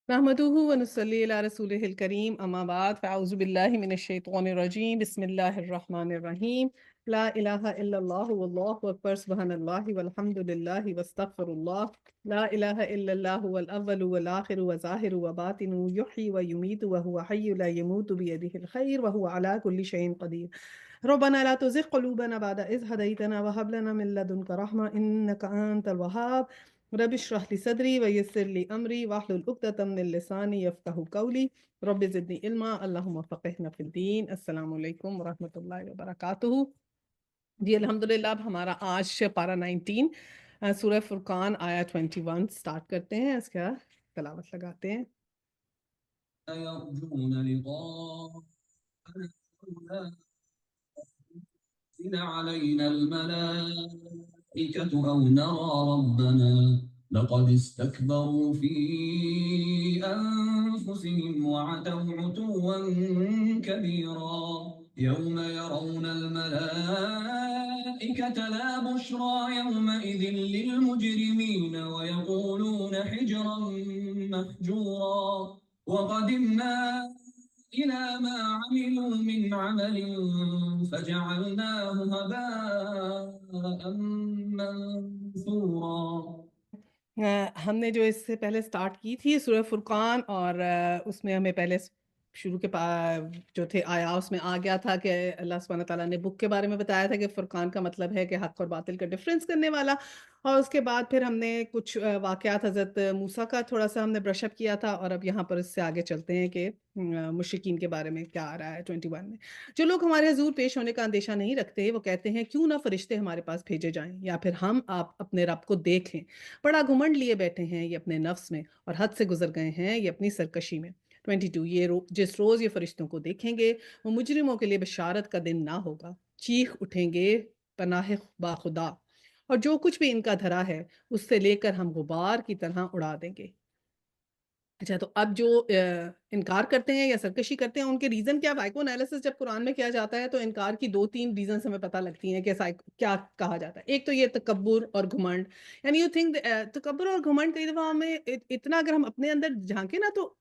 نحمدہ ونصلی علی رسولہ الکریم اما بعد فاعوذ باللہ من الشیطان الرجیم بسم اللہ الرحمن الرحیم لا الہ الا اللہ واللہ اکبر سبحان اللہ والحمد للہ واستغفر اللہ لا الہ الا اللہ والاول والآخر وظاہر وباطن یحیی ویمیت وهو حی لا يموت بیدہ الخیر وهو علی کل شیء قدیر ربنا لا تزغ قلوبنا بعد اذ هدیتنا وهب لنا من لدنک رحمة انک انت الوهاب رب اشرح لي صدري ويسر لي امري واحلل عقدة من لساني يفقهوا قولي رب زدني علما اللهم فقهنا في الدين السلام علیکم ورحمۃ اللہ وبرکاتہ۔ جی الحمدللہ اب ہمارا آج پارہ 19 سورہ فرقان آیا 21 سٹارٹ کرتے ہیں، اس کا تلاوت لگاتے ہیں۔ يرجون لقاء تنزل علينا الملائكة أو نرى ربنا لقد استكبروا في أنفسهم وعتوا عتوا كبيرا يوم يرون الملائكة لا بشرى يومئذ للمجرمين ويقولون حجرا محجورا وقدمنا إلى ما عملوا من عمل فجعلناه هباء منثورا۔ ہم نے جو اس سے پہلے سٹارٹ کی تھی سورہ فرقان، اور اس میں ہمیں پہلے شروع کے جو تھے آیا اس میں آ گیا تھا کہ اللہ سبحانہ تعالیٰ نے بک کے بارے میں بتایا تھا کہ فرقان کا مطلب ہے کہ حق اور باطل کا ڈفرینس کرنے والا، اور اس کے بعد پھر ہم نے کچھ واقعات حضرت موسیٰ کا تھوڑا سا ہم نے برش اپ کیا تھا، اور اب یہاں پر اس سے آگے چلتے ہیں کہ مشرکین کے بارے میں کیا آ رہا ہے 21 میں۔ جو لوگ ہمارے حضور پیش ہونے کا اندیشہ نہیں رکھتے وہ کہتے ہیں کیوں نہ فرشتے ہمارے پاس بھیجے جائیں یا پھر ہم آپ اپنے رب کو دیکھ لیں۔ بڑا گھمنڈ لیے بیٹھے ہیں یہ اپنے نفس میں، اور حد سے گزر گئے ہیں یہ اپنی سرکشی میں۔ 22 جس روز یہ فرشتوں کو دیکھیں گے وہ مجرموں کے لیے بشارت کا دن نہ ہوگا، چیخ اٹھیں گے پناہ با خدا، اور جو کچھ بھی ان کا دھرا ہے اس سے لے کر ہم غبار کی طرح اڑا دیں گے۔ اچھا، تو اب جو انکار کرتے ہیں یا سرکشی کرتے ہیں ان کے ریزن کیا؟ وائکو انالیسس جب قرآن میں کیا جاتا ہے تو انکار کی 2-3 ریزنز ہمیں پتہ لگتی ہیں کہ کیا کہا جاتا ہے۔ ایک تو یہ تکبر اور گھمنڈ، یعنی یو تھنک تکبر اور گھمنڈ کئی دفعہ ہمیں اتنا اگر ہم اپنے اندر جھانکیں نا تو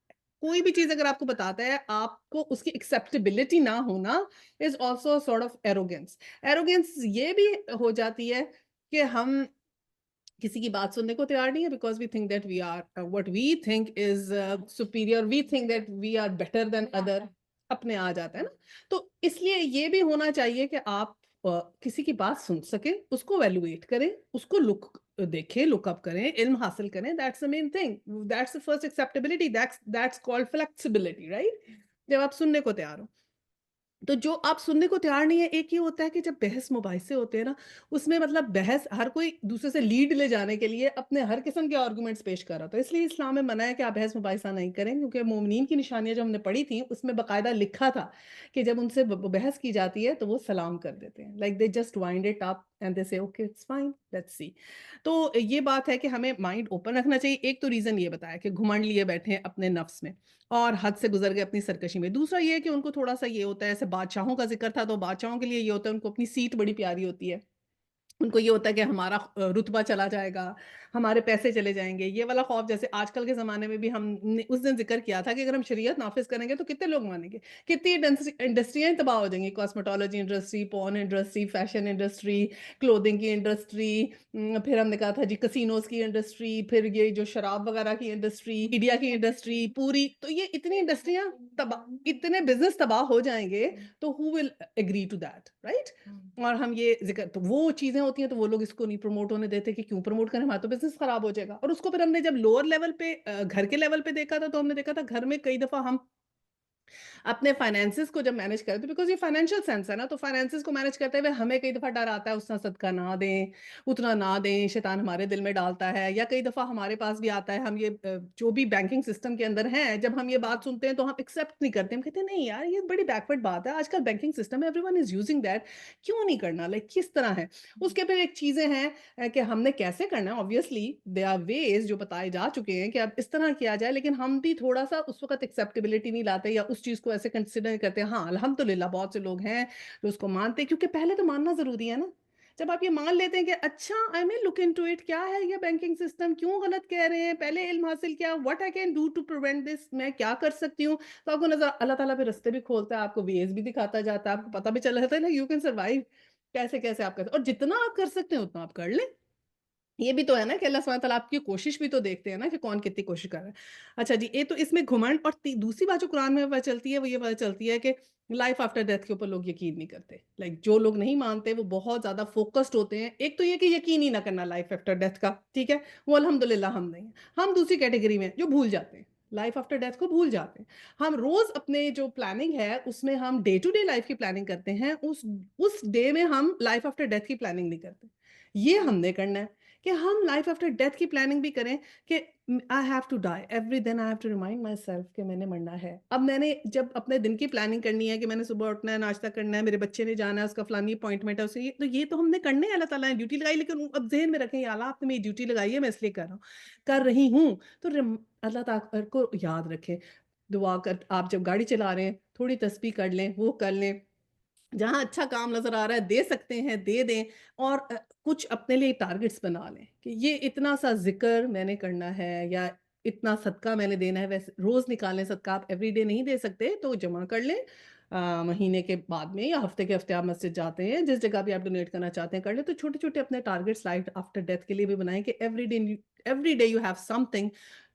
کوئی بھی چیز اگر آپ کو بتاتا ہے آپ کو اس کی ایکسیپٹیبلٹی نہ ہونا is also sort of arrogance. Arrogance یہ بھی ہو جاتی ہے کہ ہم کسی کی بات سننے کو تیار نہیں ہے because we think that we are what we think is superior, we think that we are better than other, اپنے آ جاتا ہے نا۔ تو اس لیے یہ بھی ہونا چاہیے کہ آپ کسی کی بات سن سکیں، اس کو ویلویٹ کریں، اس کو دیکھیں، لک اپ کریں، علم حاصل کریں۔ That's the main thing, that's the first acceptability, that's called flexibility, right؟ جب آپ سننے کو تیار ہو تو جو آپ سننے کو تیار نہیں ہے، ایک یہ ہوتا ہے کہ جب بحث مباحثے ہوتے ہیں نا اس میں مطلب بحث ہر کوئی دوسرے سے لیڈ لے جانے کے لیے اپنے ہر قسم کے آرگومنٹس پیش کر رہا تھا، اس لیے اسلام میں منع ہے کہ آپ بحث مباحثہ نہیں کریں، کیونکہ مومنین کی نشانیاں جو ہم نے پڑھی تھیں اس میں باقاعدہ لکھا تھا کہ جب ان سے بحث کی جاتی ہے تو وہ سلام کر دیتے ہیں، like they just wind it up and they say okay it's fine let's see. تو یہ بات ہے کہ ہمیں مائنڈ اوپن رکھنا چاہیے۔ ایک تو ریزن یہ بتایا کہ گھمنڈ لیے بیٹھے ہیں اپنے نفس میں اور حد سے گزر گئے اپنی سرکشی میں۔ دوسرا یہ ہے کہ ان کو تھوڑا سا یہ ہوتا ہے، ایسے بادشاہوں کا ذکر تھا تو بادشاہوں کے لیے یہ ہوتا ہے ان کو اپنی سیٹ بڑی پیاری ہوتی ہے، ان کو یہ ہوتا ہے کہ ہمارا رتبہ چلا جائے گا، ہمارے پیسے چلے جائیں گے، یہ والا خوف۔ جیسے آج کل کے زمانے میں بھی ہم نے اس دن ذکر کیا تھا کہ اگر ہم شریعت نافذ کریں گے تو کتنے لوگ مانیں گے، کتنی انڈسٹریاں تباہ ہو جائیں گی، کاسمیٹولوجی انڈسٹری، پورن انڈسٹری، فیشن انڈسٹری، کلودنگ کی انڈسٹری، پھر ہم نے کہا تھا جی کسینوز کی انڈسٹری، پھر یہ جو شراب وغیرہ کی انڈسٹری، میڈیا کی انڈسٹری پوری، تو یہ اتنی انڈسٹریاں اتنے بزنس تباہ ہو جائیں گے تو who will agree to that, right؟ اور ہم یہ ذکر تو وہ چیزیں ہوتی ہیں تو وہ لوگ اس کو نہیں پروموٹ ہونے دیتے کہ کیوں پروموٹ کریں، ہمارا تو بزنس خراب ہو جائے گا۔ اور اس کو پھر ہم نے جب لوور لیول پہ گھر کے لیول پہ دیکھا تھا تو ہم نے دیکھا تھا گھر میں کئی دفعہ ہم اپنے فائنینسز کو جب مینج کرتے ہیں، بیکاز یہ فائنینشیل سینس ہے نا، تو فائنینسز کو مینج کرتے ہوئے ہمیں کئی دفعہ ڈر آتا ہے اتنا صدقہ نہ دیں، اتنا نہ دیں، شیطان ہمارے دل میں ڈالتا ہے، یا کئی دفعہ ہمارے پاس بھی آتا ہے ہم یہ جو بھی بینکنگ سسٹم کے اندر ہیں جب ہم یہ بات سنتے ہیں تو ہم ایکسیپٹ نہیں کرتے، ہم کہتے ہیں نہیں یار یہ بڑی بیکورڈ بات ہے، آج کل بینکنگ سسٹم ہے، every one is using that, کیوں نہیں کرنا، لائک کس طرح ہے۔ اس کے پھر ایک چیزیں ہیں کہ ہم نے کیسے کرنا ہے، obviously there are ways جو بتائے جا چکے ہیں کہ اب اس طرح کیا جائے، لیکن ہم بھی تھوڑا سا اس وقت ایکسیپٹیبلٹی نہیں لاتے یا اس چیز کو ایسے کنسیڈر کرتے ہیں۔ ہاں الحمدللہ بہت سے لوگ ہیں جو اس کو مانتے ہیں، کیونکہ پہلے تو ماننا ضروری ہے نا، جب آپ یہ مان لیتے ہیں کہ اچھا آئی مے لک انٹو اٹ، کیا ہے یہ بینکنگ سسٹم، کیوں غلط کہہ رہے ہیں، پہلے علم حاصل کیا، what I can do to prevent this, میں کیا کر سکتی ہوں، تو آپ کو نظر اللہ تعالیٰ پہ رستے بھی کھولتا ہے، آپ کو ویز بھی دکھاتا جاتا ہے، آپ کو پتہ بھی چل رہتا ہے نا یو کین سروائیو، کیسے کیسے آپ کر، اور جتنا آپ کر سکتے ہیں اتنا آپ کر لیں. یہ بھی تو ہے نا کہ اللہ سبحانہ تعالیٰ آپ کی کوشش بھی تو دیکھتے ہیں نا کہ کون کتنی کوشش کر رہا ہے. اچھا جی، یہ تو اس میں گھمنڈ، اور دوسری بات جو قرآن میں پتہ چلتی ہے وہ یہ پتہ چلتی ہے کہ لائف آفٹر ڈیتھ کے اوپر لوگ یقین نہیں کرتے. لائک جو لوگ نہیں مانتے وہ بہت زیادہ فوکسڈ ہوتے ہیں. ایک تو یہ کہ یقین ہی نہ کرنا لائف آفٹر ڈیتھ کا، ٹھیک ہے، وہ الحمدللہ ہم نہیں ہیں. ہم دوسری کیٹیگری میں جو بھول جاتے ہیں لائف آفٹر ڈیتھ کو، بھول جاتے ہیں. ہم روز اپنے جو پلاننگ ہے اس میں ہم ڈے ٹو ڈے لائف کی پلاننگ کرتے ہیں، اس ڈے میں ہم لائف آفٹر ڈیتھ کی پلاننگ نہیں کرتے. یہ ہم نے کرنا ہے کہ ہم لائف آفٹر ڈیتھ کی پلاننگ بھی کریں کہ I have to die every دن، I have to remind myself کہ میں نے مرنا ہے. اب میں نے جب اپنے دن کی پلاننگ کرنی ہے کہ میں نے صبح اٹھنا ہے، ناشتہ کرنا ہے، میرے بچے نے جانا ہے، اس کا فلانی اپوائنٹمنٹ ہے، اس کی، تو یہ تو ہم نے کرنے ہے، اللہ تعالیٰ نے ڈیوٹی لگائی. لیکن اب ذہن میں رکھیں یا اللہ آپ نے میری ڈیوٹی لگائی ہے، میں اس لیے کر رہی ہوں. تو اللہ تعالیٰ کو یاد رکھیں. دعا کر، آپ جب گاڑی چلا رہے ہیں تھوڑی تسبیح کر لیں، وہ کر لیں، جہاں اچھا کام نظر آ رہا ہے دے سکتے ہیں دے دیں. اور کچھ اپنے لیے ٹارگٹس بنا لیں کہ یہ اتنا سا ذکر میں نے کرنا ہے، یا اتنا صدقہ میں نے دینا ہے. ویسے روز نکالیں صدقہ، آپ ایوری ڈے نہیں دے سکتے تو جمع کر لیں مہینے کے بعد میں، یا ہفتے کے ہفتے آپ مسجد جاتے ہیں، جس جگہ بھی آپ ڈونیٹ کرنا چاہتے ہیں کر لیں. تو چھوٹے چھوٹے اپنے ٹارگٹس لائف آفٹر ڈیتھ کے لیے بھی بنائیں کہ every day you have some thing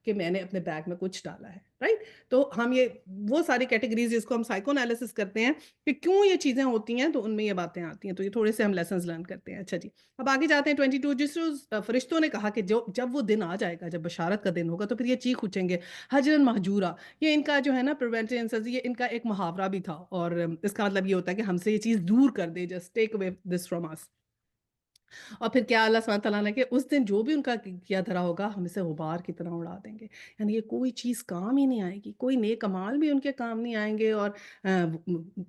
کہ میں نے اپنے بیگ میں کچھ ڈالا ہے، رائٹ. تو ہم یہ وہ ساری کیٹیگریز جس کو ہم سائیکو انالیسس کرتے ہیں کہ کیوں یہ چیزیں ہوتی ہیں، تو ان میں یہ باتیں آتی ہیں. تو یہ تھوڑے سے ہم لیسنز لرن کرتے ہیں. اچھا جی، اب آگے جاتے ہیں 22. جس روز فرشتوں نے کہا کہ جب وہ دن آ جائے گا، جب بشارت کا دن ہوگا، تو پھر یہ چیخ اٹھیں گے حجرن محجورا. یہ ان کا جو ہے نا پریونٹنس، یہ ان کا ایک محاورہ بھی تھا، اور اس کا مطلب یہ ہوتا ہے کہ ہم سے یہ چیز دور کر دے، just take away this from اس. اور پھر کیا اللہ سبحانہ تعالیٰ نے کہ اس دن جو بھی ان کا کیا دھرا ہوگا ہم اسے غبار کی طرح اڑا دیں گے. یعنی یہ کوئی چیز کام ہی نہیں آئے گی، کوئی نیک اعمال بھی ان کے کام نہیں آئیں گے. اور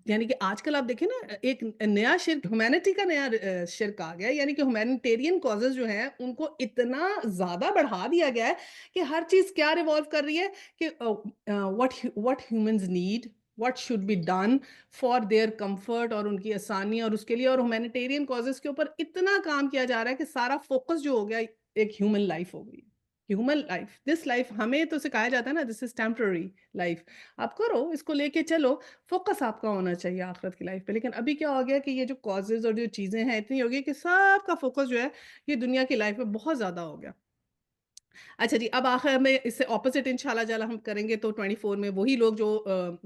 یعنی کہ آج کل آپ دیکھیں نا، ایک نیا شرک، ہیومینٹی کا نیا شرک آ گیا ہے. یعنی کہ ہیومینیٹیرین کازز جو ہیں ان کو اتنا زیادہ بڑھا دیا گیا ہے کہ ہر چیز کیا ریوالو کر رہی ہے کہ what humans need, what should be done for their comfort, اور ان کی آسانی، اور اس کے لیے. اور ہیومینیٹیرین کازز کے اوپر اتنا کام کیا جا رہا ہے کہ سارا فوکس جو ہو گیا ایک ہیومن لائف ہو گئی. ہیومن لائف، دس لائف، ہمیں تو سکھایا جاتا ہے نا دس از ٹیمپرری لائف، آپ کرو اس کو لے کے چلو، فوکس آپ کا ہونا چاہیے آخرت کی لائف پہ. لیکن ابھی کیا ہو گیا کہ یہ جو کازز اور جو چیزیں ہیں اتنی ہو گئی کہ سب کا فوکس جو ہے یہ دنیا کی لائف پہ بہت زیادہ ہو گیا. اچھا جی، اب آخر میں اس سے اپوزٹ انشاءاللہ جل ہم کریں گے. تو 24 میں وہی لوگ جو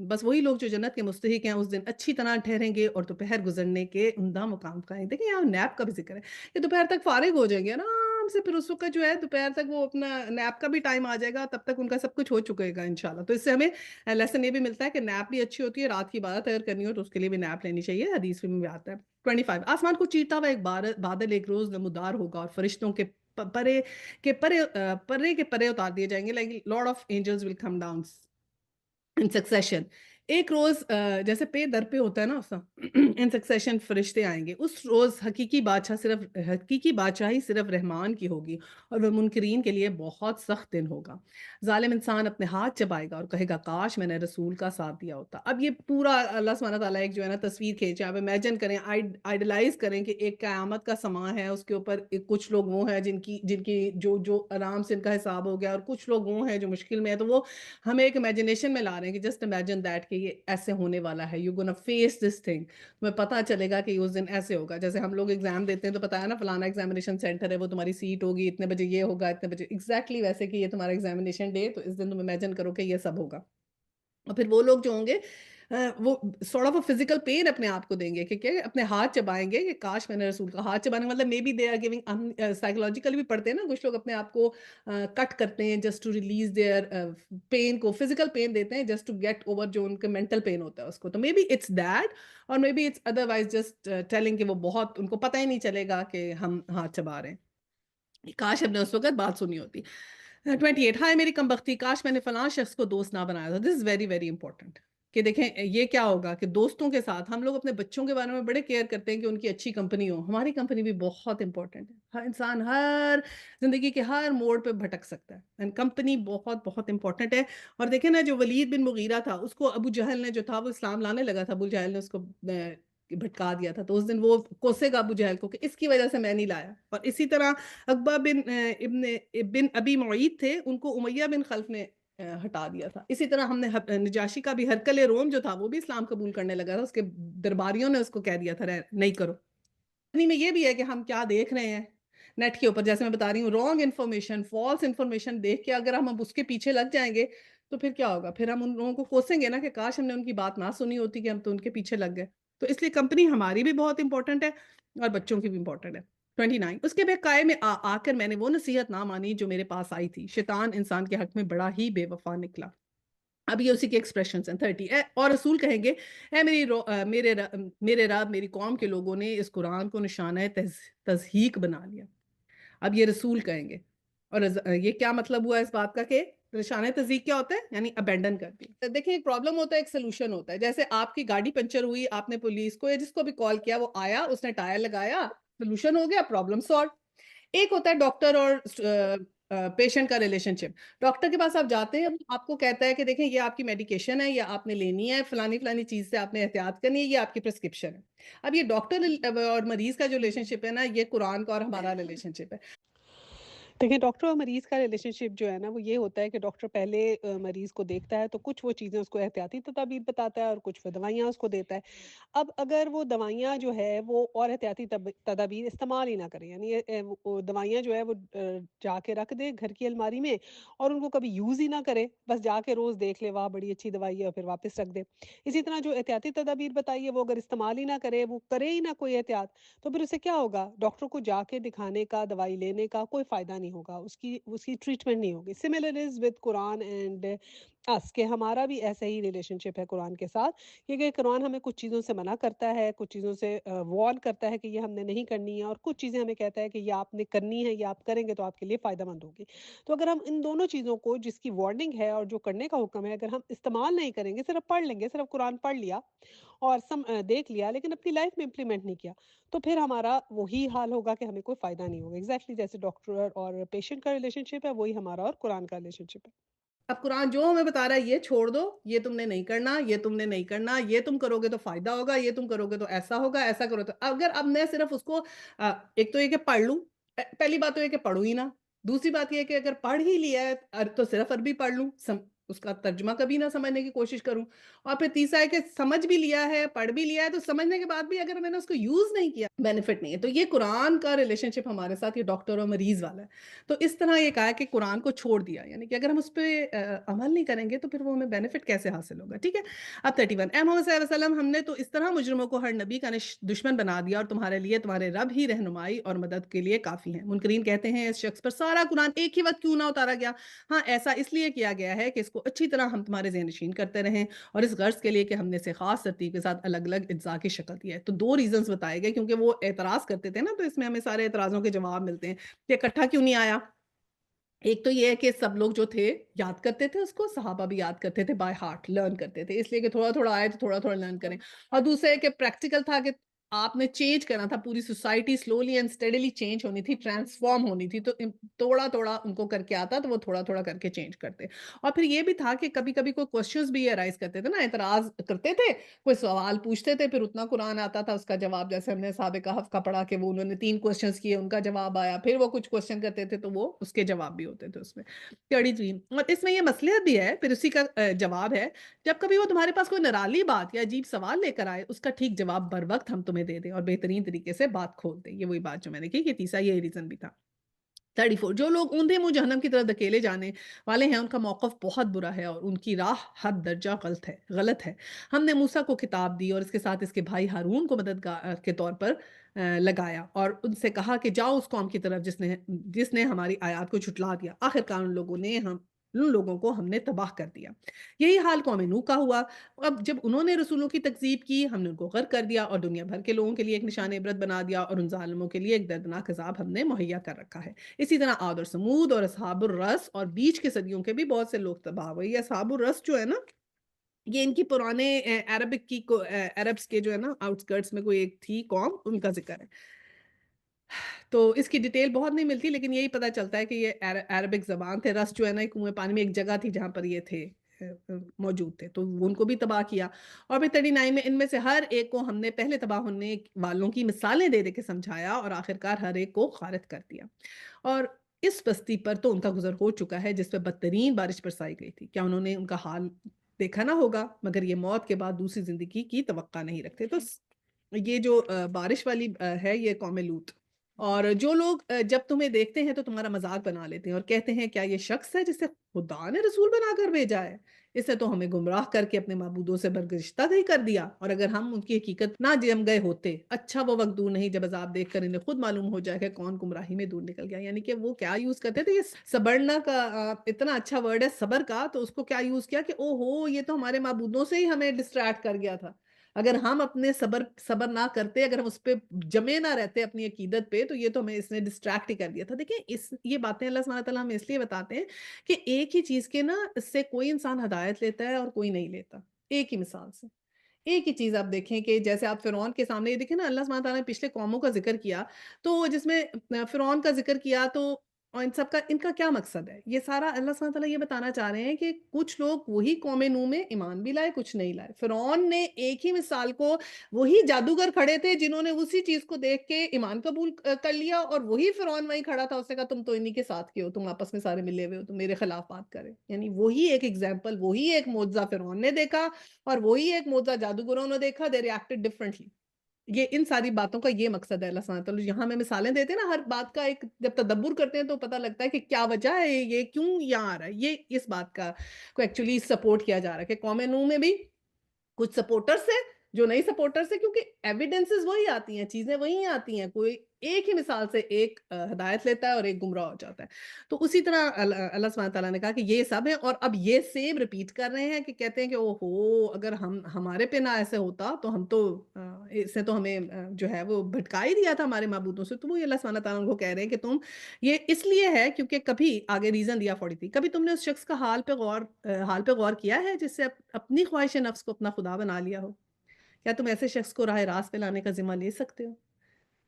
بس وہی لوگ جو جنت کے مستحق ہیں اس دن اچھی طرح ٹھہریں گے اور دوپہر گزرنے کے عمدہ مقام پائیں. دیکھیں یہاں نیپ کا بھی ذکر ہے کہ دوپہر تک فارغ ہو جائیں گے آرام سے. پھر اس وقت جو ہے دوپہر تک وہ اپنا نیپ کا بھی ٹائم آ جائے گا، تب تک ان کا سب کچھ ہو چکے گا انشاءاللہ. تو اس سے ہمیں لیسن یہ بھی ملتا ہے کہ نیپ بھی اچھی ہوتی ہے. رات کی عبادت اگر کرنی ہو تو اس کے لیے بھی نیپ لینی چاہیے، حدیث میں بھی آتا ہے. 25 آسمان کو چیرتا ہوا ایک بادل ایک روز نمودار ہوگا، اور فرشتوں کے پرے کے پرے اتار دیے جائیں گے. Like lord of angels will come down in succession. ایک روز جیسے پے در پہ ہوتا ہے نا اس ان سکسیشن فرشتے آئیں گے. اس روز حقیقی بادشاہی صرف رحمان کی ہوگی، اور وہ منکرین کے لیے بہت سخت دن ہوگا. ظالم انسان اپنے ہاتھ چبائے گا اور کہے گا کاش میں نے رسول کا ساتھ دیا ہوتا. اب یہ پورا اللہ سبحانہ تعالیٰ ایک جو ہے نا تصویر کھینچے، آپ امیجن کریں، آئیڈلائز کریں کہ ایک قیامت کا سماں ہے، اس کے اوپر کچھ لوگ وہ ہیں جن کی جو آرام سے ان کا حساب ہو گیا، اور کچھ لوگ وہ ہیں جو مشکل میں ہے. تو وہ ہمیں ایک امیجنیشن میں لا رہے ہیں کہ جسٹ امیجن دیٹ کہ یہ ایسے ہونے والا ہے، you gonna face this thing. تمہیں پتہ چلے گا کہ اس دن ایسے ہوگا. جیسے ہم لوگ ایگزام دیتے ہیں تو پتا ہے نا فلانا ایگزامینیشن سینٹر ہے، وہ تمہاری سیٹ ہوگی اتنے بجے، یہ ہوگا اتنے بجے، ایگزیکٹلی ویسے کہ یہ تمہارا ایگزامینیشن ڈے. تو اس دن تم امیجن کرو کہ یہ سب ہوگا. اور پھر وہ لوگ جو ہوں گے وہ sort of a physical pain اپنے آپ کو دیں گے کہ اپنے ہاتھ چبائیں گے کہ کاش میں نے رسول کا ہاتھ چبانے. مطلب may be they are giving, psychologically بھی پڑھتے ہیں نا کچھ لوگ اپنے آپ کو کٹ کرتے ہیں just to release their pain کو، فزیکل پین دیتے ہیں جسٹ ٹو گیٹ اوور جو ان کا مینٹل پین ہوتا ہے اس کو. تو مے بی اٹس دیٹ، اور may be it's otherwise just telling کہ وہ بہت ان کو پتہ ہی نہیں چلے گا کہ ہم ہاتھ چبا رہے ہیں. کاش ہم نے اس وقت بات سنی ہوتی. 28 ہائے میری کم بختی، کاش میں نے فلاں شخص کو دوست نہ بنایا تھا. دس از ویری ویری امپورٹنٹ کہ دیکھیں یہ کیا ہوگا کہ دوستوں کے ساتھ ہم لوگ اپنے بچوں کے بارے میں بڑے کیئر کرتے ہیں کہ ان کی اچھی کمپنی ہو. ہماری کمپنی بھی بہت امپورٹنٹ ہے. ہر انسان ہر زندگی کے ہر موڑ پہ بھٹک سکتا ہے، اینڈ کمپنی بہت بہت امپورٹنٹ ہے. اور دیکھیں نا جو ولید بن مغیرہ تھا، اس کو ابو جہل نے جو تھا وہ اسلام لانے لگا تھا، ابو جہل نے اس کو بھٹکا دیا تھا، تو اس دن وہ کوسے گا ابو جہل کو کہ اس کی وجہ سے میں نہیں لایا۔ اور اسی طرح عقبہ بن ابی معیط تھے، ان کو امیہ بن خلف نے ہٹا دیا تھا۔ اسی طرح ہم نے نجاشی کا بھی، ہرکل روم جو تھا وہ بھی اسلام قبول کرنے لگا تھا، اس کے درباریوں نے اس کو کہہ دیا تھا نہیں کرو۔ میں یہ بھی ہے کہ ہم کیا دیکھ رہے ہیں نیٹ کے اوپر، جیسے میں بتا رہی ہوں رانگ انفارمیشن، فالس انفارمیشن دیکھ کے اگر ہم اس کے پیچھے لگ جائیں گے تو پھر کیا ہوگا؟ پھر ہم ان لوگوں کو کوسیں گے نا کہ کاش ہم نے ان کی بات نہ سنی ہوتی، کہ ہم تو ان کے پیچھے لگ گئے۔ تو اس لیے کمپنی ہماری بھی بہت امپورٹنٹ ہے اور بچوں کی بھی امپورٹنٹ ہے۔ 29 اس کے بعد قائے میں آ کر میں نے وہ نصیحت نہ مانی جو میرے پاس آئی تھی، شیطان انسان کے حق میں بڑا ہی بے وفا نکلا۔ اب یہ اسی کے ایکسپریشنز ہیں 30 اور رسول کہیں گے اے میرے رب، میری قوم کے لوگوں نے اس قرآن کو نشانہ تضحیق بنا لیا۔ اب یہ رسول کہیں گے، اور یہ کیا مطلب ہوا اس بات کا کہ نشانہ تضحیق کیا ہوتا ہے؟ یعنی ابینڈن کر دی۔ دیکھیں ایک پرابلم ہوتا ہے، ایک سلوشن ہوتا ہے۔ جیسے آپ کی گاڑی پنچر ہوئی، آپ نے پولیس کو یا جس کو بھی کال کیا، وہ آیا، اس نے ٹائر لگایا، سلوشن ہو گیا، پرابلم سالو۔ ایک ہوتا ہے ڈاکٹر اور پیشنٹ کا ریلیشن شپ۔ ڈاکٹر کے پاس آپ جاتے ہیں، آپ کو کہتا ہے کہ دیکھیں یہ آپ کی میڈیکیشن ہے، یا آپ نے لینی ہے، فلانی فلانی چیز سے آپ نے احتیاط کرنی ہے، یہ آپ کی پرسکرپشن ہے۔ اب یہ ڈاکٹر اور مریض کا جو ریلیشن شپ ہے نا، یہ قرآن کا اور ہمارا ریلیشن شپ ہے۔ دیکھیں ڈاکٹر اور مریض کا ریلیشن شپ جو ہے نا وہ یہ ہوتا ہے کہ ڈاکٹر پہلے مریض کو دیکھتا ہے تو کچھ وہ چیزیں اس کو احتیاطی تدابیر بتاتا ہے اور کچھ وہ دوائیاں اس کو دیتا ہے۔ اب اگر وہ دوائیاں جو ہے وہ اور احتیاطی تدابیر استعمال ہی نہ کریں، یعنی وہ دوائیاں جو ہے وہ جا کے رکھ دے گھر کی الماری میں اور ان کو کبھی یوز ہی نہ کرے، بس جا کے روز دیکھ لے واہ بڑی اچھی دوائی ہے اور پھر واپس رکھ دے۔ اسی طرح جو احتیاطی تدابیر بتائیے وہ اگر استعمال ہی نہ کرے، وہ کرے ہی نہ کوئی احتیاط، تو پھر اسے کیا ہوگا؟ ڈاکٹر کو جا کے دکھانے کا، دوائی لینے کا کوئی فائدہ نہیں ہوگا، اس کی ٹریٹمنٹ نہیں ہوگی۔ سملر از ود قرآن اینڈ اس کہ ہمارا بھی ایسا ہی ریلیشن شپ ہے قرآن کے ساتھ، کیونکہ قرآن ہمیں کچھ چیزوں سے منع کرتا ہے، کچھ چیزوں سے وارن کرتا ہے کہ یہ ہم نے نہیں کرنی ہے، اور کچھ چیزیں ہمیں کہتا ہے کہ یہ آپ نے کرنی ہے، یہ آپ کریں گے تو آپ کے لیے فائدہ مند ہوگی۔ تو اگر ہم ان دونوں چیزوں کو، جس کی وارننگ ہے اور جو کرنے کا حکم ہے، اگر ہم استعمال نہیں کریں گے، صرف پڑھ لیں گے، صرف قرآن پڑھ لیا اور دیکھ لیا لیکن اپنی لائف میں امپلیمنٹ نہیں کیا، تو پھر ہمارا وہی حال ہوگا کہ ہمیں کوئی فائدہ نہیں ہوگا۔ ایگزیکٹلی جیسے ڈاکٹر اور پیشنٹ کا ریلیشن شپ ہے، وہی ہمارا اور قرآن کا ریلیشن شپ ہے۔ اب قرآن جو ہمیں بتا رہا ہے یہ چھوڑ دو، یہ تم نے نہیں کرنا، یہ تم نے نہیں کرنا، یہ تم کرو گے تو فائدہ ہوگا، یہ تم کرو گے تو ایسا ہوگا، ایسا کرو تو اگر اب میں صرف اس کو ایک تو یہ کہ پڑھ لوں، پہلی بات تو یہ کہ پڑھوں ہی نہ، دوسری بات یہ کہ اگر پڑھ ہی لیا ہے تو صرف عربی پڑھ لوں، اس کا ترجمہ کبھی نہ سمجھنے کی کوشش کروں، اور پھر تیسرا ہے کہ سمجھ بھی لیا ہے، پڑھ بھی لیا ہے، تو سمجھنے کے بعد بھی اگر میں نے اس کو یوز نہیں کیا، بینیفٹ نہیں ہے۔ تو یہ قرآن کا ریلیشن شپ ہمارے ساتھ یہ ڈاکٹر اور مریض والا ہے۔ تو اس طرح یہ کہا کہ قرآن کو چھوڑ دیا، یعنی کہ اگر ہم اس پہ عمل نہیں کریں گے تو پھر وہ ہمیں بینیفٹ کیسے حاصل ہوگا؟ ٹھیک ہے۔ اب 31 اے محمد صلی اللہ علیہ وسلم، ہم نے تو اس طرح مجرموں کو ہر نبی کا دشمن بنا دیا، اور تمہارے لیے تمہارے رب ہی رہنمائی اور مدد کے لیے کافی ہیں۔ منکرین کہتے ہیں اس شخص پر سارا قرآن ایک ہی وقت کیوں نہ اتارا گیا؟ ہاں، ایسا اس لیے کیا گیا ہے کہ اس کو اچھی طرح ہم تمہارے ذہن نشین کرتے رہیں، اور اس غرض کے لیے کہ ہم نے اسے خاص ترتیب کے ساتھ الگ الگ اجزاء کی شکل دی ہے۔ تو دو ریزنز بتائے گئے، کیونکہ وہ اعتراض کرتے تھے نا، تو اس میں ہمیں سارے اعتراضوں کے جواب ملتے ہیں کہ اکٹھا کیوں نہیں آیا۔ ایک تو یہ ہے کہ سب لوگ جو تھے یاد کرتے تھے، اس کو صحابہ بھی یاد کرتے تھے، بائی ہارٹ لرن کرتے تھے، اس لیے کہ تھوڑا تھوڑا آئے تو تھوڑا تھوڑا لرن کریں۔ اور دوسرا ہے کہ پریکٹیکل تھا کہ آپ نے چینج کرنا تھا، پوری society slowly and steadily change ہونی تھی، ٹرانسفارم ہونی تھی، تو تھوڑا تھوڑا ان کو کر کے آتا تو وہ تھوڑا تھوڑا کر کے چینج کرتے۔ اور پھر یہ بھی تھا کہ کبھی کبھی کوئی کوشچنز بھی ارائز کرتے تھے نا، اعتراض کرتے تھے، کوئی سوال پوچھتے تھے، پھر اتنا قرآن آتا تھا، اس کا جواب، جیسے ہم نے اصحاب کہف کا پڑھا کہ وہ انہوں نے 3 کوشچنز کیے، ان کا جواب آیا، پھر وہ کچھ کوشچن کرتے تھے تو وہ اس کے جواب بھی ہوتے تھے اس میں۔ کڑی چین، اور اس میں یہ مصلحت بھی ہے، پھر اسی کا جواب ہے، جب کبھی وہ تمہارے پاس کوئی نرالی بات یا عجیب سوال لے کر آئے، اس کا ٹھیک جواب بر وقت ہم تمہیں دے دیں اور بہترین طریقے سے بات کھول دیں۔ یہ وہی بات جو میں نے کی کہ تیسرا یہ ریزن بھی تھا۔ 34 جو لوگ اوندھے منہ جہنم کی طرف دھکیلے جانے والے ہیں، ان کا موقف بہت برا ہے اور ان کی راہ حد درجہ غلط ہے۔ ہم نے موسیٰ کو کتاب دی اور اس کے ساتھ اس کے بھائی ہارون کو مددگار کے طور پر لگایا، اور ان سے کہا کہ جاؤ اس قوم کی طرف جس نے ہماری آیات کو جھٹلا دیا، آخرکار ان لوگوں کو ہم نے تباہ کر دیا۔ یہی حال قوم نوح کا ہوا۔ اب جب انہوں نے رسولوں کی تکذیب کی، ہم نے ان کو غرق کر دیا اور دنیا بھر کے لوگوں کے لیے ایک نشان عبرت بنا دیا، اور ان ظالموں کے لیے ایک دردناک عذاب ہم نے مہیا کر رکھا ہے۔ اسی طرح عاد اور سمود اور اصحاب الرس اور بیچ کے صدیوں کے بھی بہت سے لوگ تباہ ہوئے۔ یہ اصحاب الرس جو ہے نا، یہ ان کی پرانے عربس کے جو ہے نا آؤٹسکرٹس میں کوئی ایک تھی قوم، ان کا ذکر ہے۔ تو اس کی ڈیٹیل بہت نہیں ملتی، لیکن یہی پتہ چلتا ہے کہ یہ عربک زبان تھے۔ رس جو ہے نا ایک کنویں پانی میں ایک جگہ تھی جہاں پر یہ تھے، موجود تھے، تو ان کو بھی تباہ کیا۔ اور پھر 39 میں ان میں سے ہر ایک کو ہم نے پہلے تباہ ہونے والوں کی مثالیں دے دے کے سمجھایا اور آخرکار ہر ایک کو غارت کر دیا۔ اور اس بستی پر تو ان کا گزر ہو چکا ہے جس پہ بدترین بارش برسائی گئی تھی، کیا انہوں نے ان کا حال دیکھا نہ ہوگا؟ مگر یہ موت کے بعد دوسری زندگی کی توقع نہیں رکھتے۔ تو یہ جو بارش والی ہے یہ قوم لوط۔ اور جو لوگ جب تمہیں دیکھتے ہیں تو تمہارا مذاق بنا لیتے ہیں اور کہتے ہیں کیا یہ شخص ہے جسے خدا نے رسول بنا کر بھیجا ہے؟ اس نے تو ہمیں گمراہ کر کے اپنے معبودوں سے برگشتہ نہیں کر دیا۔ اور اگر ہم ان کی حقیقت نہ جم گئے ہوتے، اچھا وہ وقت دور نہیں جب عذاب دیکھ کر انہیں خود معلوم ہو جائے کہ کون گمراہی میں دور نکل گیا۔ یعنی کہ وہ کیا یوز کرتے تھے، یہ صبرنا کا اتنا اچھا ورڈ ہے صبر کا، تو اس کو کیا یوز کیا کہ او ہو یہ تو ہمارے معبودوں سے ہی ہمیں ڈسٹریکٹ کر گیا تھا۔ اگر ہم اپنے صبر نہ کرتے، اگر ہم اس پہ جمے نہ رہتے اپنی عقیدت پہ، تو یہ تو ہمیں اس نے ڈسٹریکٹ ہی کر دیا تھا۔ دیکھیں یہ باتیں اللہ سبحانہ تعالیٰ ہمیں اس لیے بتاتے ہیں کہ ایک ہی چیز کے نا اس سے کوئی انسان ہدایت لیتا ہے اور کوئی نہیں لیتا، ایک ہی مثال سے۔ ایک ہی چیز آپ دیکھیں کہ جیسے آپ فرعون کے سامنے یہ دیکھیں نا، اللہ سبحانہ تعالیٰ نے پچھلے قوموں کا ذکر کیا، تو جس میں فرعون کا ذکر کیا، تو اور ان کا کیا مقصد ہے؟ یہ سارا اللہ سبحانہ تعالیٰ یہ بتانا چاہ رہے ہیں کہ کچھ لوگ وہی قوم نوح میں ایمان بھی لائے، کچھ نہیں لائے۔ فرعون نے ایک ہی مثال کو، وہی جادوگر کھڑے تھے جنہوں نے اسی چیز کو دیکھ کے ایمان قبول کر لیا، اور وہی فرعون وہیں کھڑا تھا، اس نے کہا تم تو انہی کے ساتھ کے ہو، تم آپس میں سارے ملے ہوئے ہو، تم میرے خلاف بات کرے۔ یعنی وہی ایک ایگزامپل، وہی ایک معجزہ فرعون نے دیکھا اور وہی ایک معجزہ جادوگروں نے دیکھا، دے ریئیکٹڈ ڈفرنٹلی۔ یہ ان ساری باتوں کا یہ مقصد ہے اللہ سبحانہ تعالیٰ یہاں ہمیں مثالیں دیتے ہیں نا، ہر بات کا ایک جب تدبر کرتے ہیں تو پتہ لگتا ہے کہ کیا وجہ ہے، یہ کیوں یہاں آ رہا ہے، یہ اس بات کا کو ایکچولی سپورٹ کیا جا رہا ہے کہ قوم نوح میں بھی کچھ سپورٹرز ہیں جو نہیں سپورٹرز ہیں، کیونکہ ایویڈنسز وہی آتی ہیں، چیزیں وہی آتی ہیں، کوئی ایک ہی مثال سے ایک ہدایت لیتا ہے اور ایک گمراہ ہو جاتا ہے۔ تو اسی طرح اللہ سبحانہ تعالیٰ نے کہا کہ یہ سب ہیں، اور اب یہ سیم ریپیٹ کر رہے ہیں کہ کہتے ہیں کہ او ہو اگر ہمارے پہ نہ ایسے ہوتا تو ہم تو اس نے تو ہمیں جو ہے وہ بھٹکا ہی دیا تھا ہمارے معبودوں سے۔ تو وہ اللہ سبحانہ تعالیٰ ان کو کہہ رہے ہیں کہ تم یہ اس لیے ہے کیونکہ کبھی آگے ریزن دیا 43، کبھی تم نے اس شخص کا حال پہ غور کیا ہے جس سے اپنی خواہش نفس کو اپنا خدا بنا لیا ہو؟ کیا تم ایسے شخص کو راہ راست پہ لانے کا ذمہ لے سکتے ہو؟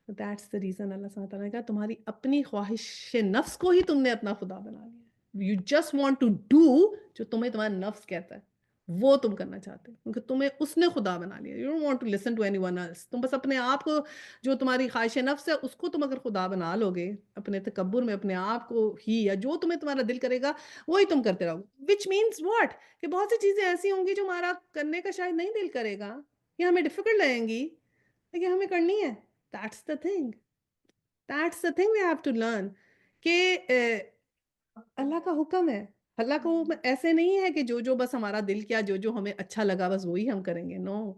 دیٹس the reason اللہ سبحانہ تعالیٰ نے کہا تمہاری اپنی خواہش نفس کو ہی تم نے اپنا خدا بنا لیا۔ You just want to do جو تمہیں تمہارا نفس کہتا ہے وہ تم کرنا چاہتے ہو، کیونکہ تمہیں اس نے خدا بنا لیا۔ You don't want to listen to anyone else۔ تم بس اپنے آپ کو، جو تمہاری خواہش نفس ہے اس کو تم اگر خدا بنا لو گے، اپنے تکبر میں اپنے آپ کو ہی، یا جو تمہیں تمہارا دل کرے گا وہی تم کرتے رہو۔ which means what؟ کہ بہت سی چیزیں ایسی ہوں گی جو ہمارا کرنے کا شاید نہیں دل کرے گا، یا ہمیں ڈیفیکلٹ لگیں گی، لیکن ہمیں کرنی ہے۔ That's the thing۔ That's the thing we have to learn کہ اللہ کا حکم ہے۔ اللہ کا حکم ایسے نہیں ہے کہ جو بس ہمارا دل کیا، جو ہمیں اچھا لگا بس وہی ہم کریں گے۔ نو،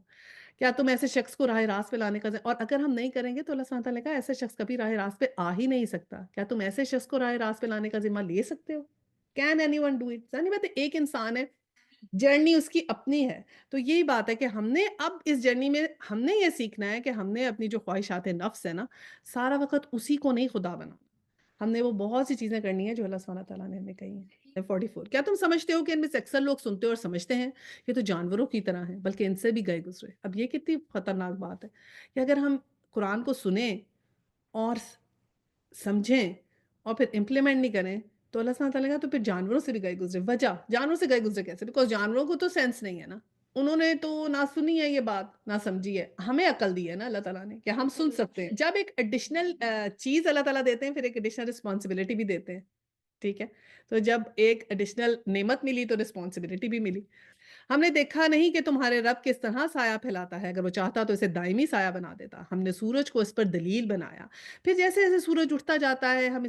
کیا تم ایسے شخص کو راہ راست پہ لانے کا اور اگر ہم نہیں کریں گے تو اللہ سبحانہ تعالیٰ نے کہا ایسے شخص کبھی راہ راست پہ آ ہی نہیں سکتا۔ کیا تم ایسے شخص کو راہ راست پہ لانے کا ذمہ لے سکتے ہو؟ Can anyone do it؟ ظاہر بات ہے ایک انسان ہے، جرنی اس کی اپنی ہے۔ تو یہی بات ہے کہ ہم نے اب اس جرنی میں ہم نے یہ سیکھنا ہے کہ ہم نے اپنی جو خواہشات نفس ہے نا، سارا وقت اسی کو نہیں خدا بنا، ہم نے وہ بہت سی چیزیں کرنی ہیں جو اللہ سبحانہ تعالیٰ نے ہمیں کہی ہیں۔ 44، کیا تم سمجھتے ہو کہ ان میں سے اکثر لوگ سنتے اور سمجھتے ہیں یہ تو جانوروں کی طرح ہیں، بلکہ ان سے بھی گئے گزرے۔ اب یہ کتنی خطرناک بات ہے کہ اگر ہم قرآن کو سنیں اور سمجھیں اور پھر امپلیمنٹ نہیں کریں تو اللہ سبحانہ تعالیٰ نے کہا تو پھر جانوروں سے بھی گئے گزرے۔ وجہ جانوروں سے گئے گزرے کیسے؟ بیکاز جانوروں کو تو سینس نہیں ہے نا، انہوں نے تو نہ سنی ہے یہ بات نہ سمجھی ہے۔ ہمیں عقل دی ہے نا اللہ تعالیٰ نے کہ ہم سن سکتے ہیں۔ جب ایک ایڈیشنل چیز اللہ تعالیٰ دیتے ہیں پھر ایک ایڈیشنل رسپانسبلٹی بھی دیتے ہیں، ٹھیک ہے؟ تو جب ایک ایڈیشنل نعمت ملی تو رسپانسبلٹی بھی ملی۔ ہم نے دیکھا نہیں کہ تمہارے رب کس طرح سایہ پھیلاتا ہے، اگر وہ چاہتا تو اسے دائمی سایہ بنا دیتا۔ ہم نے سورج کو اس پر دلیل بنایا، پھر جیسے جیسے سورج اٹھتا جاتا ہے ہم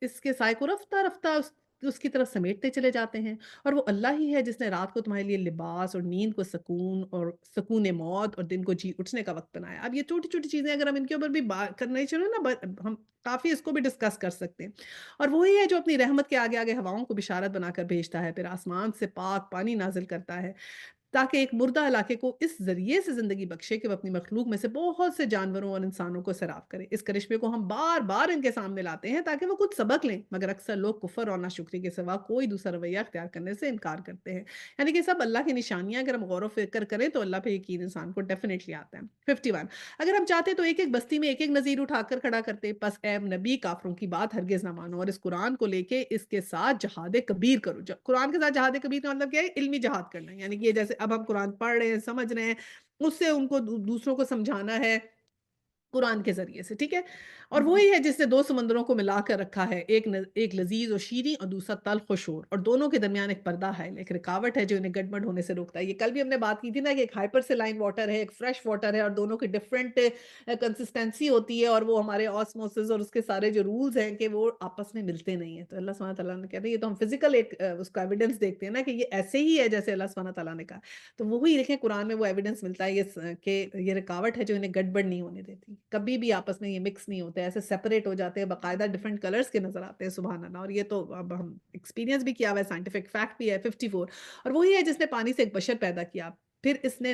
اس کے سائے کو رفتہ رفتہ اس کی طرف سمیٹتے چلے جاتے ہیں۔ اور وہ اللہ ہی ہے جس نے رات کو تمہارے لیے لباس اور نیند کو سکون اور سکون موت اور دن کو جی اٹھنے کا وقت بنایا۔ اب یہ چھوٹی چھوٹی چیزیں اگر ہم ان کے اوپر بھی بات کرنا چلو نا، ہم کافی اس کو بھی ڈسکس کر سکتے ہیں۔ اور وہی ہے جو اپنی رحمت کے آگے آگے ہواؤں کو بشارت بنا کر بھیجتا ہے، پھر آسمان سے پاک پانی نازل کرتا ہے تاکہ ایک مردہ علاقے کو اس ذریعے سے زندگی بخشے کہ وہ اپنی مخلوق میں سے بہت سے جانوروں اور انسانوں کو سیراب کرے۔ اس کرشمے کو ہم بار بار ان کے سامنے لاتے ہیں تاکہ وہ کچھ سبق لیں، مگر اکثر لوگ کفر اور ناشکری کے سوا کوئی دوسرا رویہ اختیار کرنے سے انکار کرتے ہیں۔ یعنی کہ سب اللہ کی نشانیاں اگر ہم غور و فکر کریں تو اللہ پہ یقین انسان کو ڈیفینیٹلی آتا ہے۔ 51 اگر ہم چاہتے تو ایک ایک بستی میں ایک ایک نذیر اٹھا کر کھڑا کرتے، پس اے نبی کافروں کی بات ہرگز نہ مانو اور اس قرآن کو لے کے اس کے ساتھ جہاد کبیر کرو۔ قرآن کے ساتھ جہاد کبیر کا مطلب کیا ہے؟ علمی جہاد کرنا ہے، یعنی کہ یہ جیسے اب ہم قرآن پڑھ رہے ہیں، سمجھ رہے ہیں، اس سے ان کو دوسروں کو سمجھانا ہے قرآن کے ذریعے سے، ٹھیک ہے؟ اور وہی ہے جس نے دو سمندروں کو ملا کر رکھا ہے، ایک لذیذ اور شیریں اور دوسرا تلخ و شور، اور دونوں کے درمیان ایک پردہ ہے، ایک رکاوٹ ہے جو انہیں گڈبڈ ہونے سے روکتا ہے۔ یہ کل بھی ہم نے بات کی تھی نا کہ ایک ہائپر سیلائن واٹر ہے، ایک فریش واٹر ہے، اور دونوں کی ڈفرینٹ کنسسٹنسی ہوتی ہے، اور وہ ہمارے آسموسس اور اس کے سارے جو رولز ہیں کہ وہ آپس میں ملتے نہیں ہیں۔ تو اللہ سبحانہ تعالیٰ نے کہتے ہیں، یہ تو ہم فزیکل ایک اس کا ایویڈنس دیکھتے ہیں نا کہ یہ ایسے ہی ہے جیسے اللہ سبحانہ تعالیٰ نے کہا۔ تو وہی دیکھیں قرآن میں وہ ایویڈنس ملتا ہے کہ یہ رکاوٹ ہے جو انہیں گڑبڑ نہیں ہونے دیتی، کبھی بھی آپس میں یہ مکس نہیں ہوتے، ایسے سیپریٹ ہو جاتے ہیں، باقاعدہ ڈفرنٹ کلرز کے نظر آتے ہیں، سبحان اللہ۔ اور یہ تو اب ہم ایکسپیرینس بھی کیا ہوا ہے، سائنٹیفک فیکٹ بھی ہے۔ 54 اور وہی ہے جس نے پانی سے ایک بشر پیدا کیا، پھر اس نے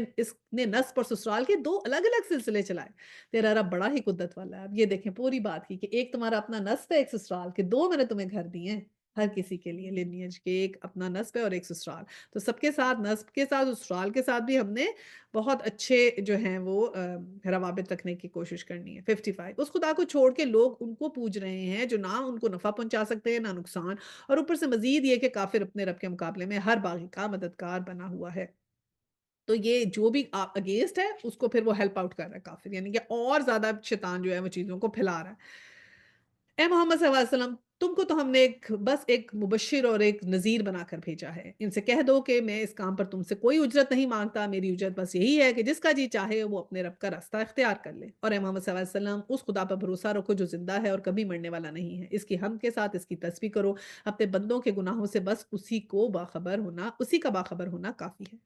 نسب اور سسرال کے دو الگ الگ سلسلے چلائے۔ تیرا رب بڑا ہی قدرت والا ہے۔ اب یہ دیکھیں پوری بات کی کہ ایک تمہارا اپنا نسب ہے، ایک سسرال کے، دو میں نے تمہیں گھر دیے ہیں ہر کسی کے لیے لینیج کے، ایک اپنا نسب ہے اور ایک سسرال۔ تو سب کے ساتھ، نسب کے ساتھ، سسرال کے ساتھ بھی ہم نے بہت اچھے جو ہیں وہ روابط رکھنے کی کوشش کرنی ہے۔ 55 اس خدا کو چھوڑ کے لوگ ان کو پوج رہے ہیں جو نہ ان کو نفع پہنچا سکتے ہیں نہ نقصان، اور اوپر سے مزید یہ کہ کافر اپنے رب کے مقابلے میں ہر باغی کا مددگار بنا ہوا ہے۔ تو یہ جو بھی اگینسٹ ہے اس کو پھر وہ ہیلپ آؤٹ کر رہا ہے کافر، یعنی کہ اور زیادہ شیطان جو ہے وہ چیزوں کو پھیلا رہا ہے۔ اے محمد صلی اللہ علیہ وسلم، تم کو تو ہم نے بس ایک مبشر اور ایک نذیر بنا کر بھیجا ہے۔ ان سے کہہ دو کہ میں اس کام پر تم سے کوئی اجرت نہیں مانگتا، میری اجرت بس یہی ہے کہ جس کا جی چاہے وہ اپنے رب کا راستہ اختیار کر لے۔ اور اے محمد صلی اللہ علیہ وسلم، اس خدا پر بھروسہ رکھو جو زندہ ہے اور کبھی مرنے والا نہیں ہے، اس کی حمد کے ساتھ اس کی تسبیح کرو، اپنے بندوں کے گناہوں سے بس اسی کا باخبر ہونا کافی ہے۔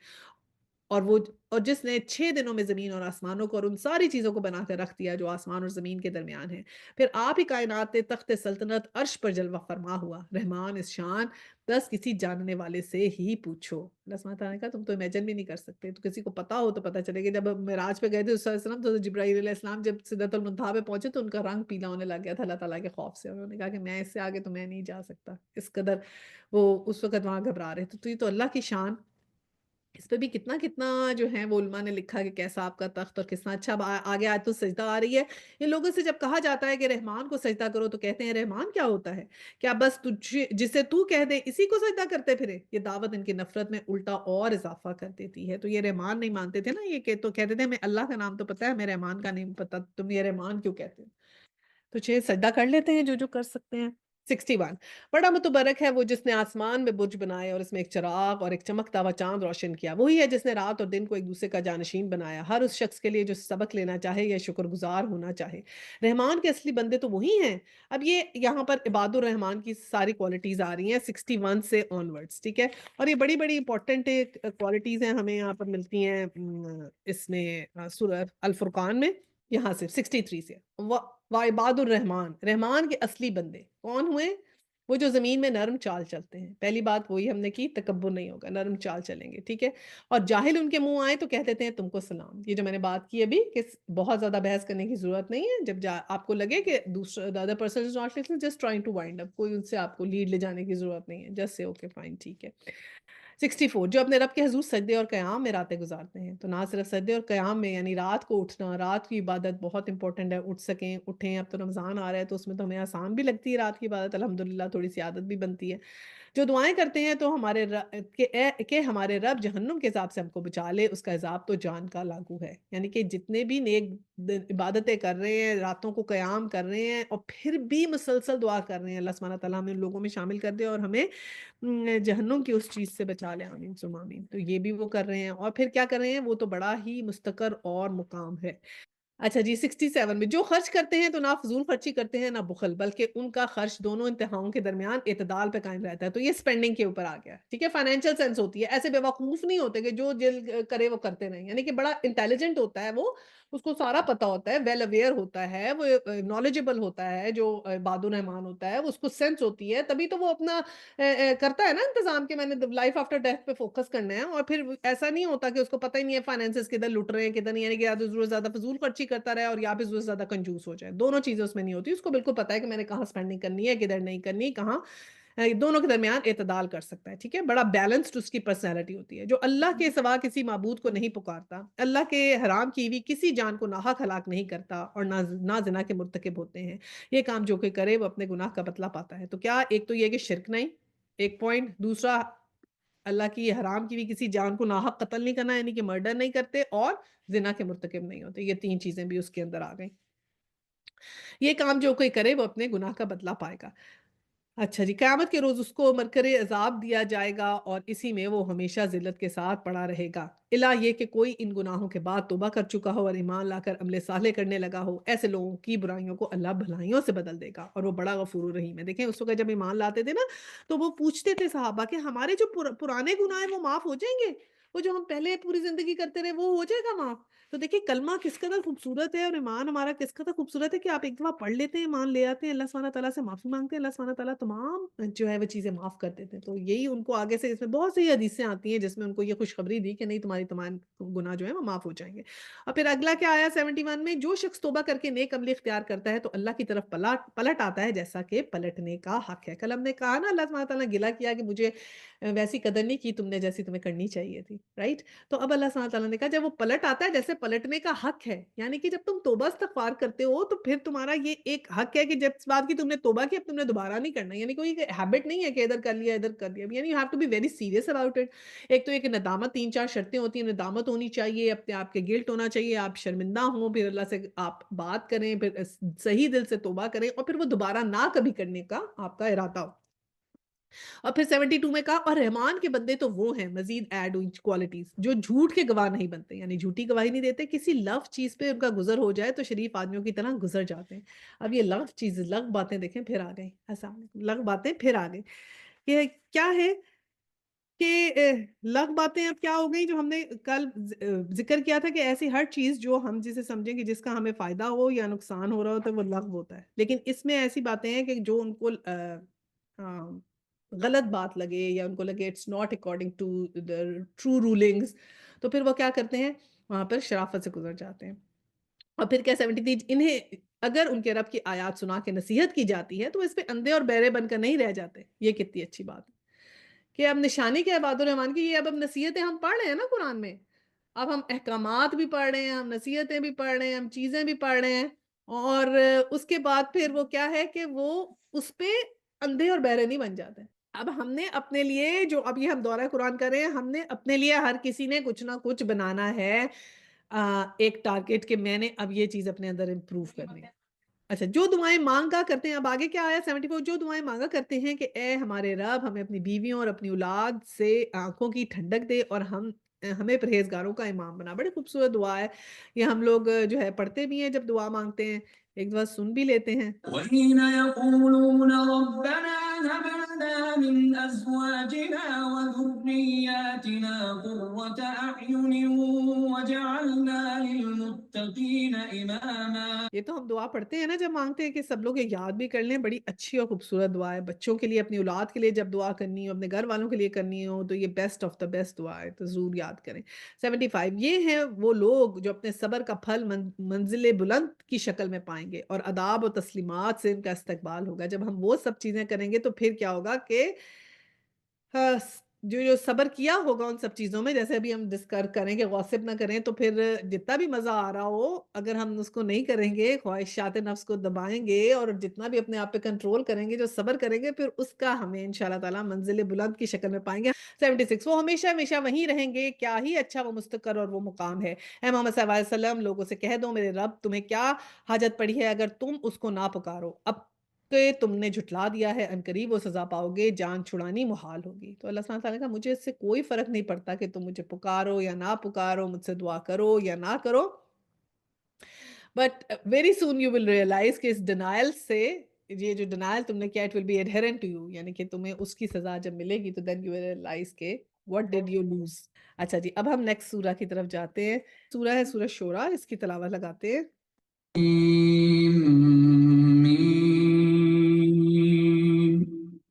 اور جس نے 6 دنوں میں زمین اور آسمانوں کو اور ان ساری چیزوں کو بنا کر رکھ دیا جو آسمان اور زمین کے درمیان ہے، پھر آپ ہی کائنات تخت سلطنت عرش پر جلوہ فرما ہوا، رحمان اس شان، بس کسی جاننے والے سے ہی پوچھو۔ اللہ سبحانہ تعالیٰ نے کہا تم تو امیجن بھی نہیں کر سکتے، تو کسی کو پتا ہو تو پتا چلے گا۔ جب معراج پہ گئے تھے صلی اللہ علیہ وسلم تو جبرائیل علیہ السلام جب سدرۃ المنتہا پہ پہنچے تو ان کا رنگ پیلا ہونے لگ گیا تھا اللہ تعالیٰ کے خوف سے، انہوں نے کہا کہ میں اس سے آگے تو میں نہیں جا سکتا، اس قدر وہ اس وقت وہاں گھبرا رہے تھے۔ تو یہ تو اللہ کی شان، اس پہ بھی کتنا کتنا جو ہے وہ علماء نے لکھا کہ کیسا آپ کا تخت اور کتنا اچھا۔ آگے آیت السجدہ آ رہی ہے۔ ان لوگوں سے جب کہا جاتا ہے کہ رحمان کو سجدہ کرو تو کہتے ہیں رحمان کیا ہوتا ہے؟ کیا بس جسے تو کہہ دے اسی کو سجدہ کرتے پھرے؟ یہ دعوت ان کی نفرت میں الٹا اور اضافہ کر دیتی ہے۔ تو یہ رحمان نہیں مانتے تھے نا، یہ کہ تو کہتے تھے ہمیں اللہ کا نام تو پتا ہے، ہمیں رحمان کا نہیں پتا، تم یہ رحمان کیوں کہتے ہو؟ تو سجدہ کر لیتے ہیں جو جو کر سکتے ہیں۔ 61 بڑا متبرک ہے وہ جس نے آسمان میں برج بنائے اور اس میں ایک چراغ اور ایک چمکتا ہوا چاند روشن کیا، وہی ہے جس نے رات اور دن کو ایک دوسرے کا جانشین بنایا، ہر اس شخص کے لیے جو سبق لینا چاہے یا شکر گزار ہونا چاہے۔ رحمان کے اصلی بندے تو وہی ہیں۔ اب یہ یہاں پر عباد الرحمان کی ساری کوالٹیز آ رہی ہیں 61 سے آنورڈز، ٹھیک ہے؟ اور یہ بڑی بڑی امپورٹنٹ کوالٹیز ہیں، ہمیں یہاں پر ملتی ہیں اس میں سورہ الفرقان میں، یہاں سے 63 سے وعباد الرحمان، رحمان کے اصلی بندے کون ہوئے؟ وہ جو زمین میں نرم چال چلتے ہیں۔ پہلی بات وہی ہم نے کی، تکبر نہیں ہوگا، نرم چال چلیں گے، ٹھیک ہے؟ اور جاہل ان کے منہ آئے تو کہہ دیتے ہیں تم کو سلام۔ یہ جو میں نے بات کی ابھی کہ بہت زیادہ بحث کرنے کی ضرورت نہیں ہے، جب آپ کو لگے کہ دوسرا the other person is not listening, just trying to wind up، کوئی ان سے آپ کو لیڈ لے جانے کی ضرورت نہیں ہے، جسٹ سے اوکے فائن، ٹھیک ہے۔ 64 جو اپنے رب کے حضور سجدے اور قیام میں راتیں گزارتے ہیں، تو نہ صرف سجدے اور قیام میں یعنی رات کو اٹھنا، رات کی عبادت بہت امپورٹنٹ ہے، اٹھ سکیں اٹھیں۔ اب تو رمضان آ رہا ہے تو اس میں تو ہمیں آسان بھی لگتی ہے رات کی عبادت، الحمدللہ تھوڑی سی عادت بھی بنتی ہے۔ جو دعائیں کرتے ہیں تو کہ ہمارے رب جہنم کے عذاب سے ہم کو بچا لے، اس کا عذاب تو جان کا لاگو ہے۔ یعنی کہ جتنے بھی نیک عبادتیں کر رہے ہیں، راتوں کو قیام کر رہے ہیں اور پھر بھی مسلسل دعا کر رہے ہیں، اللہ سبحانہ تعالیٰ ہمیں ان لوگوں میں شامل کر دے اور ہمیں جہنم کی اس چیز سے بچا لے، آمین ثم آمین۔ تو یہ بھی وہ کر رہے ہیں، اور پھر کیا کر رہے ہیں؟ وہ تو بڑا ہی مستقر اور مقام ہے۔ اچھا جی 67 میں جو خرچ کرتے ہیں تو نہ فضول خرچی کرتے ہیں نہ بخل، بلکہ ان کا خرچ دونوں انتہاؤں کے درمیان اعتدال پہ قائم رہتا ہے۔ تو یہ اسپینڈنگ کے اوپر آ گیا، ٹھیک ہے؟ فائنینشیل سینس ہوتی ہے، ایسے بے وقوف نہیں ہوتے کہ جو دل کرے وہ کرتے رہیں، یعنی کہ بڑا انٹیلیجنٹ ہوتا ہے وہ اس کو سارا پتا ہوتا ہے، ویل اویئر ہوتا ہے، وہ نالجبل ہوتا ہے، جو عباد الرحمان ہوتا ہے، اس کو سینس ہوتی ہے، تبھی تو وہ اپنا کرتا ہے نا انتظام کہ میں نے لائف آفٹر ڈیتھ پہ فوکس کرنا ہے، اور پھر ایسا نہیں ہوتا کہ اس کو پتہ ہی نہیں ہے فائنینسز کدھر لٹ رہے ہیں کدھر نہیں، یعنی کہ یا تو ضرورت زیادہ فضول خرچی کرتا رہے اور یا پھر ضرورت زیادہ کنجوس ہو جائے، دونوں چیزیں اس میں نہیں ہوتی، اس کو بالکل پتا ہے کہ میں نے کہاں اسپینڈنگ کرنی ہے کدھر نہیں کرنی، کہاں دونوں کے درمیان اعتدال کر سکتا ہے، ٹھیک ہے، بڑا بیلنسڈ اس کی پرسنالٹی ہوتی ہے، جو اللہ کے سوا کسی معبود کو نہیں پکارتا، اللہ کے حرام کی ہوئی کسی جان کو ناحق ہلاک نہیں کرتا، اور نہ زنا کے مرتکب ہوتے ہیں، یہ کام جو کوئی کرے وہ اپنے گناہ کا بدلہ پاتا ہے۔ تو کیا ایک تو یہ کہ شرک نہیں، ایک پوائنٹ، دوسرا اللہ کی حرام کی بھی کسی جان کو ناحق قتل نہیں کرنا، یعنی کہ مرڈر نہیں کرتے، اور زنا کے مرتکب نہیں ہوتے، یہ تین چیزیں بھی اس کے اندر آ گئیں۔ یہ کام جو کوئی کرے وہ اپنے گناہ کا بدلہ پائے گا۔ اچھا جی، قیامت کے روز اس کو مرکر عذاب دیا جائے گا اور اسی میں وہ ہمیشہ ذلت کے ساتھ پڑا رہے گا، الا یہ کہ کوئی ان گناہوں کے بعد توبہ کر چکا ہو اور ایمان لا کر عمل صالح کرنے لگا ہو، ایسے لوگوں کی برائیوں کو اللہ بھلائیوں سے بدل دے گا، اور وہ بڑا غفور الرحیم ہے۔ دیکھیں اس وقت جب ایمان لاتے تھے نا تو وہ پوچھتے تھے صحابہ کہ ہمارے جو پرانے گناہ ہیں وہ معاف ہو جائیں گے، وہ جو ہم پہلے پوری زندگی کرتے رہے وہ ہو جائے گا معاف؟ تو دیکھیں کلمہ کس قدر خوبصورت ہے اور ایمان ہمارا کس قدر خوبصورت ہے کہ آپ ایک دفعہ پڑھ لیتے ہیں، ایمان لے آتے ہیں، اللہ سبحانہ تعالیٰ سے معافی مانگتے ہیں، اللہ سبحانہ تعالیٰ تمام جو ہے وہ چیزیں معاف کر دیتے ہیں۔ تو یہی ان کو آگے سے اس میں بہت سی حدیثیں آتی ہیں جس میں ان کو یہ خوشخبری دی کہ نہیں تمہاری تمام گناہ جو ہے وہ معاف ہو جائیں گے۔ اور پھر اگلا کیا آیا 71 میں، جو شخص توبہ کر کے نیک عمل اختیار کرتا ہے تو اللہ کی طرف پلٹ آتا ہے جیسا کہ پلٹنے کا حق ہے۔ کل ہم نے کہا نا اللہ سبحانہ تعالیٰ نے گلہ کیا کہ مجھے ویسی قدر نہیں کی تم نے جیسی تمہیں کرنی چاہیے تھی، رائٹ؟ تو اب اللہ سبحانہ تعالیٰ نے کہا جب وہ پلٹ آتا ہے جیسے پلٹنے کا حق ہے، یعنی کہ جب تم توبہ استغفار کرتے ہو تو پھر تمہارا یہ ایک حق ہے کہ جب اس بات کی تم نے توبہ کی اب تم نے دوبارہ نہیں کرنا، یعنی کوئی ہیبٹ نہیں ہے کہ ادھر کر لیا ادھر کر لیا، یعنی you have to be very serious about it. ایک تو یہ کہ ندامت، تین چار شرطیں ہوتی ہیں، ندامت ہونی چاہیے، اپنے آپ کے گلٹ ہونا چاہیے، آپ شرمندہ ہوں، پھر اللہ سے آپ بات کریں، پھر صحیح دل سے توبہ کریں، اور پھر وہ دوبارہ نہ کبھی کرنے کا آپ کا ارادہ ہو۔ اور پھر 72 میں کہا اور رحمان کے بندے تو وہ ہیں، مزید ایڈ ہوئی کوالٹیز، جو جھوٹ کے گواہ نہیں بنتے، یعنی جھوٹی گواہی نہیں دیتے، کسی لغو چیز پہ ان کا گزر ہو جائے تو شریف آدمیوں کی طرح گزر جاتے ہیں۔ اب یہ لغو چیز، لغو باتیں دیکھیں پھر آ گئی، السلام علیکم، لغو باتیں پھر آ گئی، یہ کیا ہے کہ لغو باتیں اب کیا ہو گئی، جو ہم نے کل ذکر کیا تھا کہ ایسی ہر چیز جو ہم جسے سمجھیں کہ جس کا ہمیں فائدہ ہو یا نقصان ہو رہا ہوتا ہے وہ لغو ہوتا ہے، لیکن اس میں ایسی باتیں ہیں کہ جو ان کو غلط بات لگے یا ان کو لگے it's not according to the true rulings, تو پھر وہ کیا کرتے ہیں، وہاں پر شرافت سے گزر جاتے ہیں۔ اور پھر کیا 73 انہیں اگر ان کے رب کی آیات سنا کے نصیحت کی جاتی ہے تو اس پہ اندھے اور بہرے بن کر نہیں رہ جاتے، یہ کتنی اچھی بات ہے کہ اب نشانی کیا ہے عباد الرحمان کی، یہ اب نصیحتیں ہم پڑھ رہے ہیں نا قرآن میں، اب ہم احکامات بھی پڑھ رہے ہیں، ہم نصیحتیں بھی پڑھ رہے ہیں، ہم چیزیں بھی پڑھ رہے ہیں، اور اس کے بعد پھر وہ کیا ہے کہ وہ اس پہ اندھے اور بہرے نہیں بن جاتے۔ اب ہم نے اپنے لیے جو اب یہ ہم دورہ قرآن کر رہے ہیں، ہم نے اپنے لیے ہر کسی نے کچھ نہ کچھ بنانا ہے، ایک ٹارگٹ کہ میں نے اب یہ چیز اپنے اندر امپروو کرنی ہے۔ اچھا، جو دعائیں مانگا کرتے ہیں، اب آگے کیا آیا 74، جو دعائیں مانگا کرتے ہیں کہ اے ہمارے رب ہمیں اپنی بیویوں اور اپنی اولاد سے آنکھوں کی ٹھنڈک دے اور ہمیں پرہیزگاروں کا امام بنا۔ بڑی خوبصورت دعا ہے یہ، ہم لوگ جو ہے پڑھتے بھی ہیں جب دعا مانگتے ہیں، ایک دفعہ سن بھی لیتے ہیں۔ وحين يقولون ربنا هب لنا من أزواجنا وذرياتنا قرة أعين وجعلنا للمتقين إماما۔ یہ تو ہم دعا پڑھتے ہیں نا جب مانگتے ہیں کہ سب لوگ یہ یاد بھی کر لیں، بڑی اچھی اور خوبصورت دعا ہے، بچوں کے لیے، اپنی اولاد کے لیے جب دعا کرنی ہو، اپنے گھر والوں کے لیے کرنی ہو تو یہ بیسٹ آف دا بیسٹ دعا ہے، تو ضرور یاد کریں۔ 75 یہ ہیں وہ لوگ جو اپنے صبر کا پھل منزل بلند کی شکل میں پائیں گے اور آداب و تسلیمات سے ان کا استقبال ہوگا۔ جب ہم وہ سب چیزیں کریں گے تو پھر کیا ہوگا کہ ہاں، جو صبر کیا ہوگا ان سب چیزوں میں، جیسے ابھی ہم ڈسکس کریں گے، غوسپ نہ کریں، تو پھر جتنا بھی مزہ آ رہا ہو اگر ہم اس کو نہیں کریں گے، خواہشات نفس کو دبائیں گے اور جتنا بھی اپنے آپ پہ کنٹرول کریں گے، جو صبر کریں گے، پھر اس کا ہمیں انشاءاللہ تعالیٰ منزل بلند کی شکل میں پائیں گے۔ 76 وہ ہمیشہ ہمیشہ وہیں رہیں گے، کیا ہی اچھا وہ مستقر اور وہ مقام ہے۔ اے محمد صلی اللہ علیہ وسلم لوگوں سے کہہ دو میرے رب تمہیں کیا حاجت پڑی ہے اگر تم اس کو نہ پکارو، اب کہ تم نے جھٹلا دیا ہے، عنقریب وہ سزا پاؤ گے، جان چھڑانی محال ہوگی۔ تو اللہ سبحانہ تعالیٰ نے کہا مجھے اس سے کوئی فرق نہیں پڑتا کہ تم مجھے پکارو یا نہ پکارو، مجھ سے دعا کرو یا نہ کرو، but very soon you will realize کہ اس ڈینائل سے، یہ جو ڈینائل تم نے کیا، it will be adherent to you, یعنی کہ تمہیں اس کی سزا جب ملے گی تو دین یو ول ریئلائز کہ What did you lose? اچھا جی، اب ہم نیکسٹ سورہ کی طرف جاتے ہیں. سورہ ہے سورہ شورا، اس کی تلاوت لگاتے ہیں. ميم.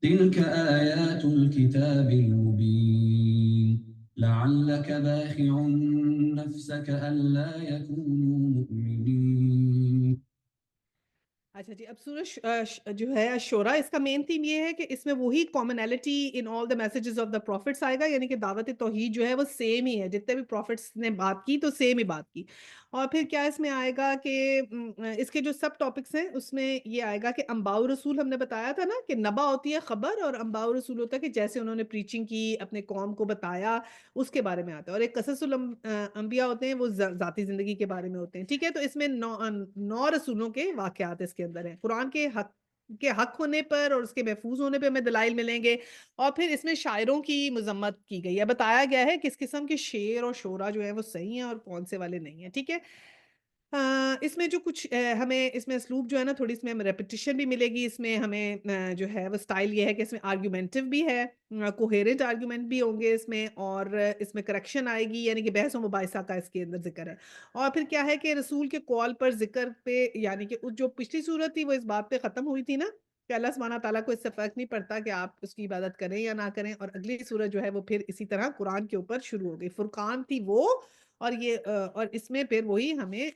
تلك آيات الكتاب المبين لعلك باخع نفسك ألا يكونوا مؤمنين. اچھا جی، اب سورہ جو ہے شورا، اس کا مین تھیم یہ ہے کہ اس میں وہی commonality in all the messages of the prophets آئے گا، یعنی کہ دعوت توحید جو ہے وہ سیم ہی ہے، جتنے بھی پروفٹس نے بات کی تو سیم ہی بات کی. اور پھر کیا اس میں آئے گا کہ اس کے جو سب ٹاپکس ہیں اس میں یہ آئے گا کہ انباء رسول، ہم نے بتایا تھا نا کہ نبا ہوتی ہے خبر، اور انباء رسول ہوتا ہے کہ جیسے انہوں نے پریچنگ کی، اپنے قوم کو بتایا، اس کے بارے میں آتا ہے. اور ایک قصص الانبیاء ہوتے ہیں، وہ ذاتی زندگی کے بارے میں ہوتے ہیں. ٹھیک ہے، تو اس میں 9 رسولوں کے واقعات اس کے اندر ہیں. قرآن کے حق ہونے پر اور اس کے محفوظ ہونے پہ ہمیں دلائل ملیں گے. اور پھر اس میں شاعروں کی مذمت کی گئی ہے، بتایا گیا ہے کس قسم کے شعر اور شعرا جو ہیں وہ صحیح ہیں اور کون سے والے نہیں ہیں. ٹھیک ہے، اس میں جو کچھ ہمیں اس میں اسلوب جو ہے نا، تھوڑی اس میں ہمیں ریپیٹیشن بھی ملے گی. اس میں ہمیں جو ہے وہ سٹائل یہ ہے کہ اس میں آرگیومنٹو بھی ہے، کوہیرنٹ آرگیومنٹ بھی ہوں گے اس میں، اور اس میں کریکشن آئے گی، یعنی کہ بحث و مباحثہ کا اس کے اندر ذکر ہے. اور پھر کیا ہے کہ رسول کے قول پر ذکر پہ، یعنی کہ جو پچھلی صورت تھی وہ اس بات پہ ختم ہوئی تھی نا کہ اللہ سبحانہ تعالیٰ کو اس سے فرق نہیں پڑتا کہ آپ اس کی عبادت کریں یا نہ کریں. اور اگلی صورت جو ہے وہ پھر اسی طرح قرآن کے اوپر شروع ہو گئی. فرقان تھی وہ، اور یہ اور اس میں پھر وہی ہمیں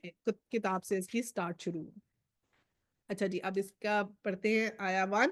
کتاب سے اس کی سٹارٹ شروع ہوئی. اچھا جی، اب اس کا پڑھتے ہیں آیا 1.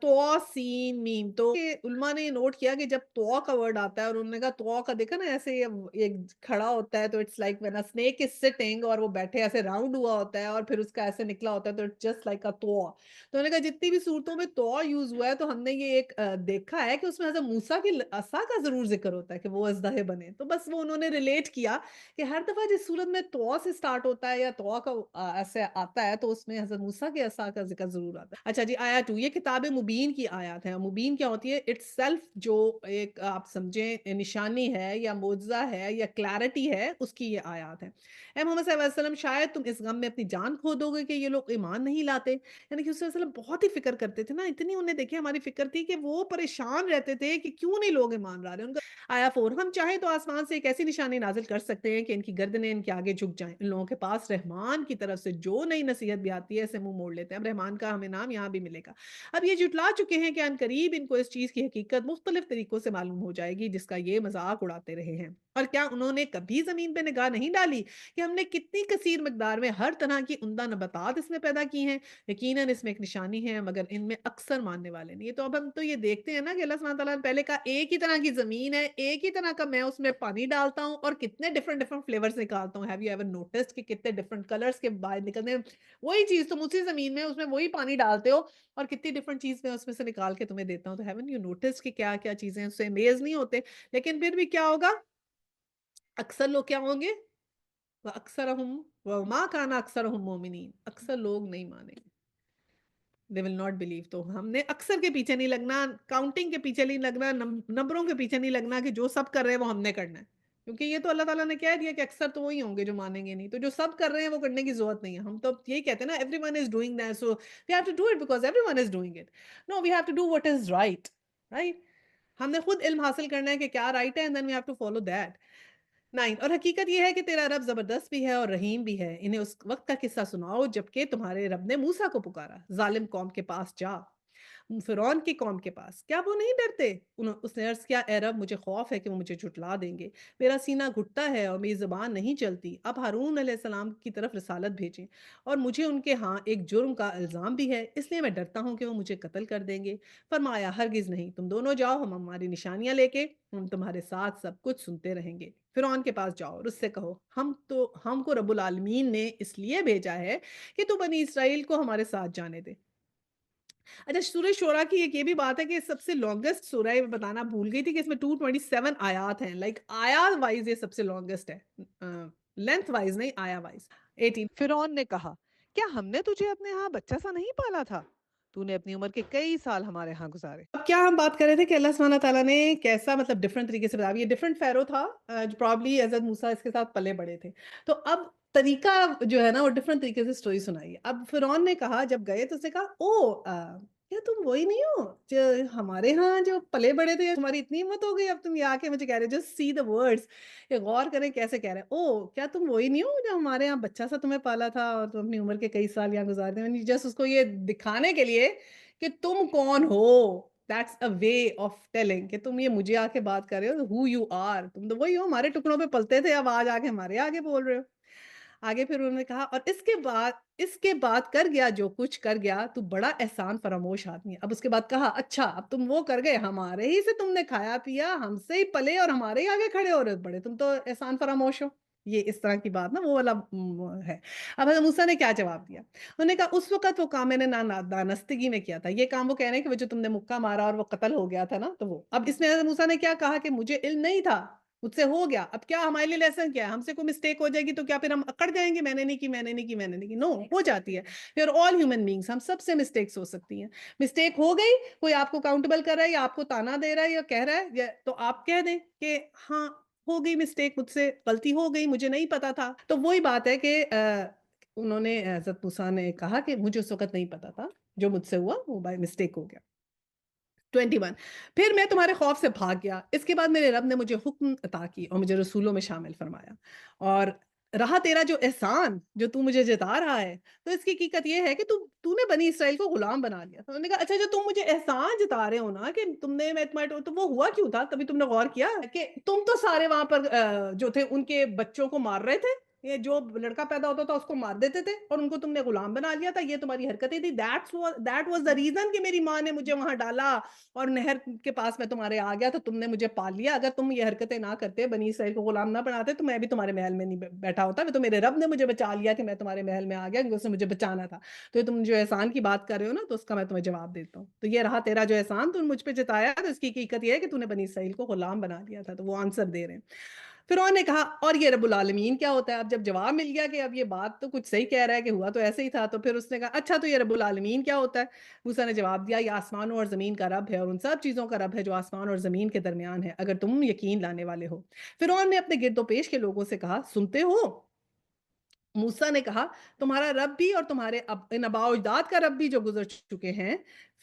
تو سین میم، تو علماء نے یہ نوٹ کیا کہ جب تو کا ورڈ آتا ہے، اور انہوں نے کہا تو کا دیکھا نا ایسے ایک کھڑا ہوتا ہے تو it's like when a snake is sitting, اور وہ بیٹھے ایسے راؤنڈ ہوا ہوتا ہے اور پھر اس کا ایسے نکلا ہوتا ہے، تو اٹس جسٹ لائک اے تو. تو انہوں نے کہا جتنی بھی صورتوں میں تو یوز ہوا ہے تو ہم نے یہ ایک دیکھا ہے کہ اس میں حضرت موسیٰ کی عصا کا ضرور ذکر ہوتا ہے کہ وہ اژدہے بنے. تو بس وہ انہوں نے ریلیٹ کیا کہ ہر دفعہ جس صورت میں تو سے سٹارٹ ہوتا ہے یا تو کا ایسے آتا ہے تو اس میں حضرت موسیٰ کے عصا کا ذکر ضرور آتا ہے. اچھا جی، آیا 2، یہ کتاب مبین کی آیات ہیں. مبین کیا ہوتی ہے؟ اٹس سیلف، جو ایک آپ سمجھیں نشانی ہے یا معجزہ ہے یا کلیرٹی ہے، اس کی یہ آیات ہیں. اے محمد صلی اللہ علیہ وسلم، شاید تم اس غم میں اپنی جان کھو دو گے کہ یہ لوگ ایمان نہیں لاتے. یعنی کہ اس وسلم بہت ہی فکر کرتے تھے نا، اتنی انہیں دیکھے ہماری فکر تھی کہ وہ پریشان رہتے تھے کہ کیوں نہیں لوگ ایمان لا رہے. ان کا آیا 4، ہم چاہیں تو آسمان سے ایک ایسی نشانی نازل کر سکتے ہیں کہ ان کی گردنیں ان کے آگے جھک جائیں. ان لوگوں کے پاس رحمان کی طرف سے جو نئی نصیحت بھی آتی ہے اسے منہ موڑ لیتے ہیں. اب رحمان کا ہمیں نام یہاں بھی ملے گا. اب یہ جٹلا چکے ہیں کہ ان قریب ان کو اس چیز کی حقیقت مختلف طریقوں سے معلوم ہو جائے گی جس کا یہ مذاق اڑاتے رہے ہیں. اور کیا انہوں نے کبھی زمین پہ نگاہ نہیں ڈالی کہ ہم نے کتنی کثیر مقدار میں ہر طرح کی عمدہ نباتات اس میں پیدا کی ہیں؟ یقیناً اس میں ایک نشانی ہے، مگر ان میں اکثر ماننے والے نہیں. تو اب ہم تو یہ دیکھتے ہیں نا کہ اللہ سبحانہ تعالیٰ نے پہلے کہا ایک ہی طرح کی زمین ہے، ایک ہی طرح کا میں اس میں پانی ڈالتا ہوں اور کتنے ڈفرنٹ فلیورز نکالتا ہوں. ہیو یو ایور نوٹسڈ کہ کتنے ڈفرنٹ کلرز کے باہر نکلتے ہیں؟ وہی چیز تم اسی زمین میں اس میں وہی پانی ڈالتے ہو اور کتنی ڈفرنٹ چیز میں اس میں سے نکال کے تمہیں دیتا ہوں. تو ہیون یو نوٹس کہ کیا کیا چیزیں اس سے امیز نہیں ہوتے؟ لیکن پھر بھی کیا ہوگا؟ اکثر لوگ کیا ہوں گے؟ وَأَكْثَرَهُمْ وَمَا كَانَ أَكْثَرُهُمْ مُؤْمِنِينَ، اکثر لوگ نہیں مانیں گے. they will not believe. تو ہم نے اکثر کے پیچھے نہیں لگنا، کاؤنٹنگ کے پیچھے نہیں لگنا، نمبروں کے پیچھے نہیں لگنا کہ جو سب کر رہے ہیں وہ ہم نے کرنا ہے. کیونکہ یہ تو اللہ تعالیٰ نے کہہ دیا کہ اکثر تو وہی ہوں گے جو مانیں گے نہیں. تو جو سب کر رہے ہیں وہ کرنے کی ضرورت نہیں ہے. ہم تو یہی کہتے ہیں نا everyone is doing that, so we have to do it because everyone is doing it. No, we have to do what is right. Right? ہم نے خود علم حاصل کرنا ہے کہ کیا رائٹ ہے، and then we have to follow that. 9، اور حقیقت یہ ہے کہ تیرا رب زبردست بھی ہے اور رحیم بھی ہے. انہیں اس وقت کا قصہ سناؤ جبکہ تمہارے رب نے موسیٰ کو پکارا. ظالم قوم کے پاس جا، فرعون کی قوم کے پاس، کیا وہ نہیں ڈرتے؟ اس نے عرض کیا اے رب مجھے خوف ہے کہ وہ مجھے جھٹلا دیں گے، میرا سینہ گھٹتا ہے اور میری زبان نہیں چلتی. اب ہارون علیہ السلام کی طرف رسالت بھیجیں، اور مجھے ان کے ہاں ایک جرم کا الزام بھی ہے، اس لیے میں ڈرتا ہوں کہ وہ مجھے قتل کر دیں گے. فرمایا ہرگز نہیں، تم دونوں جاؤ، ہم ہماری نشانیاں لے کے ہم تمہارے ساتھ سب کچھ سنتے رہیں گے. فرعون کے پاس جاؤ اور اس سے کہو ہم کو رب العالمین نے اس لیے بھیجا ہے کہ تو بنی اسرائیل کو ہمارے ساتھ جانے دے. اچھا، سورہ شورا کی ایک یہ بھی بات ہے کہ سب سے لانگسٹ سورہ ہے، بتانا بھول گئی تھی کہ اس میں 227 آیات ہیں. لائک آیات وائز یہ سب سے لانگسٹ ہے، لینتھ وائز نہیں، آیا وائز. 18، فرعون نے کہا کیا ہم نے تجھے اپنے ہاں بچہ سا نہیں پالا تھا؟ تو نے اپنی عمر کے کئی سال ہمارے ہاں گزارے. اب کیا ہم بات کر رہے تھے کہ اللہ سبحانہ تعالیٰ نے کیسا مطلب ڈفرنٹ طریقے سے بتایا. یہ ڈفرنٹ فیرو تھا جو پرابلی حضرت موسیٰ اس کے ساتھ پلے بڑے تھے. تو اب طریقہ جو ہے نا وہ ڈفرنٹ طریقے سے سٹوری سنائی ہے. اب فرعون نے کہا جب گئے تو اس نے کہا کیا تم وہی نہیں ہو جو ہمارے ہاں جو پلے بڑے تھے؟ تمہاری اتنی ہمت ہو گئی اب تم یہ آ کے مجھے کہہ رہے ہو؟ جسٹ سی دا ورڈس، یہ غور کریں کیسے کہہ رہے ہیں. او کیا تم وہی نہیں ہو جو ہمارے یہاں بچہ سا تمہیں پالا تھا اور تم اپنی عمر کے کئی سال یہاں گزار دیں؟ جسٹ اس کو یہ دکھانے کے لیے کہ تم کون ہو. That's a way of telling کہ تم یہ مجھے آ کے بات کر رہے ہو. ہو یو آر، تم تو وہی ہو، ہمارے ٹکڑوں پہ پلتے تھے، اب آج آ کے ہمارے آگے بول رہے ہو. آگے پھر انہوں نے کہا اور اس کے بعد کر گیا جو کچھ کر گیا، تو بڑا احسان فراموش آدمی ہے. اب اس کے بعد کہا اچھا اب تم وہ کر گئے، ہمارے ہی سے تم نے کھایا پیا، ہم سے ہی پلے اور ہمارے ہی آگے کھڑے ہو رہے، بڑے تم تو احسان فراموش ہو. یہ اس طرح کی بات نا وہ والا ہے. اب حضرت موسیٰ نے کیا جواب دیا؟ انہوں نے کہا اس وقت وہ کام میں نے دانستگی میں کیا تھا. یہ کام وہ کہہ رہے ہیں کہ وہ جو تم نے مکہ مارا اور وہ قتل ہو گیا تھا نا، تو وہ اب اس میں حضرت موسیٰ نے کیا کہا کہ مجھے علم نہیں تھا، مجھ سے ہو گیا. اب کیا ہمارے لیے لیسن کیا ہے؟ ہم سے کوئی مسٹیک ہو جائے گی تو کیا پھر ہم اکڑ جائیں گے میں نے نہیں کی، میں نے نہیں کی، میں نے نہیں کی؟ نو، ہو جاتی ہے. We are all human beings, ہم سب سے مسٹیکس ہو سکتی ہیں. مسٹیک ہو گئی، کوئی آپ کو اکاؤنٹیبل کر رہا ہے یا آپ کو تانا دے رہا ہے یا کہہ رہا ہے، تو آپ کہہ دیں کہ ہاں ہو گئی مسٹیک، مجھ سے غلطی ہو گئی، مجھے نہیں پتا تھا. تو وہی بات ہے کہ انہوں نے حضرت موسیٰ نے کہا کہ مجھے اس وقت نہیں پتا تھا، جو مجھ سے ہوا وہ بائی مسٹیک ہو گیا. 21 پھر میں تمہارے خوف سے بھاگ گیا، اس کے بعد میرے رب نے مجھے حکم عطا کی اور مجھے رسولوں میں شامل فرمایا، اور رہا تیرا جو احسان جو تو مجھے جتا رہا ہے، تو اس کی حقیقت یہ ہے کہ تو نے بنی اسرائیل کو غلام بنا لیا. تو انہوں نے کہا اچھا جو تم مجھے احسان جتا رہے ہو نا کہ تم نے تو وہ ہوا کیوں تھا؟ کبھی تم نے غور کیا کہ تم تو سارے وہاں پر جو تھے ان کے بچوں کو مار رہے تھے، یہ جو لڑکا پیدا ہوتا تھا اس کو مار دیتے تھے اور ان کو تم نے غلام بنا لیا تھا. یہ تمہاری حرکتیں تھی. دیٹ واز دا ریزن کہ میری ماں نے مجھے وہاں ڈالا اور نہر کے پاس میں تمہارے آ گیا تو تم نے مجھے پال لیا. اگر تم یہ حرکتیں نہ کرتے، بنی اسرائیل کو غلام نہ بناتے، تو میں بھی تمہارے محل میں نہیں بیٹھا ہوتا. تو میرے رب نے مجھے بچا لیا کہ میں تمہارے محل میں آ گیا کیونکہ اس نے مجھے بچانا تھا. تو یہ تم جو احسان کی بات کر رہے ہو نا، تو اس کا میں تمہیں جواب دیتا ہوں. تو یہ رہا تیرا جو احسان تو مجھ پہ جتایا، تو اس کی حقیقت یہ ہے کہ تو نے بنی اسرائیل کو غلام بنا دیا تھا. تو وہ آنسر دے رہے ہیں. فرعون نے کہا اور یہ رب العالمین کیا ہوتا ہے؟ اب جب جواب مل گیا کہ اب یہ بات تو کچھ صحیح کہہ رہا ہے کہ ہوا تو ایسے ہی تھا، تو پھر اس نے کہا اچھا تو یہ رب العالمین کیا ہوتا ہے؟ موسیٰ نے جواب دیا یہ آسمانوں اور زمین کا رب ہے اور ان سب چیزوں کا رب ہے جو آسمان اور زمین کے درمیان ہے، اگر تم یقین لانے والے ہو. فرعون نے اپنے گرد و پیش کے لوگوں سے کہا سنتے ہو؟ موسیٰ نے کہا تمہارا رب بھی اور تمہارے ان آباء و اجداد کا رب بھی جو گزر چکے ہیں.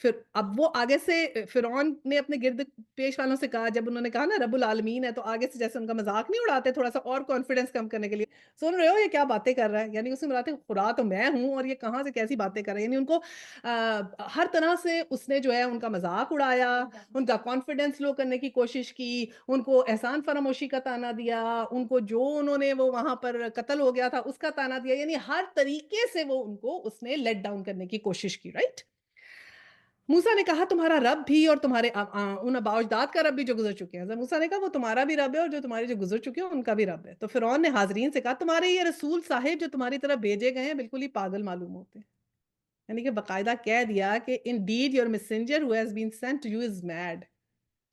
پھر اب وہ آگے سے فرعون نے اپنے گرد پیش والوں سے کہا، جب انہوں نے کہا نا رب العالمین ہے، تو آگے سے جیسے ان کا مذاق نہیں اڑاتے تھوڑا سا اور کانفیڈنس کم کرنے کے لیے، سن رہے ہو یہ کیا باتیں کر رہا ہے؟ یعنی اس میں بتاتے خدا تو میں ہوں اور یہ کہاں سے کیسی باتیں کر رہے ہیں. یعنی ان کو ہر طرح سے اس نے جو ہے ان کا مذاق اڑایا، ان کا کانفیڈنس لو کرنے کی کوشش کی، ان کو احسان فراموشی کا تانا دیا، ان کو جو انہوں نے وہ وہاں پر قتل ہو گیا تھا اس کا تانا دیا. یعنی ہر طریقے سے وہ ان کو اس نے لیٹ ڈاؤن کرنے کی کوشش کی. رائٹ. موسیٰ نے کہا تمہارا رب بھی اور تمہارے ان آباء و اجداد کا رب بھی جو گزر چکے ہیں. موسیٰ نے کہا وہ تمہارا بھی رب ہے اور جو تمہارے جو گزر چکے ہیں ان کا بھی رب ہے. تو فرعون نے حاضرین سے کہا تمہارے یہ رسول صاحب جو تمہاری طرف بھیجے گئے ہیں بالکل ہی پاگل معلوم ہوتے ہیں. یعنی کہ باقاعدہ کہہ دیا کہ indeed your messenger who has been sent to you is mad.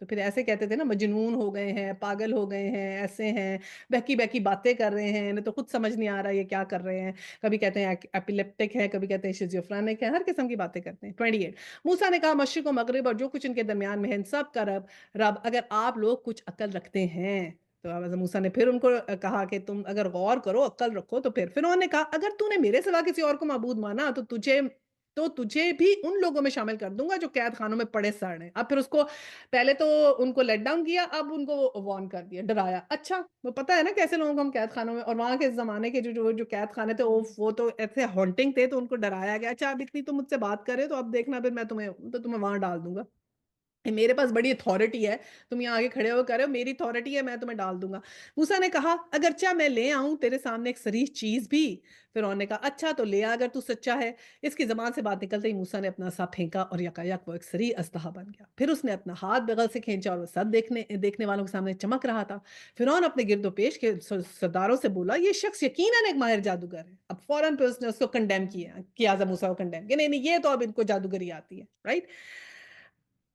تو پھر ایسے کہتے تھے نا مجنون ہو گئے ہیں، پاگل ہو گئے ہیں، ایسے ہیں، بہکی بہکی باتیں کر رہے ہیں، انہیں تو خود سمجھ نہیں آ رہا یہ کیا کر رہے ہیں. کبھی کہتے ہیں ایپیلیپٹک ہے، کبھی کہتے ہیں شیزوفرینک ہے، ہر قسم کی باتیں کرتے ہیں. 28 موسیٰ نے کہا مشرق و مغرب اور جو کچھ ان کے درمیان میں ہے ان سب کا رب اگر آپ لوگ کچھ عقل رکھتے ہیں. تو حضرت موسیٰ نے پھر ان کو کہا کہ تم اگر غور کرو، عقل رکھو. تو پھر انہوں نے کہا اگر تو نے میرے سوا کسی اور کو معبود مانا تو تجھے بھی ان لوگوں میں شامل کر دوں گا جو قید خانوں میں پڑے سڑ رہے ہیں. اب پھر اس کو پہلے تو ان کو لیٹ ڈاؤن کیا، اب ان کو وارن کر دیا، ڈرایا. اچھا وہ پتہ ہے نا کیسے لوگوں کو ہم قید خانوں میں، اور وہاں کے زمانے کے جو قید خانے تھے وہ تو ایسے ہانٹنگ تھے، تو ان کو ڈرایا گیا اچھا اب اتنی تم مجھ سے بات کرے تو اب دیکھنا پھر میں تمہیں وہاں ڈال دوں گا، میرے پاس بڑی اتھارٹی ہے، تم یہاں آگے کھڑے ہو کر رہے ہو، میری اتھارٹی ہے، میں تمہیں ڈال دوں گا. موسیٰ نے کہا اگرچہ میں لے آؤں تیرے سامنے ایک صریح چیز بھی. فرعون نے کہا اچھا تو لے آ اگر تو سچا ہے. اس کی زبان سے بات نکلتے ہی موسیٰ نے اپنا سا پھینکا اور یکایک وہ ایک صریح اژدہا بن گیا. پھر اس نے اپنا ہاتھ بغل سے کھینچا اور وہ سب دیکھنے والوں کے سامنے چمک رہا تھا. فرعون اپنے گرد و پیش کے سرداروں سے بولا یہ شخص یقیناً ایک ماہر جادوگر ہے. اب فوراً پہ اس نے اس کو کنڈیم کیا موسیٰ کو کنڈیم کہ نہیں یہ تو اب ان کو جادوگری آتی ہے. رائٹ.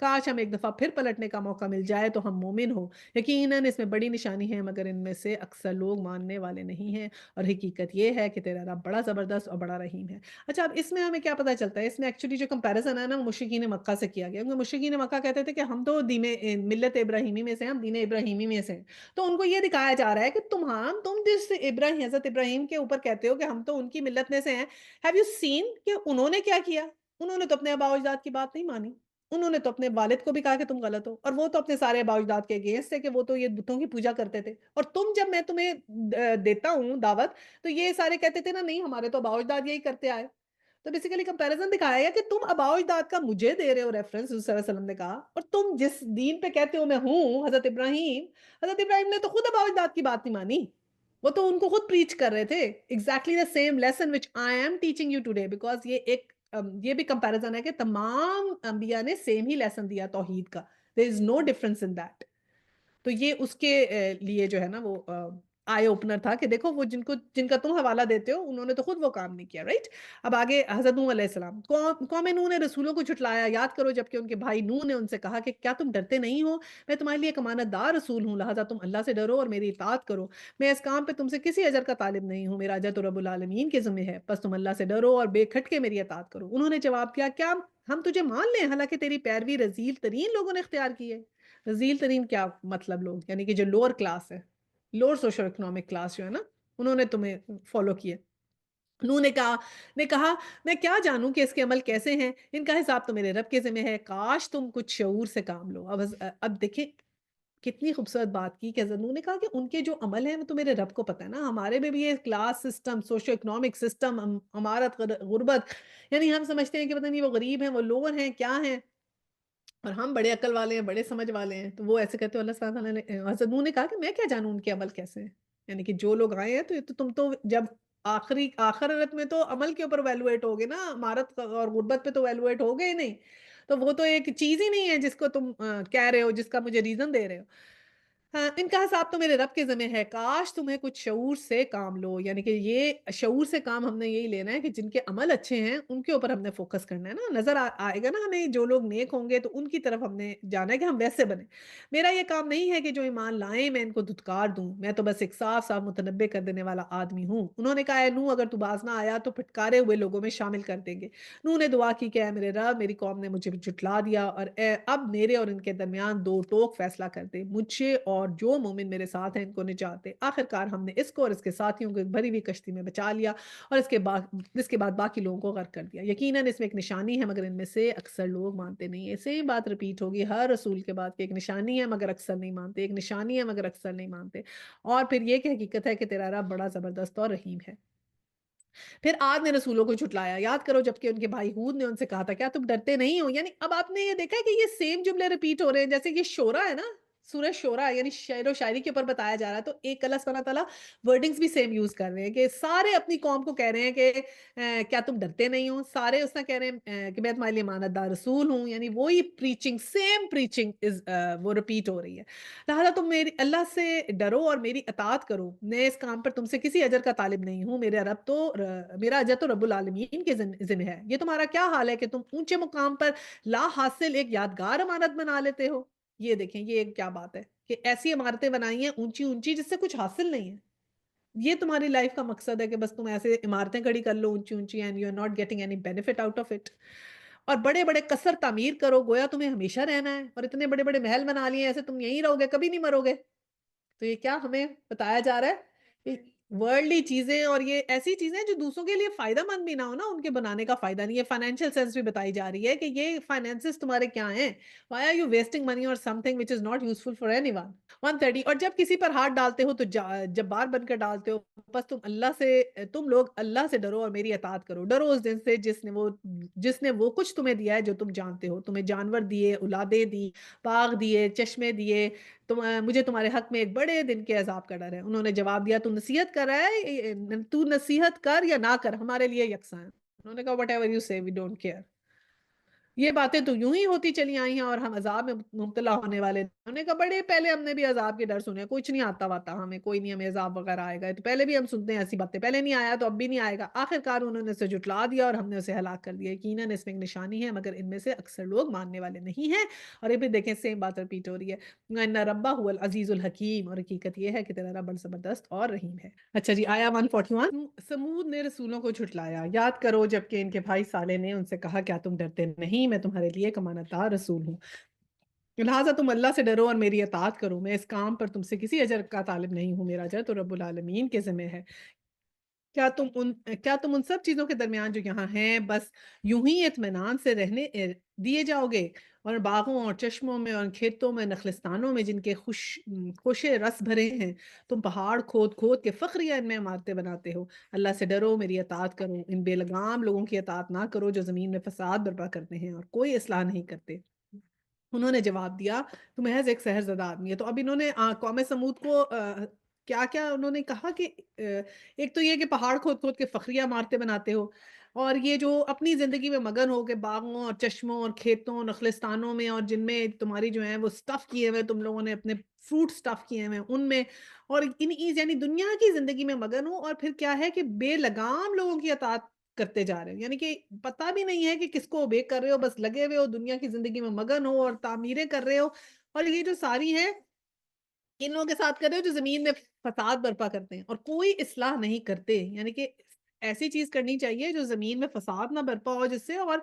کاش ہم ایک دفعہ پھر پلٹنے کا موقع مل جائے تو ہم مومن ہو. یقیناً اس میں بڑی نشانی ہے مگر ان میں سے اکثر لوگ ماننے والے نہیں ہیں, اور حقیقت یہ ہے کہ تیرا رب بڑا زبردست اور بڑا رحیم ہے. اچھا, اب اس میں ہمیں کیا پتہ چلتا ہے؟ اس میں ایکچولی جو کمپیریزن ہے نا وہ مشرکین مکہ سے کیا گیا, کیونکہ مشرکین مکہ کہتے تھے کہ ہم تو ملت ابراہیمی میں سے ہیں, ہم دین ابراہیمی میں سے ہیں. تو ان کو یہ دکھایا جا رہا ہے کہ تم جس حضرت ابراہیم کے اوپر کہتے ہو کہ ہم تو ان کی ملت میں سے ہیں, ہیو یو سین کہ انہوں نے کیا کیا؟ انہوں نے تو اپنے آباء و اجداد کی بات نہیں مانی. انہوں نے تو اپنے والد کو بھی کہا کہ تم غلط ہو, اور وہ تو اپنے سارے آباء و اجداد کے اگینسٹ تھے کہ وہ تو یہ بتوں کی پوجا کرتے تھے. اور جب میں تمہیں دیتا ہوں دعوت تو یہ سارے کہتے تھے نا نہیں ہمارے تو آباء و اجداد یہی کرتے آئے. تو بیسیکلی کمپیریزن دکھایا گیا کہ تم آباء و اجداد کا مجھے دے رہے ہو ریفرنس, رسول صلی اللہ علیہ وسلم نے کہا, اور تم جس دین پہ کہتے ہو میں ہوں, حضرت ابراہیم نے تو خود آباء و اجداد کی بات نہیں مانی, وہ تو ان کو خود پریچ کر رہے تھے. Exactly the same lesson which I am teaching you today, because یہ بھی کمپیریزن ہے کہ تمام انبیاء نے سیم ہی لیسن دیا توحید کا. دیر از نو ڈفرنس ان دیٹ. تو یہ اس کے لیے جو ہے نا وہ آئی اوپنر تھا کہ دیکھو وہ جن کا تم حوالہ دیتے ہو انہوں نے تو خود وہ کام نہیں کیا, رائٹ. اب آگے حضرت نوح علیہ السلام, قوم نوح نے رسولوں کو جھٹلایا, یاد کرو جبکہ ان کے بھائی نوح نے ان سے کہا کہ کیا تم ڈرتے نہیں ہو؟ میں تمہارے لیے ایک امانت دار رسول ہوں, لہٰذا تم اللہ سے ڈرو اور میری اطاعت کرو. میں اس کام پہ تم سے کسی اجر کا طالب نہیں ہوں, میرا اجر تو رب العالمین کے ذمہ ہے, بس تم اللہ سے ڈرو اور بے کھٹ کے میری اطاعت کرو. انہوں نے جواب کیا, کیا ہم تجھے مان لیں حالانکہ تیری پیروی رذیل ترین لوگوں نے اختیار کی ہے. رذیل ترین کیا مطلب؟ لوگ یعنی کہ جو لوور کلاس ہے, لوور سوشل اکنامک کلاس جو ہے نا, انہوں نے تمہیں فالو کیا. نوح نے کہا میں کیا جانوں کہ اس کے عمل کیسے ہیں, ان کا حساب تو میرے رب کے ذمہ ہے, کاش تم کچھ شعور سے کام لو. اب دیکھیں کتنی خوبصورت بات کی کہ نوح نے کہا کہ ان کے جو عمل ہیں وہ تو میرے رب کو پتہ ہے نا, ہمارے میں بھی یہ class system, socio economic system, امارت غربت, یعنی ہم سمجھتے ہیں کہ پتہ نہیں وہ غریب ہیں, وہ لوور ہیں, کیا ہیں, اور ہم بڑے عقل والے ہیں, بڑے سمجھ والے ہیں. تو وہ ایسے کہتے ہیں, اللہ سبحانہ تعالیٰ نے, حضرت نوح نے کہا کہ میں کیا جانوں ان کے عمل کیسے ہیں, یعنی کہ جو لوگ آئے ہیں تو یہ تو تم تو جب آخرت میں تو عمل کے اوپر ویلویٹ ہوگے نا, امارت اور غربت پہ تو ویلویٹ ہوگے ہی نہیں. تو وہ تو ایک چیز ہی نہیں ہے جس کو تم کہہ رہے ہو, جس کا مجھے ریزن دے رہے ہو. ہاں, ان کا حساب تو میرے رب کے ذمہ ہے, کاش تمہیں کچھ شعور سے کام لو. یعنی کہ یہ شعور سے کام ہم نے یہی لینا ہے کہ جن کے عمل اچھے ہیں ان کے اوپر ہم نے فوکس کرنا ہے نا. نظر آئے گا نا ہمیں جو لوگ نیک ہوں گے تو ان کی طرف ہم نے جانا ہے کہ ہم ویسے بنیں. میرا یہ کام نہیں ہے کہ جو ایمان لائیں میں ان کو دھتکار دوں, میں تو بس ایک صاف صاف متنبع کر دینے والا آدمی ہوں. انہوں نے کہا, اے نوح اگر تو باز نہ آیا تو پھٹکارے ہوئے لوگوں میں شامل کر دیں گے. نوح نے دعا کی کہ اے میرے رب, میری قوم نے مجھے جھٹلا دیا, اور اب میرے اور ان کے درمیان دو ٹوک فیصلہ کر دے, مجھے اور جو مومن میرے ساتھ ہیں ان کو نجات دے. آخرکار ہم نے اس کو اور اس کے ساتھیوں کو ایک بھری ہوئی کشتی میں بچا لیا, اور اس کے بعد باقی لوگوں کو غرق کر دیا. یقیناً اس میں ایک نشانی ہے مگر ان میں سے اکثر لوگ مانتے نہیں ہیں. سیم بات ریپیٹ ہوگی ہر رسول کے بعد کہ ایک نشانی ہے مگر اکثر نہیں مانتے, ایک نشانی ہے مگر اکثر نہیں مانتے. اور پھر یہ کہ حقیقت ہے کہ تیرا رب بڑا زبردست اور رحیم ہے. پھر عاد نے رسولوں کو جھٹلایا, یاد کرو جبکہ ان کے بھائی ہود نے ان سے کہا تھا کیا تم ڈرتے نہیں ہو. یعنی اب آپ نے یہ دیکھا ہے کہ یہ سیم جملے ریپیٹ ہو رہے ہیں, جیسے یہ شورا ہے نا, سورہ شورا یعنی شعر و شاعری کے اوپر بتایا جا رہا ہے. تو ایک اللہ سبحانہ تعالیٰ ورڈنگز بھی سیم یوز کر رہے ہیں کہ سارے اپنی قوم کو کہہ رہے ہیں کہ کیا تم ڈرتے نہیں ہو. سارے اس طرح کہہ رہے ہیں کہ میں تمہارے لیے امانت دار رسول ہوں, یعنی وہی پریچنگ, سیم پریچنگ وہ ریپیٹ ہو رہی ہے. لہٰذا تم میری اللہ سے ڈرو اور میری اطاعت کرو, میں اس کام پر تم سے کسی اجر کا طالب نہیں ہوں, میرا اجر تو رب العالمین کے ذمہ ہے. یہ تمہارا کیا حال ہے کہ تم اونچے مقام پر لا حاصل ایک یادگار امانت بنا لیتے ہو. یہ دیکھیں یہ کیا بات ہے کہ ایسی عمارتیں بنائی ہیں اونچی اونچی جس سے کچھ حاصل نہیں ہے. یہ تمہاری لائف کا مقصد ہے کہ بس تم ایسے عمارتیں کھڑی کر لو اونچی اونچی, and you are not getting any benefit out of it. اور بڑے بڑے قصر تعمیر کرو گویا تمہیں ہمیشہ رہنا ہے, اور اتنے بڑے بڑے محل بنا لیے ایسے تم یہیں رہو گے, کبھی نہیں مرو گے. تو یہ کیا ہمیں بتایا جا رہا ہے؟ ورلڈلی چیزیں, اور یہ ایسی چیزیں جو دوسروں کے لیے فائدہ مند بھی نہ ہو نا, ان کے بنانے کا فائدہ نہیں ہے. فائنینشیل سینس بھی بتائی جا رہی ہے کہ یہ فائنینسز تمہارے کیا ہیں, why are you wasting money on something which is not useful for anyone. 130. اور جب کسی پر ہاتھ ڈالتے ہو تو جبار بن کر ڈالتے ہو, بس تم لوگ اللہ سے ڈرو اور میری اطاعت کرو. ڈرو اس دن سے جس نے وہ کچھ تمہیں دیا ہے جو تم جانتے ہو, تمہیں جانور دیے, اولادیں دی, باغ دیے, چشمے دیے. مجھے تمہارے حق میں ایک بڑے دن کے عذاب کا ڈر ہے. انہوں نے جواب دیا, تو نصیحت کر رہا ہے, تو نصیحت کر یا نہ کر, ہمارے لیے یکساں ہے. انہوں نے کہا whatever you say we don't care. یہ باتیں تو یوں ہی ہوتی چلی آئی ہیں اور ہم عذاب میں مبتلا ہونے والے انہوں نے کہا بڑے پہلے ہم نے بھی عذاب کے ڈر سنے، کچھ نہیں آتا واتا ہمیں، کوئی نہیں ہمیں عذاب وغیرہ آئے گا، تو پہلے بھی ہم سنتے ہیں ایسی باتیں، پہلے نہیں آیا تو اب بھی نہیں آئے گا۔ آخر کار انہوں نے اسے جھٹلا دیا اور ہم نے اسے ہلاک کر دیا۔ یقیناً اس میں ایک نشانی ہے مگر ان میں سے اکثر لوگ ماننے والے نہیں ہیں۔ اور یہ بھی دیکھیں سیم بات رپیٹ ہو رہی ہے، ان ربہ هو العزیز الحکیم، اور حقیقت یہ ہے کہ تیرا رب بڑا زبردست اور رحیم ہے۔ اچھا جی، آیا 141، سمود نے رسولوں کو جھٹلایا، یاد کرو جبکہ ان کے بھائی صالح نے ان سے کہا کیا تم ڈرتے نہیں، میں تمہارے لیے ایک امانت دار رسول ہوں، لہٰذا تم اللہ سے ڈرو اور میری اطاعت کرو، میں اس کام پر تم سے کسی اجر کا طالب نہیں ہوں، میرا اجر تو رب العالمین کے ذمہ ہے۔ کیا تم ان سب چیزوں کے درمیان جو یہاں ہیں بس یوں ہی اطمینان سے رہنے دیے جاؤ گے، اور باغوں اور چشموں میں اور کھیتوں میں نخلستانوں میں جن کے خوشے رس بھرے ہیں، تم پہاڑ کھود کھود کے فخریہ ان میں عمارتیں بناتے ہو۔ اللہ سے ڈرو، میری اطاعت کرو، ان بے لگام لوگوں کی اطاعت نہ کرو جو زمین میں فساد برپا کرتے ہیں اور کوئی اصلاح نہیں کرتے۔ انہوں نے جواب دیا تو محض ایک سحر زدہ آدمی ہے۔ تو اب انہوں نے قوم سمود کو کیا کیا انہوں نے کہا کہ ایک تو یہ کہ پہاڑ کھود کھود کے فخریہ عمارتیں بناتے ہو، اور یہ جو اپنی زندگی میں مگن ہو کے باغوں اور چشموں اور کھیتوں نخلستانوں میں اور جن میں تمہاری جو ہیں وہ سٹف کیے ہوئے تم لوگوں نے اپنے فروٹ سٹف کیے ہوئے ان میں، اور یعنی دنیا کی زندگی میں مگن ہو، اور پھر کیا ہے کہ بے لگام لوگوں کی اطاعت کرتے جا رہے ہو، یعنی کہ پتہ بھی نہیں ہے کہ کس کو اوبے کر رہے ہو، بس لگے ہوئے ہو دنیا کی زندگی میں مگن ہو اور تعمیریں کر رہے ہو، اور یہ جو ساری ہیں ان لوگوں کے ساتھ کر رہے ہو جو زمین میں فساد برپا کرتے ہیں اور کوئی اصلاح نہیں کرتے، یعنی کہ ایسی چیز کرنی چاہیے جو زمین میں فساد نہ برپا ہو جس سے، اور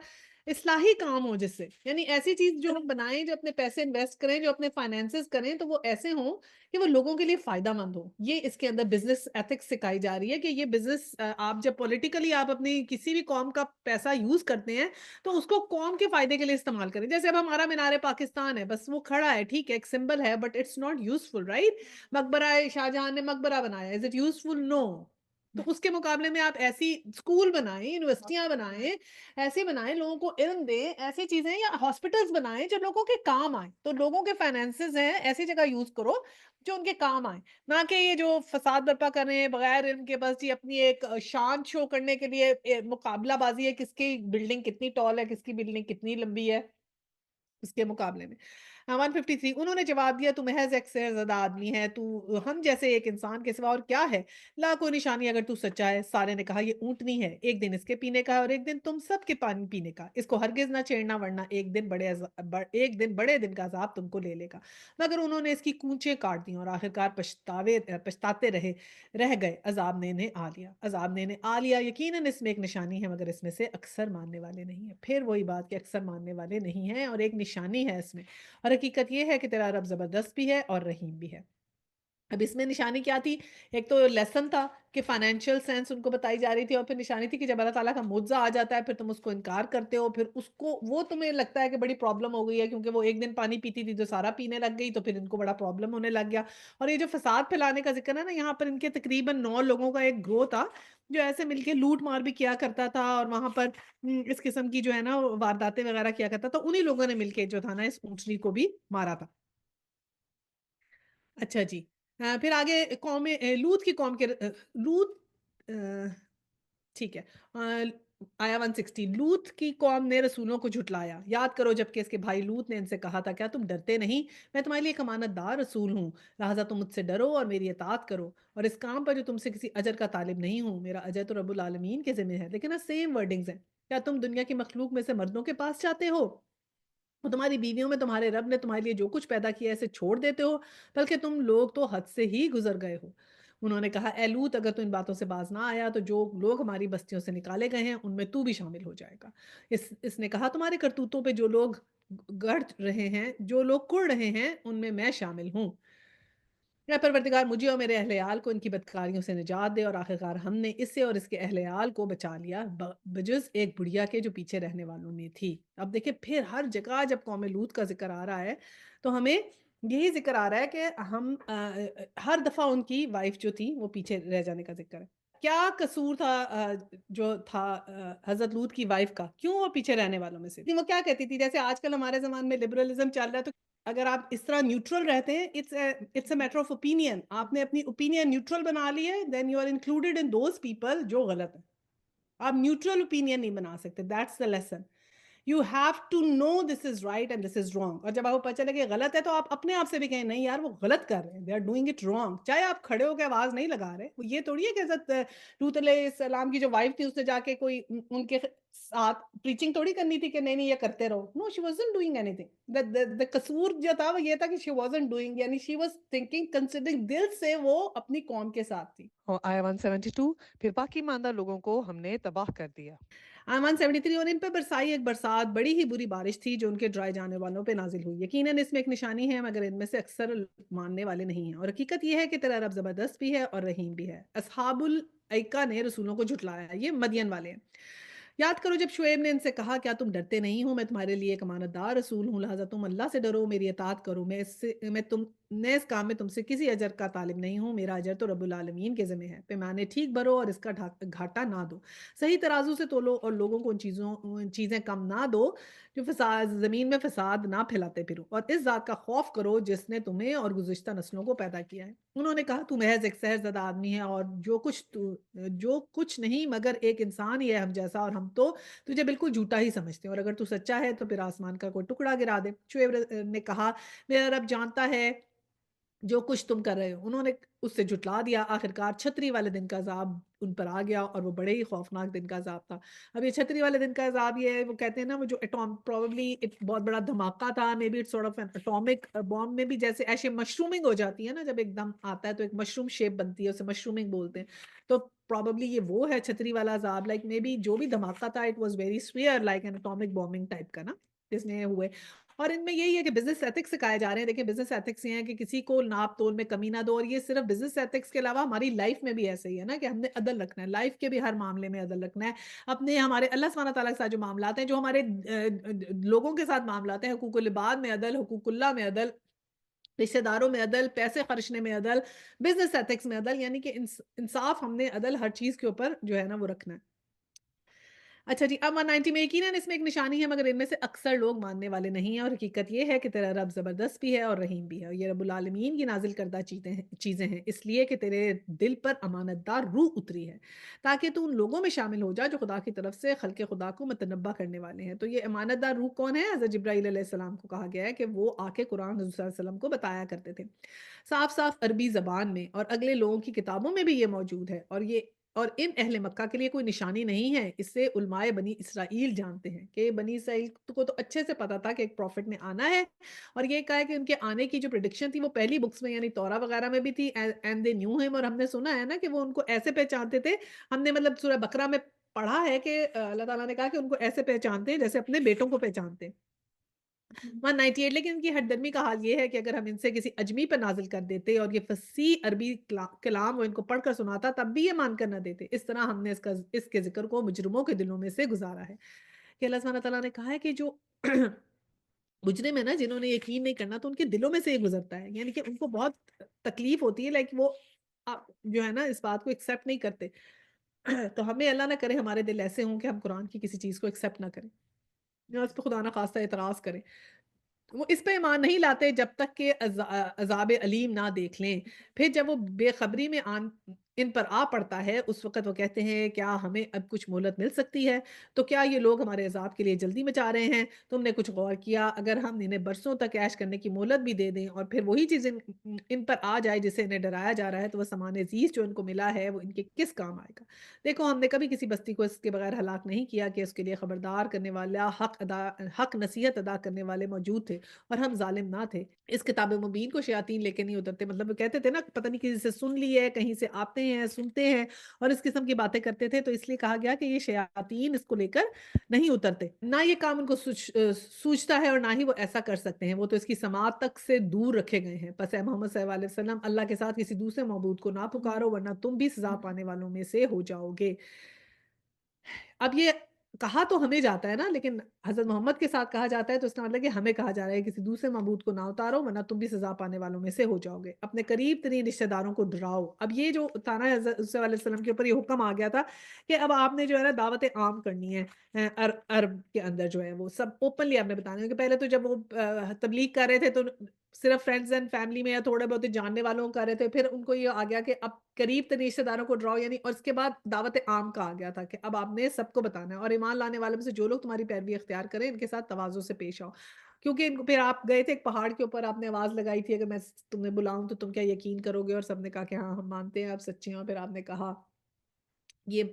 اصلاحی کام ہو جس سے، یعنی ایسی چیز جو ہم بنائیں، جو اپنے پیسے انویسٹ کریں، جو اپنے فائنینسز کریں تو وہ ایسے ہوں کہ وہ لوگوں کے لیے فائدہ مند ہو۔ یہ اس کے اندر بزنس ایتھکس سکھائی جا رہی ہے کہ یہ بزنس آپ جب پولیٹیکلی آپ اپنی کسی بھی قوم کا پیسہ یوز کرتے ہیں تو اس کو قوم کے فائدے کے لیے استعمال کریں۔ جیسے اب ہمارا مینار پاکستان ہے، بس وہ کھڑا ہے، ٹھیک ہے، ایک سمبل ہے، but it's not useful, right? مقبرہ شاہ جہاں نے مقبرہ بنایا، از اٹ یوزفل؟ نو۔ تو اس کے مقابلے میں آپ ایسی اسکول بنائیں، یونیورسٹیاں بنائیں، ایسے بنائیں، لوگوں کو علم دیں، ایسی چیزیں، یا ہاسپٹلس بنائیں جو لوگوں کے کام آئیں، تو لوگوں کے فائنینسز ہیں ایسی جگہ یوز کرو جو ان کے کام آئیں، نہ کہ یہ جو فساد برپا کر رہے ہیں بغیر علم کے، بس جی اپنی ایک شان شو کرنے کے لیے مقابلہ بازی ہے کس کی بلڈنگ کتنی ٹال ہے، کس کی بلڈنگ کتنی لمبی ہے اس کے مقابلے میں۔ 153، انہوں نے جواب دیا تو محض ایک سحر زدہ آدمی ہے، تو ہم جیسے ایک انسان کے سوا اور کیا ہے، لا کوئی نشانی اگر تو سچا ہے۔ سارے نے کہا یہ اونٹنی ہے، ایک دن اس کے پینے کا ہے اور ایک دن تم سب کے پانی پینے کا، اس کو ہرگز نہ چھیڑنا ورنہ ایک دن بڑے دن کا عذاب تم کو لے لے گا۔ مگر انہوں نے اس کی کونچیں کاٹ دی اور آخرکار پچھتاتے رہ گئے۔ عذاب نے انہیں آ لیا، یقیناً اس میں ایک نشانی ہے مگر اس میں سے اکثر ماننے والے نہیں ہیں۔ پھر وہی بات کہ اکثر ماننے والے نہیں ہیں، اور ایک نشانی ہے اس میں، اور حقیقت یہ ہے کہ تیرا رب زبردست بھی ہے اور رحیم بھی ہے۔ اب اس میں نشانی کیا تھی؟ ایک تو لیسن تھا کہ فائنینشیل سینس ان کو بتائی جا رہی تھی، اور پھر نشانی تھی کہ جب اللہ تعالیٰ کا معجزہ آ جاتا ہے پھر تم اس کو انکار کرتے ہو، پھر اس کو وہ تمہیں لگتا ہے کہ بڑی پرابلم ہو گئی ہے، کیونکہ وہ ایک دن پانی پیتی تھی تو سارا پینے لگ گئی، تو پھر ان کو بڑا پرابلم ہونے لگ گیا۔ اور یہ جو فساد پھیلانے کا ذکر ہے نا، یہاں پر ان کے تقریباً 9 لوگوں کا ایک گروہ تھا جو ایسے مل کے لوٹ مار بھی کیا کرتا تھا، اور وہاں پر اس قسم کی جو ہے نا وارداتیں وغیرہ کیا کرتا تھا، انہی لوگوں نے مل کے جو تھا نا اس اونٹنی کو بھی مارا تھا۔ اچھا جی، پھر آگے قوم لوط کی قوم کے لوط ٹھیک ہے، آیا 160، لوط کی قوم نے رسولوں کو جھٹلایا، یاد کرو جبکہ اس کے بھائی لوط نے ان سے کہا تھا کیا تم ڈرتے نہیں، میں تمہارے لیے ایک امانت دار رسول ہوں، لہٰذا تم مجھ سے ڈرو اور میری اطاعت کرو، اور اس کام پر جو تم سے کسی اجر کا طالب نہیں ہوں، میرا اجر تو رب العالمین کے ذمہ ہے۔ لیکن سیم ورڈنگز ہیں، کیا تم دنیا کی مخلوق میں سے مردوں کے پاس جاتے ہو، اور تمہاری بیویوں میں تمہارے رب نے تمہارے لیے جو کچھ پیدا کیا ہے اسے چھوڑ دیتے ہو، بلکہ تم لوگ تو حد سے ہی گزر گئے ہو۔ انہوں نے کہا اے لوط اگر تو ان باتوں سے باز نہ آیا تو جو لوگ ہماری بستیوں سے نکالے گئے ہیں ان میں تو بھی شامل ہو جائے گا۔ اس نے کہا تمہارے کرتوتوں پہ جو لوگ گڑ رہے ہیں، جو لوگ کڑ رہے ہیں ان میں شامل ہوں۔ اے پروردگار مجھے اور میرے اہل عیال کو ان کی بدکاریوں سے نجات دے، اور آخرکار ہم نے اسے اور اس کے اہل عیال کو بچا لیا بجز ایک بڑھیا کے جو پیچھے رہنے والوں میں تھی۔ اب دیکھیں پھر ہر جگہ جب قوم لوط کا ذکر آ رہا ہے تو ہمیں یہی ذکر آ رہا ہے کہ ہم ہر دفعہ ان کی وائف جو تھی وہ پیچھے رہ جانے کا ذکر ہے۔ کیا قصور تھا جو تھا حضرت لوط کی وائف کا، کیوں وہ پیچھے رہنے والوں میں سے تھی؟ وہ کیا کہتی تھی، جیسے آج کل ہمارے زمان میں لبرلزم چل رہا ہے، تو اگر آپ اس طرح نیوٹرل رہتے ہیں، it's a matter of opinion, آپ نے اپنی اوپینین نیوٹرل بنا لی ہے، then you are included in those people جو غلط ہیں۔ آپ نیوٹرل اوپینین نہیں بنا سکتے، that's the lesson. You have to know this is right and this is wrong. اور جب آپ کو پتہ چلے کہ غلط ہے تو آپ اپنے آپ سے بھی کہیں نہیں یار وہ غلط کر رہے ہیں, they are doing it wrong. چاہے آپ کھڑے ہو کے آواز نہیں لگا رہے, وہ یہ تھوڑی ہے کہ حضرت لوط علیہ السلام کی جو وائف تھی اس نے جا کے کوئی ان کے ساتھ پریچنگ تھوڑی کرنی تھی کہ نہیں نہیں یہ کرتے رہو. No, she wasn't doing anything. The قصور جو تھا وہ یہ تھا کہ she wasn't doing, یعنی she was thinking, considering, دل سے وہ اپنی قوم کے ساتھ تھی. اور آیا 172 پھر باقی ماندہ لوگوں کو ہم نے تباہ کر دیا. 173 اور ان پہ برسائی ایک برسات, بڑی ہی بری بارش تھی جو ان کے ڈرائے جانے والوں پہ نازل ہوئی. یقیناً اس میں ایک نشانی ہے مگر ان میں سے اکثر ماننے والے نہیں ہیں. اور حقیقت یہ ہے کہ تیرا رب زبردست بھی ہے اور رحیم بھی ہے. اصحاب الایکہ نے رسولوں کو جھٹلایا, یہ مدین والے ہیں. یاد کرو جب شعیب نے ان سے کہا کیا تم ڈرتے نہیں ہو, میں تمہارے لیے ایک امانت دار رسول ہوں, لہٰذا تم اللہ سے ڈرو, میری اطاعت کرو, میں اس کام میں تم سے کسی اجر کا طالب نہیں ہوں, میرا اجر تو رب العالمین کے ذمہ ہے. پیمانے ٹھیک بھرو اور اس کا گھاٹا نہ دو, صحیح ترازو سے تولو اور لوگوں کو ان چیزیں کم نہ دو جو زمین میں فساد نہ پھیلاتے پھرو, اور اس ذات کا خوف کرو جس نے تمہیں اور گزشتہ نسلوں کو پیدا کیا ہے. انہوں نے کہا تو محض ایک سحر زدہ آدمی ہے اور جو کچھ نہیں مگر ایک انسان ہی ہے ہم جیسا, اور ہم تو تجھے بالکل جھوٹا ہی سمجھتے ہیں, اور اگر تو سچا ہے تو پھر آسمان کا کوئی ٹکڑا گرا دے. شعیب نے کہا میرا رب جانتا ہے جو کچھ تم کر رہے ہو. انہوں نے اس سے جھٹلا دیا. آخرکار چھتری والے دن کا عذاب ان پر آ گیا, اور وہ بڑے ہی خوفناک دن کا عذاب تھا. اب یہ چھتری والے دن کا عذاب یہ ہے, وہ کہتے ہیں نا وہ جو پروبیبلی بہت بڑا دھماکہ تھا, may be it's sort of an atomic bomb میں بھی جیسے ایسے مشرومنگ ہو جاتی ہے نا, جب ایک دم آتا ہے تو ایک مشروم شیپ بنتی ہے, اسے مشرومنگ بولتے ہیں. تو پروبیبلی یہ وہ ہے چھتری والا عذاب, لائک مے بی جو بھی دھماکہ تھا it was very severe like an atomic bombing type کا نا جس میں ہوئے. اور ان میں یہی ہے کہ بزنس ایتھکس سکھائے جا رہے ہیں. دیکھیں بزنس ایتھکس یہ ہیں کہ کسی کو ناپ تول میں کمی نہ دو, اور یہ صرف بزنس ایتھکس کے علاوہ ہماری لائف میں بھی ایسے ہی ہے نا کہ ہم نے عدل رکھنا ہے, لائف کے بھی ہر معاملے میں عدل رکھنا ہے. اپنے ہمارے اللہ سبحانہ تعالیٰ کے ساتھ جو معاملات ہیں, جو ہمارے لوگوں کے ساتھ معاملات ہیں, حقوق العباد میں عدل, حقوق اللہ میں عدل, رشتہ داروں میں عدل, پیسے خرچنے میں عدل, بزنس ایتھکس میں عدل, یعنی کہ انصاف ہم نے عدل ہر چیز کے اوپر جو ہے نا وہ رکھنا ہے. اچھا جی, اب 190 میں یقیناً اس میں ایک نشانی ہے مگر ان میں سے اکثر لوگ ماننے والے نہیں ہیں, اور حقیقت یہ ہے کہ تیرا رب زبردست بھی ہے اور رحیم بھی ہے, اور یہ رب العالمین کی نازل کردہ چیزیں ہیں اس لیے کہ تیرے دل پر امانت دار روح اتری ہے تاکہ تو ان لوگوں میں شامل ہو جا جو خدا کی طرف سے خلق خدا کو متنبع کرنے والے ہیں. تو یہ امانت دار روح کون ہے؟ حضرت جبرائیل علیہ السلام کو کہا گیا ہے کہ وہ آ کے قرآن حضور صلی اللہ علیہ وسلم کو بتایا کرتے تھے صاف صاف عربی زبان میں, اور اگلے لوگوں کی کتابوں میں بھی یہ موجود ہے. اور ان اہل مکہ کے لیے کوئی نشانی نہیں ہے, اس سے علماء بنی اسرائیل جانتے ہیں کہ بنی اسرائیل کو تو اچھے سے پتا تھا کہ ایک پروفٹ نے آنا ہے, اور یہ کہا ہے کہ ان کے آنے کی جو پریڈکشن تھی وہ پہلی بکس میں یعنی تورا وغیرہ میں بھی تھی, اینڈ دے نیو ہم, اور ہم نے سنا ہے نا کہ وہ ان کو ایسے پہچانتے تھے. ہم نے مطلب سورہ بقرہ میں پڑھا ہے کہ اللہ تعالیٰ نے کہا کہ ان کو ایسے پہچانتے ہیں جیسے اپنے بیٹوں کو پہچانتے ہیں. 198 لیکن ان کی ہٹ درمی کا حال یہ ہے کہ اگر ہم ان سے کسی اجمی پر نازل کر دیتے اور یہ فصیح عربی کلام وہ ان کو پڑھ کر سناتا تب بھی یہ مان کر نہ دیتے. اس طرح ہم نے اس کے ذکر کو مجرموں کے دلوں میں سے گزارا ہے. کہ اللہ سبحانہ تعالیٰ نے کہا ہے کہ جو مجرم ہے نا, جنہوں نے یقین نہیں کرنا تو ان کے دلوں میں سے یہ گزرتا ہے, یعنی کہ ان کو بہت تکلیف ہوتی ہے, لائک وہ جو ہے نا اس بات کو ایکسیپٹ نہیں کرتے. تو ہمیں اللہ نہ کرے ہمارے دل ایسے ہوں کہ ہم قرآن کی کسی چیز کو ایکسیپٹ نہ کریں یا اس پہ خدا نہ خواستہ اعتراض کریں. وہ اس پہ ایمان نہیں لاتے جب تک کہ عذاب علیم نہ دیکھ لیں. پھر جب وہ بے خبری میں ان پر آ پڑتا ہے اس وقت وہ کہتے ہیں کیا ہمیں اب کچھ مہلت مل سکتی ہے؟ تو کیا یہ لوگ ہمارے عذاب کے لیے جلدی مچا رہے ہیں؟ تم نے کچھ غور کیا اگر ہم انہیں برسوں تک عیش کرنے کی مہلت بھی دے دیں اور پھر وہی چیز ان پر آ جائے جسے انہیں ڈرایا جا رہا ہے تو وہ سامان عزیز جو ان کو ملا ہے وہ ان کے کس کام آئے گا؟ دیکھو ہم نے کبھی کسی بستی کو اس کے بغیر ہلاک نہیں کیا کہ اس کے لیے خبردار کرنے والا حق نصیحت ادا کرنے والے موجود تھے اور ہم ظالم نہ تھے. اس کتاب مبین کو شیاطین لے کے نہیں اترتے, مطلب وہ کہتے تھے نا پتہ نہیں کسی سے سن لی ہے, کہیں سے آتے ہیں سنتے ہیں اور اس قسم کی باتیں کرتے تھے, تو اس لیے کہا گیا کہ یہ شیاطین اس کو لے کر نہیں اترتے, نہ یہ کام ان کو سوچتا ہے اور نہ ہی وہ ایسا کر سکتے ہیں, وہ تو اس کی سماعت تک سے دور رکھے گئے ہیں. پس اے محمد صلی اللہ علیہ وسلم اللہ کے ساتھ کسی دوسرے معبود کو نہ پکارو ورنہ تم بھی سزا پانے والوں میں سے ہو جاؤ گے. اب یہ کہا تو ہمیں جاتا ہے نا, لیکن حضرت محمد کے ساتھ کہا جاتا ہے تو اس کا مطلب کہ ہمیں کہا جا رہا ہے کسی دوسرے معبود کو نہ اتارو ورنہ تم بھی سزا پانے والوں میں سے ہو جاؤ گے. اپنے قریب ترین رشتہ داروں کو ڈراؤ. اب یہ جو تانا حضرت صلی اللہ علیہ وسلم کے اوپر یہ حکم آ گیا تھا کہ اب آپ نے جو ہے نا دعوت عام کرنی ہے عرب کے اندر جو ہے وہ سب اوپنلی آپ نے بتانا ہے. کہ پہلے تو جب وہ تبلیغ کر رہے تھے تو صرف فرینڈز اینڈ فیملی میں یا تھوڑے بہت جاننے والوں کو کر رہے تھے، پھر ان کو یہ آ گیا کہ اب قریب ترین رشتے داروں کو ڈراؤ، یعنی اور اس کے بعد دعوت عام کا آ گیا تھا کہ اب آپ نے سب کو بتانا ہے، اور ایمان لانے والوں میں سے جو لوگ تمہاری پیروی اختیار کریں ان کے ساتھ تواضع سے پیش آؤ، کیونکہ ان کو پھر آپ گئے تھے ایک پہاڑ کے اوپر، آپ نے آواز لگائی تھی اگر میں تمہیں بلاؤں تو تم کیا یقین کرو گے، اور سب نے کہا کہ ہاں ہم مانتے ہیں آپ سچے ہیں، اور پھر آپ نے کہا یہ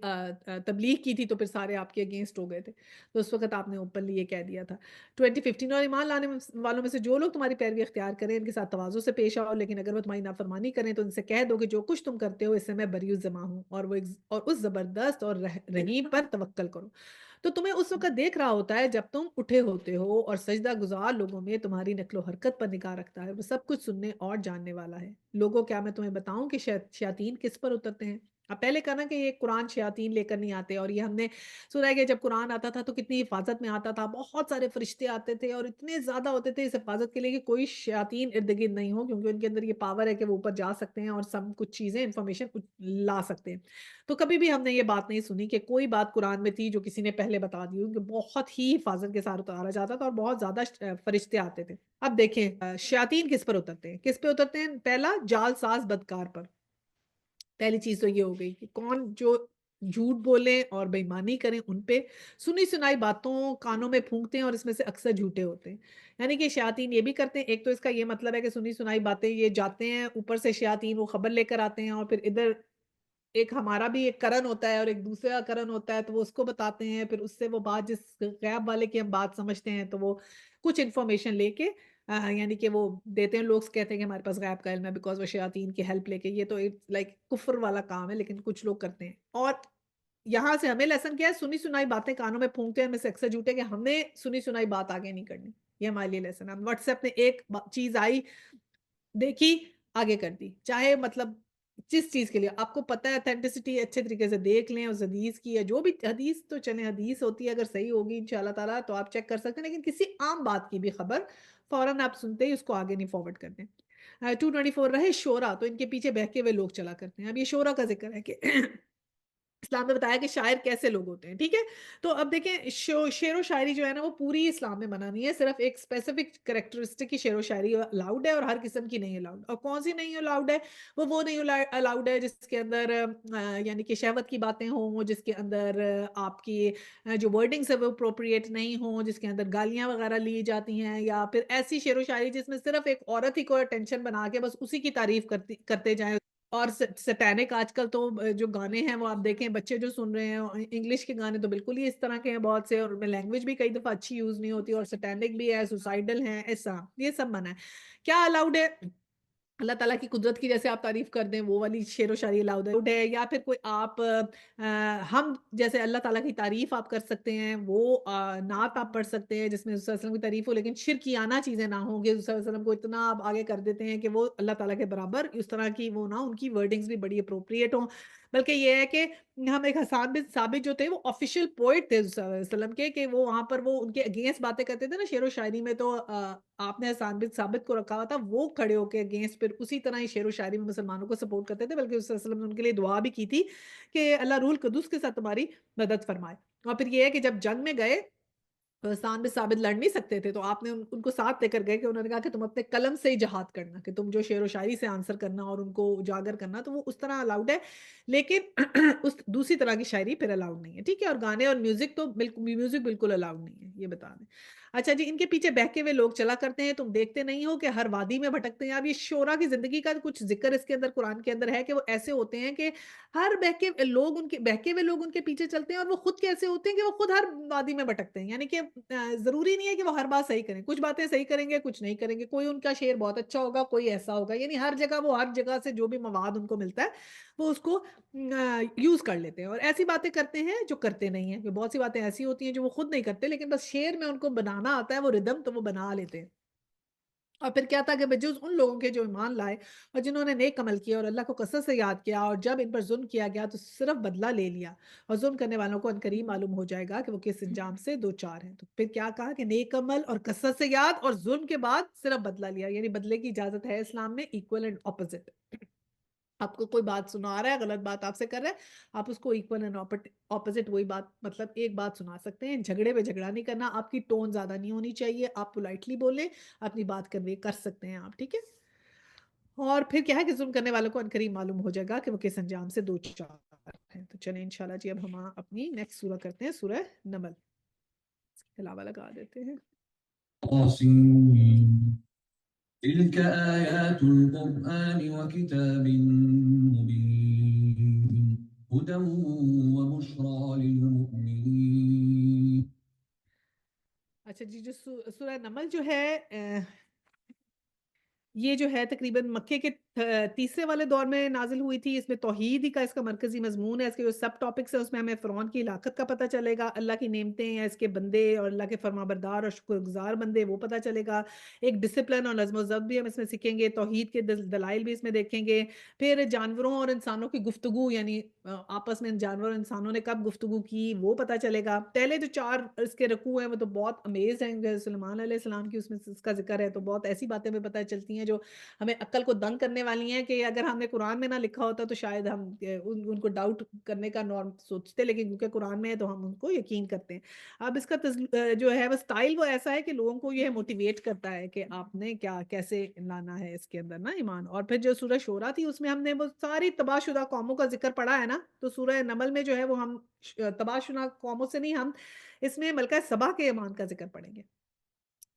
تبلیغ کی تھی تو پھر سارے آپ کے اگینسٹ ہو گئے تھے، تو اس وقت آپ نے اوپنلی یہ کہہ دیا تھا 2015، اور ایمان لانے والوں میں سے جو لوگ تمہاری پیروی اختیار کریں ان کے ساتھ تواضع سے پیش آؤ، لیکن اگر وہ تمہاری نافرمانی کریں تو ان سے کہہ دو کہ جو کچھ تم کرتے ہو اس سے میں بری الزماں ہوں، اور اس زبردست اور رحیم پر توکل کرو، تو تمہیں اس وقت دیکھ رہا ہوتا ہے جب تم اٹھے ہوتے ہو، اور سجدہ گزار لوگوں میں تمہاری نقل و حرکت پر نگاہ رکھتا ہے، وہ سب کچھ سننے اور جاننے والا ہے۔ لوگوں کیا میں تمہیں بتاؤں کہ شیاطین کس پر اترتے ہیں؟ اب پہلے کہا نا کہ یہ قرآن شیاطین لے کر نہیں آتے، اور یہ ہم نے سنا ہے کہ جب قرآن آتا تھا تو کتنی حفاظت میں آتا تھا، بہت سارے فرشتے آتے تھے اور اتنے زیادہ ہوتے تھے اس حفاظت کے لیے کہ کوئی شیاطین ارد گرد نہیں ہو، کیونکہ ان کے اندر یہ پاور ہے کہ وہ اوپر جا سکتے ہیں اور سب کچھ چیزیں انفارمیشن لا سکتے ہیں۔ تو کبھی بھی ہم نے یہ بات نہیں سنی کہ کوئی بات قرآن میں تھی جو کسی نے پہلے بتا دی ہو، کہ بہت ہی حفاظت کے ساتھ اتارا جاتا تھا اور بہت زیادہ فرشتے آتے تھے۔ اب دیکھیں شیاطین کس پر اترتے ہیں؟ کس پہ اترتے ہیں؟ پہلا، جال ساز بدکار پر۔ پہلی چیز تو یہ ہو گئی کہ کون جو جھوٹ بولیں اور بےایمانی کریں ان پہ، سنی سنائی باتوں کانوں میں پھونکتے ہیں اور اس میں سے اکثر جھوٹے ہوتے ہیں، یعنی کہ شیاطین یہ بھی کرتے ہیں۔ ایک تو اس کا یہ مطلب ہے کہ سنی سنائی باتیں یہ جاتے ہیں اوپر سے، شیاطین وہ خبر لے کر آتے ہیں اور پھر ادھر ایک ہمارا بھی ایک کرن ہوتا ہے اور ایک دوسرا کرن ہوتا ہے، تو وہ اس کو بتاتے ہیں، پھر اس سے وہ بات جس غیب والے کی ہم بات سمجھتے ہیں تو وہ کچھ انفارمیشن لے کے یعنی کہ وہ دیتے ہیں، لوگ کہتے ہیں کہ ہمارے پاس غیب کا علم ہے بیکاز وہ شیاطین کی ہیلپ لے کے، یہ تو لائک کفر والا کام ہے لیکن کچھ لوگ کرتے ہیں۔ اور یہاں سے ہمیں لیسن کیا ہے؟ سنی سنائی باتیں کانوں میں پھونکتے ہیں، ہمیں سے اکثر جھوٹے، کہ ہمیں سنی سنائی بات آگے نہیں کرنی، یہ ہمارے لیے لیسن ہے۔ ہم واٹس ایپ میں ایک چیز آئی، دیکھی، آگے کر دی، چاہے مطلب جس چیز کے لیے آپ کو پتہ ہے اتھینٹسٹی اچھے طریقے سے دیکھ لیں، اس حدیث کی یا جو بھی حدیث تو چلیں حدیث ہوتی ہے، اگر صحیح ہوگی انشاءاللہ تعالیٰ تو آپ چیک کر سکتے ہیں، لیکن کسی عام بات کی بھی خبر فوراً آپ سنتے ہی اس کو آگے نہیں فارورڈ کرتے۔ 224 رہے شورا، تو ان کے پیچھے بہکے ہوئے لوگ چلا کرتے ہیں۔ اب یہ شورا کا ذکر ہے کہ اسلام میں بتایا کہ شاعر کیسے لوگ ہوتے ہیں، ٹھیک ہے؟ تو اب دیکھیں شعر و شاعری جو ہے نا وہ پوری اسلام میں منع نہیں ہے، صرف ایک اسپیسیفک کریکٹرسٹک کی شعر و شاعری الاؤڈ ہے اور ہر قسم کی نہیں الاؤڈ۔ اور کون سی نہیں الاؤڈ ہے؟ وہ نہیں الاؤڈ ہے جس کے اندر یعنی کہ شہوت کی باتیں ہوں، جس کے اندر آپ کی جو ورڈنگس ہے وہ اپروپریٹ نہیں ہوں، جس کے اندر گالیاں وغیرہ لی جاتی ہیں، یا پھر ایسی شعر و شاعری جس میں صرف ایک عورت ہی کو اٹینشن بنا کے بس اسی کی تعریف کرتے جائیں۔ اور سٹینک آج کل تو جو گانے ہیں وہ آپ دیکھیں، بچے جو سن رہے ہیں انگلش کے گانے تو بالکل ہی اس طرح کے ہیں بہت سے، اور ان میں لینگویج بھی کئی دفعہ اچھی یوز نہیں ہوتی، اور سٹینک بھی ہے، سوسائڈل ہیں، ایسا یہ سب منع ہے۔ کیا الاؤڈ ہے؟ اللہ تعالیٰ کی قدرت کی جیسے آپ تعریف کر دیں وہ والی شعر و شاعری الاؤڈ ہے، یا پھر کوئی آپ ہم جیسے اللہ تعالیٰ کی تعریف آپ کر سکتے ہیں، وہ نعت آپ پڑھ سکتے ہیں جس میں رسول صلی اللہ علیہ وسلم کی تعریف ہو لیکن شرکیانہ چیزیں نہ ہوں گے، رسول صلی اللہ علیہ وسلم کو اتنا آپ آگے کر دیتے ہیں کہ وہ اللہ تعالیٰ کے برابر اس طرح کی وہ نہ، ان کی ورڈنگز بھی بڑی اپروپریٹ ہوں، بلکہ یہ ہے کہ ہم ایک حسان بن ثابت جو تھے وہ آفیشیل پوئٹ تھے صلی اللہ علیہ وسلم کے، کہ وہ وہاں پر وہ ان کے اگینسٹ باتیں کرتے تھے نا شعر و شاعری میں، تو آپ نے حسان بن ثابت کو رکھا ہوا تھا، وہ کھڑے ہو کے اگینسٹ پھر اسی طرح ہی شعر و شاعری میں مسلمانوں کو سپورٹ کرتے تھے، بلکہ صلی اللہ علیہ وسلم نے ان کے لیے دعا بھی کی تھی کہ اللہ روح القدس کے ساتھ تمہاری مدد فرمائے۔ اور پھر یہ ہے کہ جب جنگ میں گئے حسان بن ثابت لڑ نہیں سکتے تھے تو آپ نے ان کو ساتھ لے کر گئے کہ انہوں نے کہا کہ تم اپنے قلم سے ہی جہاد کرنا، کہ تم جو شعر و شاعری سے آنسر کرنا اور ان کو اجاگر کرنا، تو وہ اس طرح الاؤڈ ہے، لیکن اس دوسری طرح کی شاعری پھر الاؤڈ نہیں ہے، ٹھیک ہے؟ اور گانے اور میوزک تو بالکل الاؤڈ نہیں ہے، یہ بتا دیں۔ اچھا جی، ان کے پیچھے بہکے ہوئے لوگ چلا کرتے ہیں، تم دیکھتے نہیں ہو کہ ہر وادی میں بھٹکتے ہیں۔ اب یہ شعرا کی زندگی کا کچھ ذکر اس کے اندر قرآن کے اندر ہے کہ وہ ایسے ہوتے ہیں کہ ہر بہکے ہوئے لوگ ان کے پیچھے چلتے ہیں، اور وہ خود کیسے ہوتے ہیں کہ وہ خود ہر وادی میں بھٹکتے ہیں، یعنی کہ ضروری نہیں ہے کہ وہ ہر بات صحیح کریں، کچھ باتیں صحیح کریں گے کچھ نہیں کریں گے، کوئی ان کا شعر بہت اچھا ہوگا کوئی ایسا ہوگا، یعنی ہر جگہ سے جو بھی مواد ان کو ملتا ہے وہ اس کو یوز کر لیتے ہیں، اور ایسی باتیں کرتے ہیں جو کرتے نہیں ہیں، کہ بہت سی باتیں ایسی ہوتی ہیں جو وہ خود نہیں کرتے لیکن بس شعر میں ان کو بنانا آتا ہے وہ ردم، تو وہ بنا لیتے ہیں۔ اور پھر کیا تھا کہ بجز ان لوگوں کے جو ایمان لائے اور جنہوں نے نیک عمل کیا اور اللہ کو کثرت سے یاد کیا، اور جب ان پر ظلم کیا گیا تو صرف بدلہ لے لیا، اور ظلم کرنے والوں کو عنقریب معلوم ہو جائے گا کہ وہ کس انجام سے دو چار ہیں۔ تو پھر کیا کہا کہ نیک عمل اور کثرت سے یاد اور ظلم کے بعد صرف بدلہ لیا، یعنی بدلے کی اجازت ہے اسلام میں، ایکول اینڈ اپوزٹ۔ آپ کو کوئی بات سنا رہا ہے، غلط بات آپ سے کر رہا ہے، آپ اس کو ایکول اینڈ اپوزٹ وہی بات، مطلب ایک بات سنا سکتے ہیں. جھگڑے پہ جھگڑا نہیں کرنا، آپ کی ٹون زیادہ نہیں ہونی چاہیے، آپ پولائٹلی بولیں، اپنی بات کنوے کر سکتے ہیں آپ، ٹھیک ہے. اور پھر کیا ہے کہ ظلم کرنے والوں کو عنقریب معلوم ہو جائے گا کہ وہ کس انجام سے دو چار ہیں. تو چلیں انشاءاللہ جی اب ہم اپنی نیکسٹ سورہ کرتے ہیں، سورہ نمل. اس کے علاوہ لگا دیتے ہیں. طاسين تلك آيات القرآن وكتاب مبين هدى وبشرى للمؤمنين. اچھا جی، جو سورہ نمل جو ہے یہ جو ہے تقریباً مکے کے تیسرے والے دور میں نازل ہوئی تھی. اس میں توحید ہی کا اس کا مرکزی مضمون ہے. اس کے جو سب ٹاپکس ہیں اس میں ہمیں فرعون کی ہلاکت کا پتہ چلے گا، اللہ کی نعمتیں یا اس کے بندے اور اللہ کے فرما بردار اور شکر گزار بندے وہ پتہ چلے گا. ایک ڈسپلن اور نظم و ضبط بھی ہم اس میں سیکھیں گے، توحید کے دلائل بھی اس میں دیکھیں گے. پھر جانوروں اور انسانوں کی گفتگو، یعنی آپس میں جانور اور انسانوں نے کب گفتگو کی وہ پتہ چلے گا. پہلے جو 4 اس کے رکوع ہیں وہ تو بہت امیز ہیں. سلیمان علیہ السلام کی اس میں اس کا ذکر ہے تو بہت ایسی باتیں ہمیں پتہ چلتی ہیں جو ہمیں عقل کو دنگ کرنے والی ہیں کہ اگر ہم نے قرآن میں نہ لکھا ہوتا تو شاید ہم ان کو ڈاؤٹ کرنے کا نارم سوچتے، لیکن کیونکہ قرآن میں ہے تو ہم ان کو یقین کرتے ہیں. اب اس کا جو ہے وہ سٹائل وہ ایسا ہے کہ لوگوں کو یہ موٹیویٹ کرتا ہے کہ آپ نے کیا کیسے لانا ہے اس کے اندر نا ایمان. اور پھر جو سورہ شورا تھی اس میں ہم نے وہ ساری تباہ شدہ قوموں کا ذکر پڑھا ہے نا. تو سورہ نمل میں جو ہے وہ ہم تباہ شدہ قوموں سے نہیں، ہم اس میں ملکہ سبا کے ایمان کا ذکر پڑھیں گے.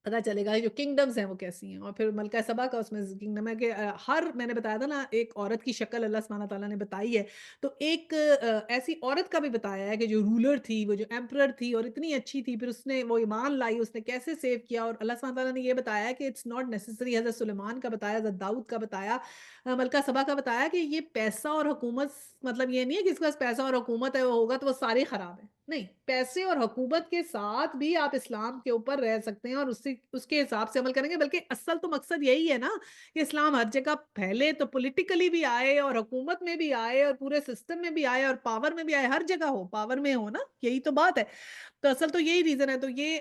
پتا چلے گا جو کنگڈمز ہیں وہ کیسی ہیں. اور پھر ملکہ سبا کا اس میں کنگڈم ہے کہ ہر، میں نے بتایا تھا نا، ایک عورت کی شکل اللہ سبحانہ تعالیٰ نے بتائی ہے. تو ایک ایسی عورت کا بھی بتایا ہے کہ جو رولر تھی، وہ جو ایمپرر تھی اور اتنی اچھی تھی، پھر اس نے وہ ایمان لائی، اس نے کیسے سیو کیا. اور اللہ سبحانہ تعالیٰ نے یہ بتایا کہ اٹس ناٹ نیسسری. حضرت سلیمان کا بتایا، حضرت داؤد کا بتایا، ملکہ سبا کا بتایا کہ یہ پیسہ اور حکومت، مطلب یہ نہیں ہے کہ اس کے پاس پیسہ اور حکومت ہے وہ ہوگا تو وہ سارے خراب ہیں. نہیں، پیسے اور حکومت کے ساتھ بھی آپ اسلام کے اوپر رہ سکتے ہیں اور اس کے حساب سے عمل کریں گے. بلکہ اصل تو مقصد یہی ہے نا کہ اسلام ہر جگہ پھیلے، تو پولیٹیکلی بھی آئے اور حکومت میں بھی آئے اور پورے سسٹم میں بھی آئے اور پاور میں بھی آئے، ہر جگہ ہو، پاور میں ہو نا. یہی تو بات ہے. تو اصل تو یہی ریزن ہے. تو یہ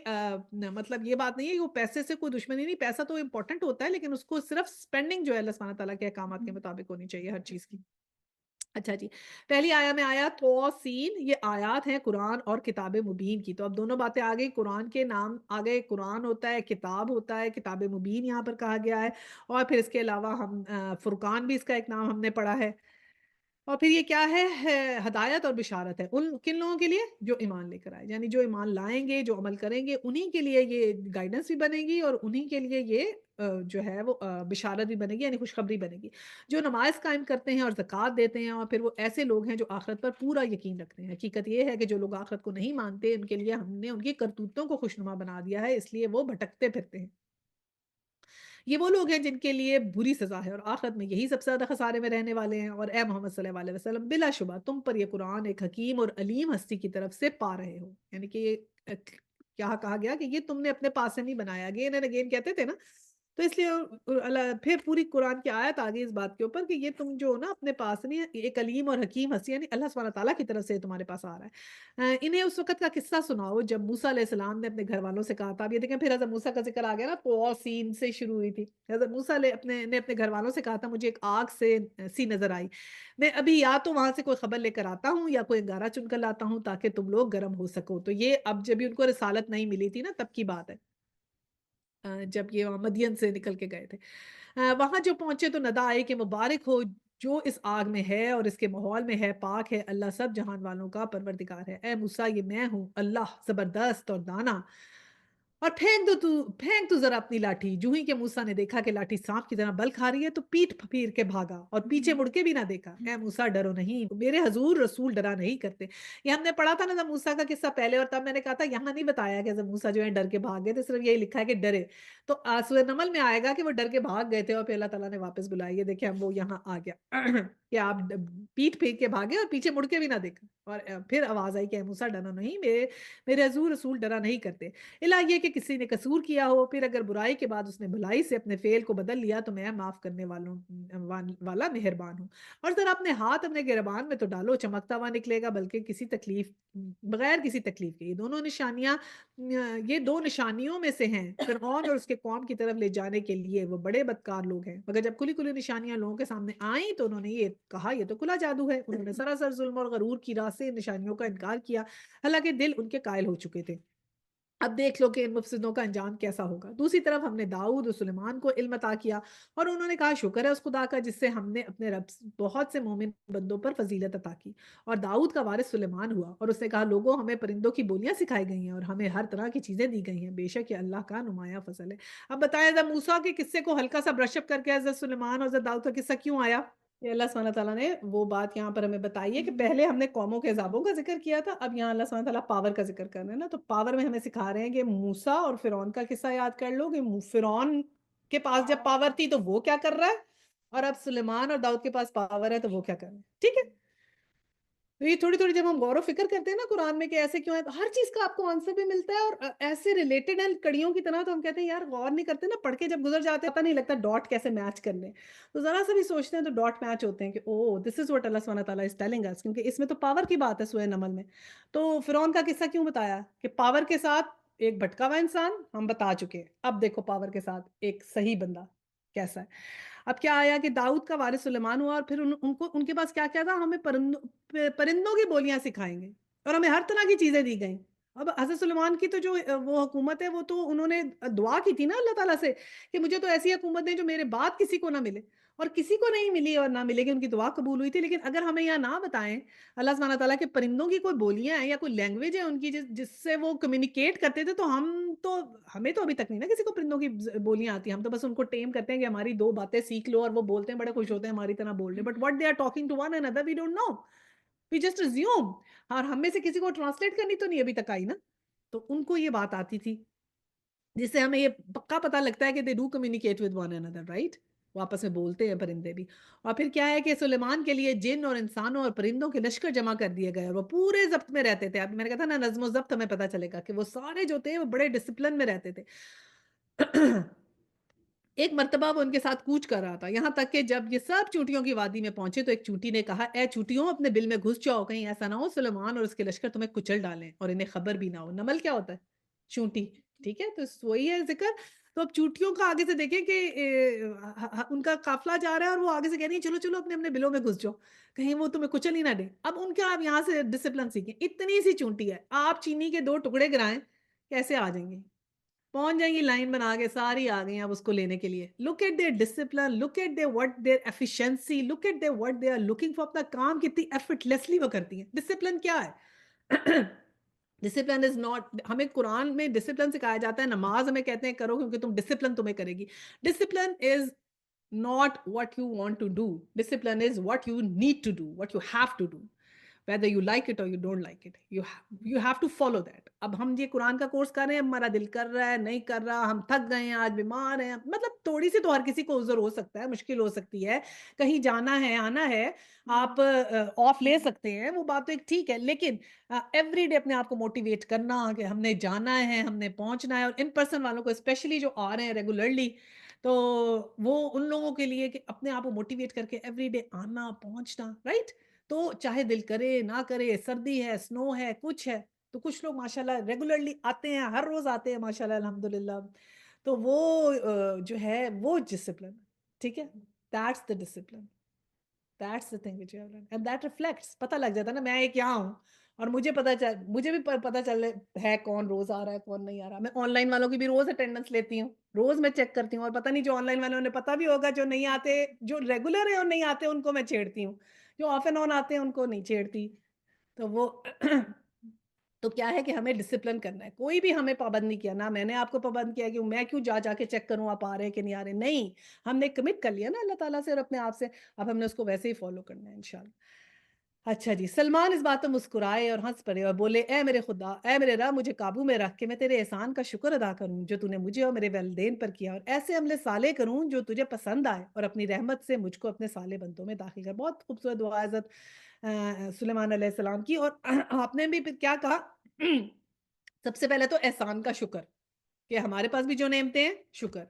مطلب یہ بات نہیں ہے کہ وہ پیسے سے کوئی دشمنی نہیں، پیسہ تو امپورٹنٹ ہوتا ہے لیکن اس کو صرف سپینڈنگ جو ہے اللہ سبحانہ تعالیٰ کے احکامات کے مطابق ہونی چاہیے ہر چیز کی. اچھا جی، پہلی آیا میں آیا توسین، یہ آیات ہیں قرآن اور کتاب مبین کی. تو اب دونوں باتیں آ گئی. قرآن کے نام آ گئے، قرآن ہوتا ہے، کتاب ہوتا ہے، کتاب مبین یہاں پر کہا گیا ہے. اور پھر اس کے علاوہ ہم فرقان بھی اس کا ایک نام ہم نے پڑھا ہے. اور پھر یہ کیا ہے؟ ہدایت اور بشارت ہے ان کن لوگوں کے لیے جو ایمان لے کر آئے، یعنی جو ایمان لائیں گے، جو عمل کریں گے، انہی کے لیے یہ گائیڈنس بھی بنے گی اور انہی کے لیے یہ جو ہے وہ بشارت بھی بنے گی، یعنی خوشخبری بنے گی. جو نماز قائم کرتے ہیں اور زکوٰۃ دیتے ہیں، اور پھر وہ ایسے لوگ ہیں جو آخرت پر پورا یقین رکھتے ہیں. حقیقت یہ ہے کہ جو لوگ آخرت کو نہیں مانتے ان کے لیے ہم نے ان کی کرتوتوں کو خوشنما بنا دیا ہے، اس لیے وہ بھٹکتے پھرتے ہیں. یہ وہ لوگ ہیں جن کے لیے بری سزا ہے اور آخرت میں یہی سب سے زیادہ خسارے میں رہنے والے ہیں. اور اے محمد صلی اللہ علیہ وسلم، بلا شبہ تم پر یہ قرآن ایک حکیم اور علیم ہستی کی طرف سے پا رہے ہو. یعنی کہ یہ کیا کہا گیا کہ یہ تم نے اپنے پاس سے نہیں بنایا. اگین اینڈ اگین کہتے تھے نا. تو اس لیے پھر پوری قرآن کی آیت آ گئی اس بات کے اوپر کہ یہ تم جو نا اپنے پاس نہیں، ایک علیم اور حکیم ہستی، یعنی اللہ سبحانہ تعالیٰ کی طرف سے تمہارے پاس آ رہا ہے. انہیں اس وقت کا قصہ سناؤ جب موسیٰ علیہ السلام نے اپنے گھر والوں سے کہا تھا. اب یہ دیکھیں پھر حضرت موسیٰ کا ذکر آ گیا نا، تو سین سے شروع ہوئی تھی. حضرت موسیٰ نے اپنے گھر والوں سے کہا تھا مجھے ایک آگ سی نظر آئی، میں ابھی یا تو وہاں سے کوئی خبر لے کر آتا ہوں یا کوئی انگارہ چن کر لاتا ہوں تاکہ تم لوگ گرم ہو سکو. تو یہ اب جب ان کو رسالت نہیں ملی تھی نا تب کی بات ہے، جب یہ وہاں مدین سے نکل کے گئے تھے. وہاں جو پہنچے تو ندا آئی کہ مبارک ہو جو اس آگ میں ہے اور اس کے ماحول میں ہے، پاک ہے اللہ سب جہان والوں کا پروردگار ہے. اے موسیٰ یہ میں ہوں اللہ زبردست اور دانا. اور پھینک تو ذرا اپنی لاٹھی. جو ہی کہ موسیٰ نے دیکھا کہ لاٹھی سانپ کی طرح بل کھا رہی ہے تو پیٹھ پھیر کے بھاگا اور پیچھے مڑ کے بھی نہ دیکھا. اے موسیٰ ڈرو نہیں، میرے حضور رسول ڈرا نہیں کرتے. یہ ہم نے پڑھا تھا نا جب موسیٰ کا قصہ پہلے، اور تب میں نے کہا تھا یہاں نہیں بتایا کہ جب موسیٰ جو ہے ڈر کے بھاگ گئے تھے، صرف یہی لکھا ہے کہ ڈرے. تو سورہ نمل میں آئے گا کہ وہ ڈر کے بھاگ گئے تھے اور پھر اللہ تعالیٰ نے واپس بلائی. یہ دیکھیں اب وہ یہاں آ گیا کہ آپ پیٹھ پھیر کے بھاگے اور پیچھے مڑ کے بھی نہ دیکھا. اور پھر آواز آئی کہ اے موسیٰ ڈرو نہیں، میرے حضور رسول ڈرا نہیں کرتے. الہ یہ کہ کہ کسی نے قصور کیا ہو، پھر اگر برائی کے بعد اس نے بھلائی سے اپنے فعل کو بدل لیا تو میں معاف کرنے والا مہربان ہوں۔ اور ذرا اپنے ہاتھ اپنے گریبان میں تو ڈالو، چمکتا ہوا نکلے گا، بلکہ بغیر کسی تکلیف کے۔ یہ دو نشانیوں میں سے ہیں فرعون اور اس کے قوم کی طرف لے جانے کے لیے، وہ بڑے بدکار لوگ ہیں۔ مگر جب کھلی کھلی نشانیاں لوگوں کے سامنے آئیں تو انہوں نے یہ کہا یہ تو کھلا جادو ہے۔ انہوں نے سراسر ظلم اور غرور کی راہ سے ان نشانیوں کا انکار کیا، حالانکہ دل ان کے قائل ہو چکے تھے۔ اب دیکھ لو کہ ان مفسدوں کا انجام کیسا ہوگا۔ دوسری طرف ہم نے داؤد اور سلیمان کو علم عطا کیا، اور انہوں نے کہا شکر ہے اس خدا کا جس سے ہم نے اپنے رب بہت سے مومن بندوں پر فضیلت عطا کی۔ اور داؤد کا وارث سلیمان ہوا، اور اس نے کہا لوگوں ہمیں پرندوں کی بولیاں سکھائی گئی ہیں اور ہمیں ہر طرح کی چیزیں دی گئی ہیں، بے شک یہ اللہ کا نمایاں فضل ہے۔ اب بتائیں حضرت موسیٰ کے قصے کو ہلکا سا برش اپ کر کے حضرت سلیمان اور حضرت داؤد کا قصہ کیوں آیا؟ یہ اللہ سبحانہ تعالیٰ نے وہ بات یہاں پر ہمیں بتائی ہے کہ پہلے ہم نے قوموں کے عذابوں کا ذکر کیا تھا، اب یہاں اللہ سبحانہ تعالیٰ پاور کا ذکر کر رہے ہیں نا، تو پاور میں ہمیں سکھا رہے ہیں کہ موسیٰ اور فرعون کا قصہ یاد کر لو کہ فرعون کے پاس جب پاور تھی تو وہ کیا کر رہا ہے، اور اب سلیمان اور داؤد کے پاس پاور ہے تو وہ کیا کر رہے ہیں۔ ٹھیک ہے، تو یہ تھوڑی تھوڑی جب ہم غور و فکر کرتے ہیں نا قرآن میں کہ ایسے کیوں ہے، تو ہر چیز کا آپ کو آنسر بھی ملتا ہے، اور ایسے ریلیٹڈ ہیں کڑیوں کی طرح، تو ہم کہتے ہیں یار غور نہیں کرتے نا، پڑھ کے جب گزر جاتے ہیں پتہ نہیں لگتا ڈاٹ کیسے میچ کرنے، تو ذرا سا بھی سوچتے ہیں تو ڈاٹ میچ ہوتے ہیں کہ او دس از واٹ اللہ سبحانہ تعالیٰ از ٹیلنگ اس، کیونکہ اس میں تو پاور کی بات ہے سورہ نمل میں۔ تو فرعون کا قصہ کیوں بتایا کہ پاور کے ساتھ ایک بھٹکا ہوا انسان ہم بتا چکے ہیں، اب دیکھو پاور کے ساتھ ایک صحیح بندہ کیسا ہے۔ اب کیا آیا کہ داؤد کا وارث سلیمان ہوا، اور پھر ان کے پاس کیا کیا تھا، ہمیں پرندوں کی بولیاں سکھائیں گے اور ہمیں ہر طرح کی چیزیں دی گئیں۔ اب حضرت سلیمان کی تو جو وہ حکومت ہے، وہ تو انہوں نے دعا کی تھی نا اللہ تعالیٰ سے کہ مجھے تو ایسی حکومت دے جو میرے بعد کسی کو نہ ملے، اور کسی کو نہیں ملی اور نہ ملے گی، ان کی دعا قبول ہوئی تھی۔ لیکن اگر ہمیں یہاں نہ بتائیں اللہ سبحانہ تعالیٰ کہ پرندوں کی کوئی بولیاں ہیں یا کوئی لینگویج ہے ان کی جس سے وہ کمیونیکیٹ کرتے تھے، تو ہمیں تو ابھی تک نہیں نا کسی کو پرندوں کی بولیاں آتی ہیں، ہم تو بس ان کو ٹیم کرتے ہیں کہ ہماری دو باتیں سیکھ لو، اور وہ بولتے ہیں بڑے خوش ہوتے ہیں ہماری طرح بولنے، but what they are talking to one another we don't know, we just assume۔ اور ہم میں سے کسی کو ٹرانسلیٹ کرنی تو نہیں ابھی تک آئی نا، تو ان کو یہ بات آتی تھی جس سے ہمیں یہ پکا پتہ لگتا ہے کہ they do communicate with one another, right؟ وہ آپس میں بولتے ہیں پرندے بھی۔ اور پھر کیا ہے کہ سلیمان کے لیے جن اور انسانوں اور پرندوں کے لشکر جمع کر دیے گئے، اور وہ پورے ضبط میں رہتے تھے۔ اب میں نے کہا تھا نا نظم و ضبط ہمیں پتہ چلے گا کہ وہ سارے جو تھے وہ بڑے ڈسپلن میں رہتے تھے۔ ایک مرتبہ وہ ان کے ساتھ کوچ کر رہا تھا، یہاں تک کہ جب یہ سب چونٹیوں کی وادی میں پہنچے تو ایک چونٹی نے کہا اے چونٹیوں اپنے بل میں گھس جاؤ، کہیں ایسا نہ ہو سلیمان اور اس کے لشکر تمہیں کچل ڈالیں اور انہیں خبر بھی نہ ہو۔ نمل کیا ہوتا ہے؟ چونٹی، ٹھیک ہے، تو وہی ہے ذکر۔ تو اب چونٹیوں کا آگے سے دیکھیں کہ ان کا قافلہ جا رہا ہے اور وہ آگے سے کہہ رہی ہیں چلو چلو اپنے اپنے بلوں میں گھس جاؤ، کہیں وہ تمہیں کچل ہی نہ دے۔ اب ان کا آپ یہاں سے ڈسپلن سیکھیں، اتنی سی چونٹی ہے، آپ چینی کے 2 ٹکڑے گرائیں کیسے آ جائیں گی؟ پہنچ جائیں گی لائن بنا کے، ساری آ گئی اب اس کو لینے کے لیے۔ Look at their discipline, look at their what their efficiency, look at their what they are looking for, اپنا کام کتنی ایفرٹلیسلی وہ کرتی ہیں۔ ڈسپلن کیا ہے؟ ڈسپلن از ناٹ، ہمیں قرآن میں ڈسپلن سکھایا جاتا ہے، نماز ہمیں کہتے ہیں کرو کیونکہ تم ڈسپلن تمہیں کرے گی۔ Discipline is not what you want to do. Discipline is what you need to do, what you have to do, whether you like it or you don't like it. You have to follow that. اب ہم یہ قرآن کا course کر رہے ہیں، ہمارا دل کر رہا ہے نہیں کر رہا، ہم تھک گئے ہیں، آج بیمار ہیں، مطلب تھوڑی سی تو ہر کسی کو عذر ہو سکتا ہے، مشکل ہو سکتی ہے، کہیں جانا ہے آنا ہے، آپ آف لے سکتے ہیں، وہ بات تو ایک ٹھیک ہے، لیکن ایوری ڈے اپنے آپ کو موٹیویٹ کرنا کہ ہم نے جانا ہے، ہم نے پہنچنا ہے، اور ان پرسن والوں کو اسپیشلی جو آ رہے ہیں ریگولرلی، تو وہ ان لوگوں کے لیے کہ اپنے آپ کو موٹیویٹ کر کے ایوری ڈے آنا پہنچنا، رائٹ؟ تو چاہے دل کرے نہ کرے، سردی ہے، سنو ہے، کچھ ہے، تو کچھ لوگ ماشاءاللہ ریگولرلی آتے ہیں، ہر روز آتے ہیں ماشاءاللہ الحمدللہ، تو وہ جو ہے وہ ڈسپلن، ٹھیک ہے، that's the discipline, that's the thing which you have learn and that reflects, پتہ لگ جاتا ہے نا میں ایک یہاں ہوں، اور مجھے بھی پتہ چل ہے کون روز آ رہا ہے کون نہیں آ رہا۔ میں آن لائن والوں کی بھی روز اٹینڈنس لیتی ہوں، روز میں چیک کرتی ہوں، اور پتہ نہیں جو آن لائن والوں نے پتہ بھی ہوگا، جو نہیں آتے، جو ریگولر ہیں اور نہیں آتے ان کو میں چھیڑتی ہوں، جو آف اینڈ آن آتے ہیں ان کو نہیں چھیڑتی۔ تو وہ تو کیا ہے کہ ہمیں ڈسپلن کرنا ہے، کوئی بھی ہمیں پابند نہیں کیا، نہ میں نے آپ کو پابند کیا کہ میں کیوں جا کے چیک کروں آپ آ رہے ہیں کہ نہیں آ رہے، نہیں، ہم نے کمٹ کر لیا نا اللہ تعالیٰ سے اور اپنے آپ سے، اب ہم نے اس کو ویسے ہی فالو کرنا ہے انشاءاللہ۔ اچھا جی، سلمان اس بات پر مسکرائے اور ہنس پڑے اور بولے اے میرے خدا، اے میرے رب، مجھے قابو میں رکھ کہ میں تیرے احسان کا شکر ادا کروں جو تو نے مجھے اور میرے والدین پر کیا، اور ایسے عمل صالح کروں جو تجھے پسند آئے، اور اپنی رحمت سے مجھ کو اپنے صالح بندوں میں داخل کر۔ بہت خوبصورت دعا حضرت سلیمان علیہ السلام کی، اور آپ نے بھی پھر کیا کہا؟ سب سے پہلے تو احسان کا شکر، کہ ہمارے پاس بھی جو نعمتیں ہیں شکر.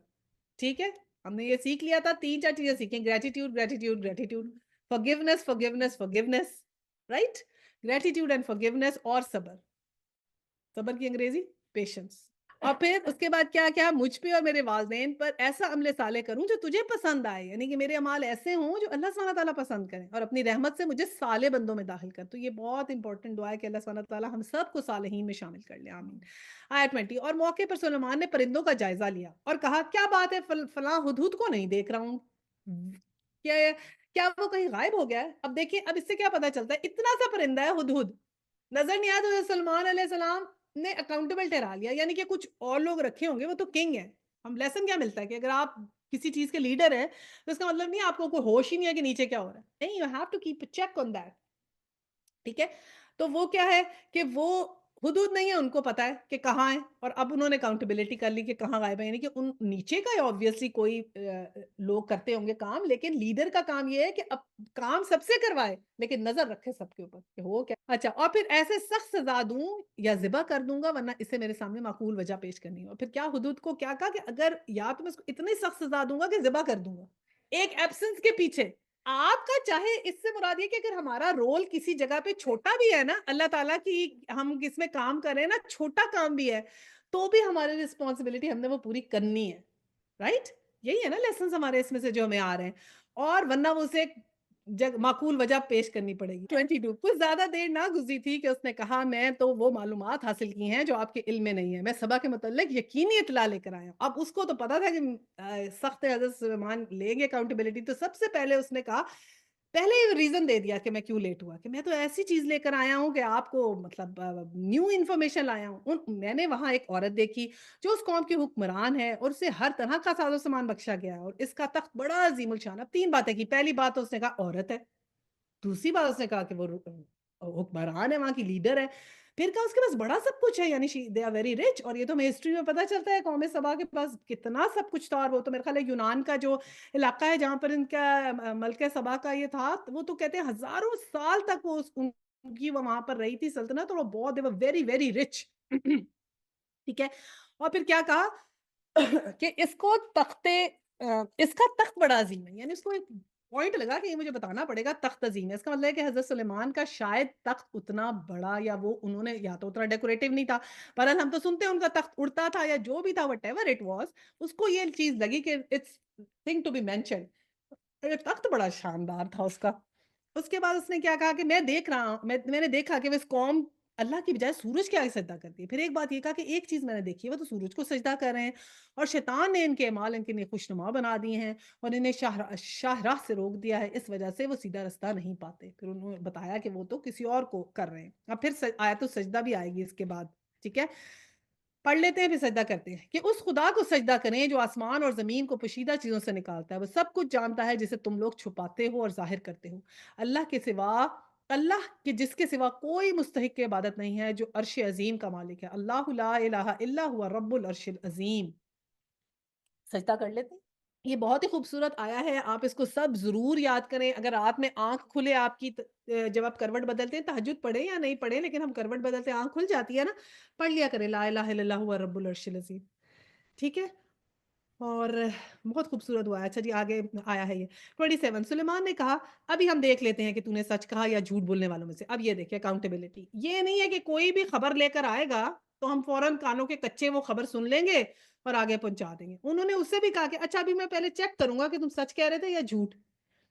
ٹھیک ہے, ہم نے یہ سیکھ لیا تھا, 3-4 چیزیں سیکھیں, gratitude gratitude gratitude, forgiveness forgiveness forgiveness, right, gratitude and forgiveness, اور صبر. صبر کی انگریزی پیشنس. اور پھر اس کے بعد کیا کیا, مجھ پہ اور میرے والدین پر ایسا عمل صالح کروں جو تجھے پسند آئے, یعنی کہ میرے اعمال ایسے ہوں جو اللہ سبحانہ تعالیٰ پسند کریں, اور اپنی رحمت سے مجھے صالح بندوں میں داخل کر. تو یہ بہت امپورٹنٹ دعا ہے کہ اللہ سبحانہ تعالیٰ ہم سب کو صالحین میں شامل کر لے, آمین. آیت 20. اور موقع پر سلیمان نے پرندوں کا جائزہ لیا اور کہا کیا بات ہے, فلاں ہدہد کو نہیں دیکھ رہا ہوں, کیا وہ کہیں غائب ہو گیا ہے. اب دیکھیں, اب اس سے کیا پتا چلتا ہے, اتنا سا پرندہ ہے ہدہد, نظر نہیں آیا, تو سلمان علیہ السلام نے اکاؤنٹیبل ٹھہرا لیا, یعنی کہ کچھ اور لوگ رکھے ہوں گے, وہ تو کنگ ہے. ہم لیسن کیا ملتا ہے کہ اگر آپ کسی چیز کے لیڈر ہیں تو اس کا مطلب نہیں آپ کو کوئی ہوش ہی نہیں ہے کہ نیچے کیا ہو رہا ہے, نہیں, you have to keep check on that. ٹھیک ہے, تو وہ کیا ہے کہ وہ حدود نہیں ہے, ان کو پتا ہے کہ کہاں ہے, اور اب انہوں نے اکاؤنٹیبلٹی کر لی کہ کہاں غائب ہے, یعنی کہ ان نیچے کا obviously کوئی لوگ کرتے ہوں گے کام, لیکن لیڈر کا کام یہ ہے کہ اب کام سب سے کروائے لیکن نظر رکھے سب کے اوپر کہ ہو کیا. اچھا, اور پھر ایسے سخت سزا دوں یا ذبح کر دوں گا ورنہ اسے میرے سامنے معقول وجہ پیش کرنی ہو. اور پھر کیا حدود کو کیا کہا کہ اگر یا تو میں اس کو اتنی سخت سزا دوں گا کہ ذبح کر دوں گا, ایک ایبسنس کے پیچھے. آپ کا چاہے اس سے مراد یہ کہ اگر ہمارا رول کسی جگہ پہ چھوٹا بھی ہے نا, اللہ تعالیٰ کی ہم کس میں کام کر رہے ہیں نا, چھوٹا کام بھی ہے, تو بھی ہماری رسپانسبلٹی ہم نے وہ پوری کرنی ہے, رائٹ. یہی ہے نا لیسنز ہمارے اس میں سے جو ہمیں آ رہے ہیں, اور ورنہ وہ اسے معقول وجہ پیش کرنی پڑے گی. 22. کچھ زیادہ دیر نہ گزری تھی کہ اس نے کہا میں تو وہ معلومات حاصل کی ہیں جو آپ کے علم میں نہیں ہے, میں سبا کے متعلق یقینی اطلاع لے کر آیا. اب اس کو تو پتا تھا کہ سخت حضرت سلیمان لیں گے اکاؤنٹیبلٹی, تو سب سے پہلے اس نے کہا, پہلے ہی ریزن دے دیا کہ میں کیوں لیٹ ہوا, کہ میں تو ایسی چیز لے کر آیا ہوں کہ آپ کو مطلب نیو انفارمیشن لایا ہوں. میں نے وہاں ایک عورت دیکھی جو اس قوم کی حکمران ہے اور اسے ہر طرح کا ساز و سامان بخشا گیا ہے, اور اس کا تخت بڑا عظیم الشان. اب 3 باتیں کی. پہلی بات تو اس نے کہا عورت ہے, دوسری بات اس نے کہا کہ وہ حکمران ہے, وہاں کی لیڈر ہے, پھر کہا اس کے پاس بڑا سب کچھ ہے, یعنی they are very rich. اور یہ تو ہمیں ہسٹری میں پتہ چلتا ہے قوم سبا کے پاس کتنا سب کچھ تھا, اور وہ تو میرے خیال ہے یونان کا جو علاقہ ہے جہاں پر ان کا ملک سبا کا یہ تھا, وہ تو کہتے ہیں ہزاروں سال تک وہ ان کی وہاں پر رہی تھی سلطنت, اور وہ بہت they were very very rich. ٹھیک ہے, اور پھر کیا کہا کہ اس کو اس کا تخت بڑا عظیم ہے, یعنی اس کو ایک پوائنٹ لگا کہ یہ مجھے بتانا پڑے گا تخت عظیم ہے. اس کا مطلب ہے کہ حضرت سلیمان کا شاید تخت اتنا بڑا, یا وہ انہوں نے یا تو اتنا ڈیکوریٹو نہیں تھا, پر ہم تو سنتے ہیں ان کا تخت اڑتا تھا یا جو بھی تھا, وٹ ایور اٹ واز, اس کو یہ چیز لگی کہ it's thing to be mentioned, تخت بڑا شاندار تھا اس کا. اس کے بعد اس نے کیا کہا کہ میں دیکھ رہا ہوں, میں نے دیکھا کہ وہ اس قوم اللہ کی بجائے سورج کے آگے سجدہ کرتی ہے. پھر ایک بات یہ کہا کہ ایک چیز میں نے دیکھی ہے, وہ تو سورج کو سجدہ کر رہے ہیں, اور شیطان نے ان کے اعمال ان کے لیے خوشنما بنا دیے ہیں, اور انہیں شاہراہ سے روک دیا ہے, اس وجہ سے وہ سیدھا رستہ نہیں پاتے. پھر انہوں نے بتایا کہ وہ تو کسی اور کو کر رہے ہیں. اب پھر آیت السجدہ بھی آئے گی اس کے بعد, ٹھیک ہے, پڑھ لیتے ہیں پھر سجدہ کرتے ہیں. کہ اس خدا کو سجدہ کریں جو آسمان اور زمین کو پوشیدہ چیزوں سے نکالتا ہے, وہ سب کچھ جانتا ہے جسے تم لوگ چھپاتے ہو اور ظاہر کرتے ہو. اللہ کے جس کے سوا کوئی مستحق عبادت نہیں ہے, جو عرش عظیم کا مالک ہے. اللہ لا الہ الا ہوا رب العرش العظیم. سجدہ کر لیتے ہیں. یہ بہت ہی خوبصورت آیا ہے, آپ اس کو سب ضرور یاد کریں. اگر رات میں آنکھ کھلے آپ کی, جب آپ کروٹ بدلتے ہیں, تہجد پڑھیں یا نہیں پڑھیں, لیکن ہم کروٹ بدلتے ہیں آنکھ کھل جاتی ہے نا, پڑھ لیا کریں لا الہ الا اللہ ہوا رب العرش العظیم. ٹھیک ہے, اور بہت خوبصورت ہوا ہے. اچھا جی, آگے آیا ہے یہ 27. سلیمان نے کہا ابھی ہم دیکھ لیتے ہیں کہ تو نے سچ کہا یا جھوٹ بولنے والوں میں سے. اب یہ دیکھیں اکاؤنٹیبلٹی, یہ نہیں ہے کہ کوئی بھی خبر لے کر آئے گا تو ہم فوراً کانوں کے کچے وہ خبر سن لیں گے اور آگے پہنچا دیں گے. انہوں نے اس سے بھی کہا کہ اچھا ابھی میں پہلے چیک کروں گا کہ تم سچ کہہ رہے تھے یا جھوٹ.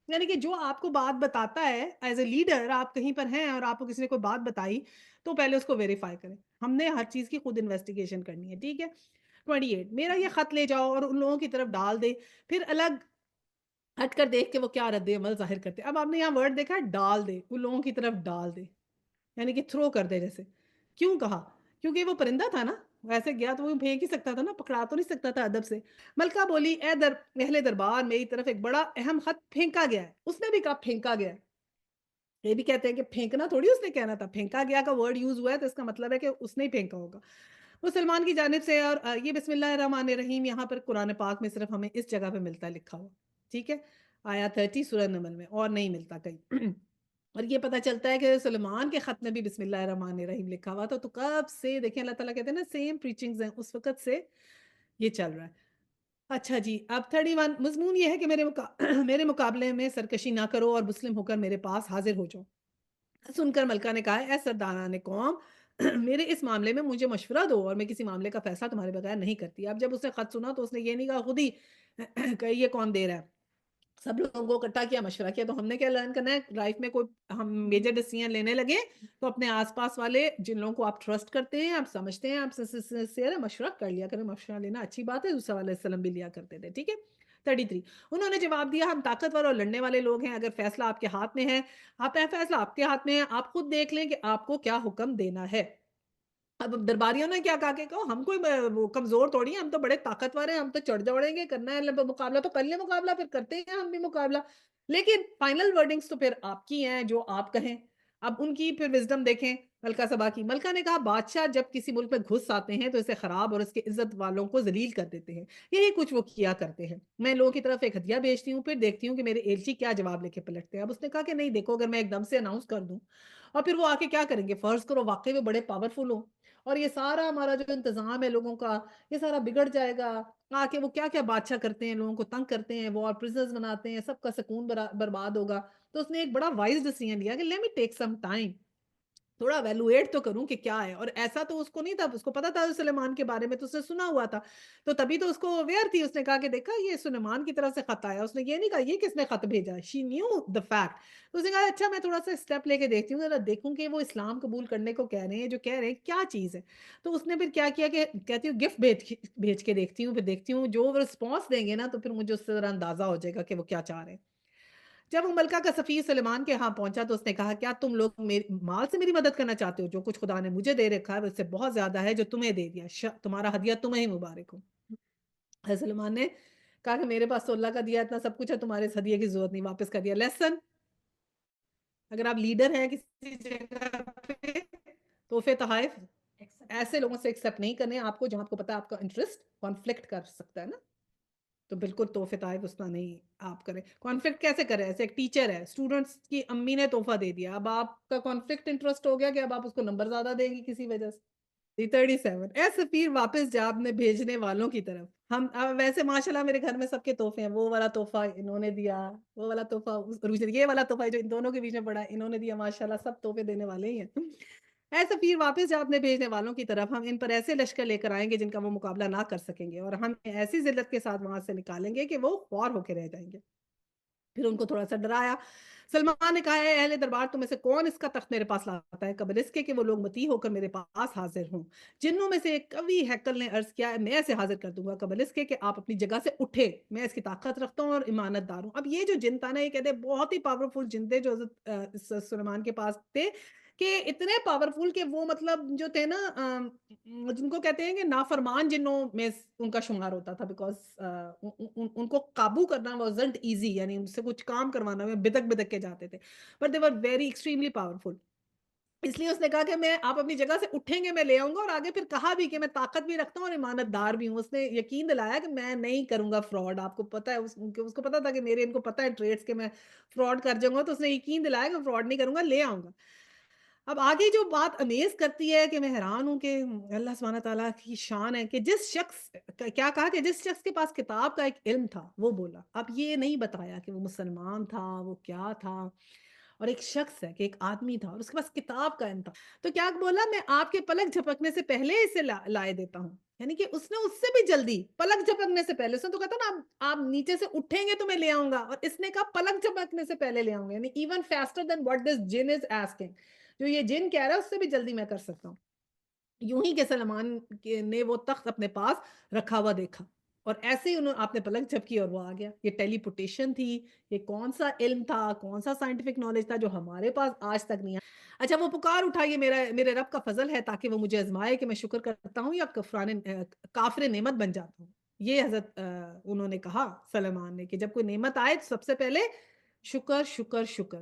یعنی کہ جو آپ کو بات بتاتا ہے ایز اے لیڈر, آپ کہیں پر ہیں اور آپ کو کسی نے کوئی بات بتائی, تو پہلے اس کو ویریفائی کریں. ہم نے ہر چیز کی خود انویسٹیگیشن کرنی ہے, ٹھیک ہے. 28. میرا یہ خط لے جاؤ اور ان لوگوں کی طرف ڈال دے, پھر الگ ہٹ کر دیکھ کے وہ کیا رد عمل ظاہر کرتے. اب آپ نے یہاں ورڈ دیکھا ہے ڈال دے, ان لوگوں کی طرف ڈال دے, یعنی کہ تھرو کر دے. جیسے کیوں کہا, کیونکہ وہ پرندہ تھا نا, ویسے گیا تو وہ پھینک ہی سکتا تھا نا, پکڑا تو نہیں سکتا تھا ادب سے. ملکہ بولی اے اہل دربار, میری طرف ایک بڑا اہم خط پھینکا گیا ہے. اس نے بھی کہا پھینکا گیا ہے. یہ بھی کہتے ہیں کہ پھینکنا تھوڑی اس نے کہنا تھا, پھینکا گیا کا ورڈ یوز ہوا ہے تو اس کا مطلب ہے کہ اس نے ہی پھینکا ہوگا. وہ سلمان کی جانب سے, اور یہ بسم اللہ الرحمن الرحیم یہاں پر قرآن پاک میں صرف ہمیں اس جگہ پہ ملتا ہے لکھا ہوا, ٹھیک ہے, آیا 30 سورہ نمل میں, اور نہیں ملتا کہیں. اور یہ پتہ چلتا ہے کہ سلیمان کے خط میں بھی بسم اللہ الرحمن الرحیم لکھا ہوا تھا. تو کب سے دیکھیں اللہ تعالیٰ کہتے ہیں نا سیم پریچنگز ہیں، اس وقت سے یہ چل رہا ہے. اچھا جی، اب 31 مضمون یہ ہے کہ میرے مقابلے میں سرکشی نہ کرو اور مسلم ہو کر میرے پاس حاضر ہو جاؤ. سن کر ملکہ نے کہا اے سرداران قوم میرے اس معاملے میں مجھے مشورہ دو اور میں کسی معاملے کا فیصلہ تمہارے بغیر نہیں کرتی. اب جب اس نے خط سنا تو اس نے یہ نہیں کہا خود ہی کہ یہ کون دے رہا ہے. سب لوگوں کو اکٹھا کیا، مشورہ کیا. تو ہم نے کیا لرن کرنا ہے لائف میں، کوئی ہم میجر ڈیسیژن لینے لگے تو اپنے آس پاس والے جن لوگوں کو آپ ٹرسٹ کرتے ہیں، آپ سمجھتے ہیں، آپ سے مشورہ کر لیا کریں. مشورہ لینا اچھی بات ہے، دوسرا علیہ السلام بھی لیا کرتے تھے. ٹھیک ہے. 33 انہوں نے جواب دیا ہم طاقتور اور لڑنے والے لوگ ہیں، اگر فیصلہ آپ کے ہاتھ میں ہے، فیصلہ آپ کے ہاتھ میں ہے، آپ خود دیکھ لیں کہ آپ کو کیا حکم دینا ہے. اب درباریوں نے کیا کہا کہ کہو ہم کوئی وہ کمزور تھوڑی ہیں، ہم تو بڑے طاقتور ہیں، ہم تو چڑھ دوڑیں گے، کرنا ہے مقابلہ تو کر لیں، مقابلہ پھر کرتے ہیں ہم بھی مقابلہ. لیکن فائنل ورڈنگز تو پھر آپ کی ہیں، جو آپ کہیں. اب ان کی پھر وزڈم دیکھیں ملکہ سبا کی. ملکہ نے کہا بادشاہ جب کسی ملک میں گھس آتے ہیں تو اسے خراب اور اس کے عزت والوں کو ذلیل کر دیتے ہیں. یہی کچھ وہ کیا کرتے ہیں. میں لوگوں کی طرف ایک ہدیہ بھیجتی ہوں، پھر دیکھتی ہوں کہ میرے ایلچی کیا جواب لے کے پلٹتے ہیں. اب اس نے کہا کہ نہیں دیکھو، اگر میں ایک دم سے اناؤنس کر دوں اور پھر وہ آ کے کیا کریں گے، فرض کرو واقعی میں بڑے پاورفل ہوں اور یہ سارا ہمارا جو انتظام ہے لوگوں کا، یہ سارا بگڑ جائے گا. آ کے وہ کیا کیا بادشاہ کرتے ہیں، لوگوں کو تنگ کرتے ہیں، وار پرزنرز بناتے ہیں، سب کا سکون برباد ہوگا. تو اس نے ایک بڑا وائز ڈیسیژن لیا کہ لیٹ می ٹیک سم ٹائم، تھوڑا ویلویٹ تو کروں کہ کیا ہے. اور ایسا تو اس کو نہیں تھا، اس کو پتا تھا سلیمان کے بارے میں، تو اس نے سنا ہوا تھا، تو تبھی تو اس کو اویئر تھی. اس نے کہا کہ دیکھا یہ سلیمان کی طرف سے خط آیا. اس نے یہ نہیں کہا یہ کس نے خط بھیجا ہے، شی نیو دا فیکٹ. تو اس نے کہا اچھا میں تھوڑا سا اسٹیپ لے کے دیکھتی ہوں، ذرا دیکھوں کہ وہ اسلام قبول کرنے کو کہہ رہے ہیں، جو کہہ رہے ہیں کیا چیز ہے. تو اس نے پھر کیا کیا کہ کہتی ہوں گفٹ بھیج کے دیکھتی ہوں، پھر دیکھتی ہوں جو وہ رسپانس دیں گے نا تو پھر مجھے اس سے ذرا اندازہ ہو جائے گا کہ وہ کیا چاہ رہے ہیں. جب وہ ملکہ کا سفیر سلیمان کے ہاں پہنچا تو اس نے کہا کیا تم لوگ مال سے میری مدد کرنا چاہتے ہو؟ جو کچھ خدا نے مجھے دے رکھا ہے اس سے بہت زیادہ ہے جو تمہیں دے دیا. تمہارا ہدیہ تمہیں ہی مبارک ہو. حضرت سلیمان نے کہا کہ میرے پاس تو اللہ کا دیا اتنا سب کچھ ہے، تمہارے اس ہدیے کی ضرورت نہیں. واپس کر دیا. لیسن، اگر آپ لیڈر ہیں کسی جگہ پہ، تحفے تحائف ایسے لوگوں سے ایکسیپٹ نہیں کرنے آپ کو جہاں آپ کو پتا ہے آپ کا انٹرسٹ کانفلکٹ کر سکتا ہے نا، تو بالکل تحفے تحائف اس طرح نہیں آپ کریں. کانفلکٹ کیسے کریں؟ ایسے ایک ٹیچر ہے، اسٹوڈنٹس کی امی نے تحفہ دے دیا، اب آپ کا کانفلکٹ انٹرسٹ ہو گیا کہ اب آپ اس کو نمبر زیادہ دیں گی کسی وجہ سے. 37 اے سفیر واپس جا اپنے بھیجنے والوں کی طرف. ہم ویسے ماشاءاللہ میرے گھر میں سب کے تحفے ہیں، وہ والا تحفہ انہوں نے دیا، وہ والا تحفہ، یہ والا تحفہ جو ان دونوں کے بیچ میں پڑا ہے انہوں نے دیا. ماشاءاللہ سب تحفے دینے والے ہی ہیں. اے سفیر واپس جا اپنے بھیجنے والوں کی طرف، ہم ان پر ایسے لشکر لے کر آئیں گے جن کا وہ مقابلہ نہ کر سکیں گے، اور ہم ایسی ذلت کے ساتھ وہاں سے نکالیں گے کہ وہ خوار ہو کے رہ جائیں گے. پھر ان کو تھوڑا سا ڈرایا. سلمان نے کہا ہے اہل دربار تم میں سے کون اس کا تخت میرے پاس لاتا ہے قبل اس کے کہ وہ لوگ مطیع ہو کر میرے پاس حاضر ہوں. جنوں میں سے ایک قوی ہیکل نے عرض کیا میں اسے حاضر کر دوں گا قبل اس کے کہ آپ اپنی جگہ سے اٹھے، میں اس کی طاقت رکھتا ہوں اور امانت دار ہوں. اب یہ جو جن تھا نا، یہ کہتے ہیں بہت ہی پاورفل جن تھے جو حضرت سلیمان کے پاس تھے، کہ اتنے پاورفل کہ وہ مطلب جو تھے نا جن کو کہتے ہیں کہ نافرمان جنوں میں ان کا شمار ہوتا تھا، بیکاز ان کو قابو کرنا وازنٹ ایزی، یعنی ان سے کچھ کام کروانا میں بدک بدک کے جاتے تھے، but they were very extremely powerful. اس لیے اس نے کہا کہ میں آپ اپنی جگہ سے اٹھیں گے میں لے آؤں گا، اور آگے پھر کہا بھی کہ میں طاقت بھی رکھتا ہوں اور امانت دار بھی ہوں. اس نے یقین دلایا کہ میں نہیں کروں گا فراڈ. آپ کو پتا ہے اس کو پتا تھا کہ میرے ان کو پتا ہے ٹریڈس کے میں فراڈ کر جاؤں گا، تو اس نے یقین دلایا کہ فراڈ نہیں کروں گا، لے آؤں گا. اب آگے جو بات امیز کرتی ہے کہ میں حیران ہوں کہ اللہ سبحانہ تعالیٰ کی شان ہے کہ جس شخص کیا کہا کہ جس شخص کے پاس کتاب کا ایک علم تھا وہ بولا. اب یہ نہیں بتایا کہ وہ مسلمان تھا، وہ کیا تھا، اور ایک شخص ہے کہ ایک آدمی تھا اور اس کے پاس کتاب کا علم تھا. تو کیا بولا میں آپ کے پلک جھپکنے سے پہلے اسے لائے دیتا ہوں. یعنی کہ اس نے اس سے بھی جلدی، پلک جھپکنے سے پہلے. اس نے تو کہتا نا آپ نیچے سے اٹھیں گے تو میں لے آؤں گا، اور اس نے کہا پلک جھپکنے سے پہلے لے آؤں گا، یعنی even faster than what this جن از آسکنگ. جو یہ جن کہہ رہا ہے اس سے بھی جلدی میں کر سکتا ہوں. یوں ہی کہ سلمان نے وہ تخت اپنے پاس رکھا ہوا دیکھا، اور ایسے ہی آپ نے پلک جھپکی اور وہ آ گیا. یہ ٹیلی پوٹیشن تھی، یہ کون سا علم تھا، کون سا سائنٹیفک نالج تھا جو ہمارے پاس آج تک نہیں ہے. اچھا وہ پکار اٹھا یہ میرے رب کا فضل ہے تاکہ وہ مجھے آزمائے کہ میں شکر کرتا ہوں یا کافر نعمت بن جاتا ہوں. یہ حضرت انہوں نے کہا سلمان نے کہ جب کوئی نعمت آئے تو سب سے پہلے شکر شکر شکر.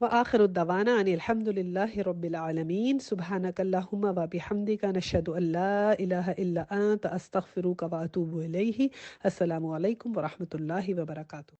وآخر الدعوانا أن الحمد لله رب العالمين سبحانك اللهم وبحمدك نشهد أن لا إله إلا أنت أستغفرك وأتوب إليه. السلام عليكم ورحمة الله وبركاته.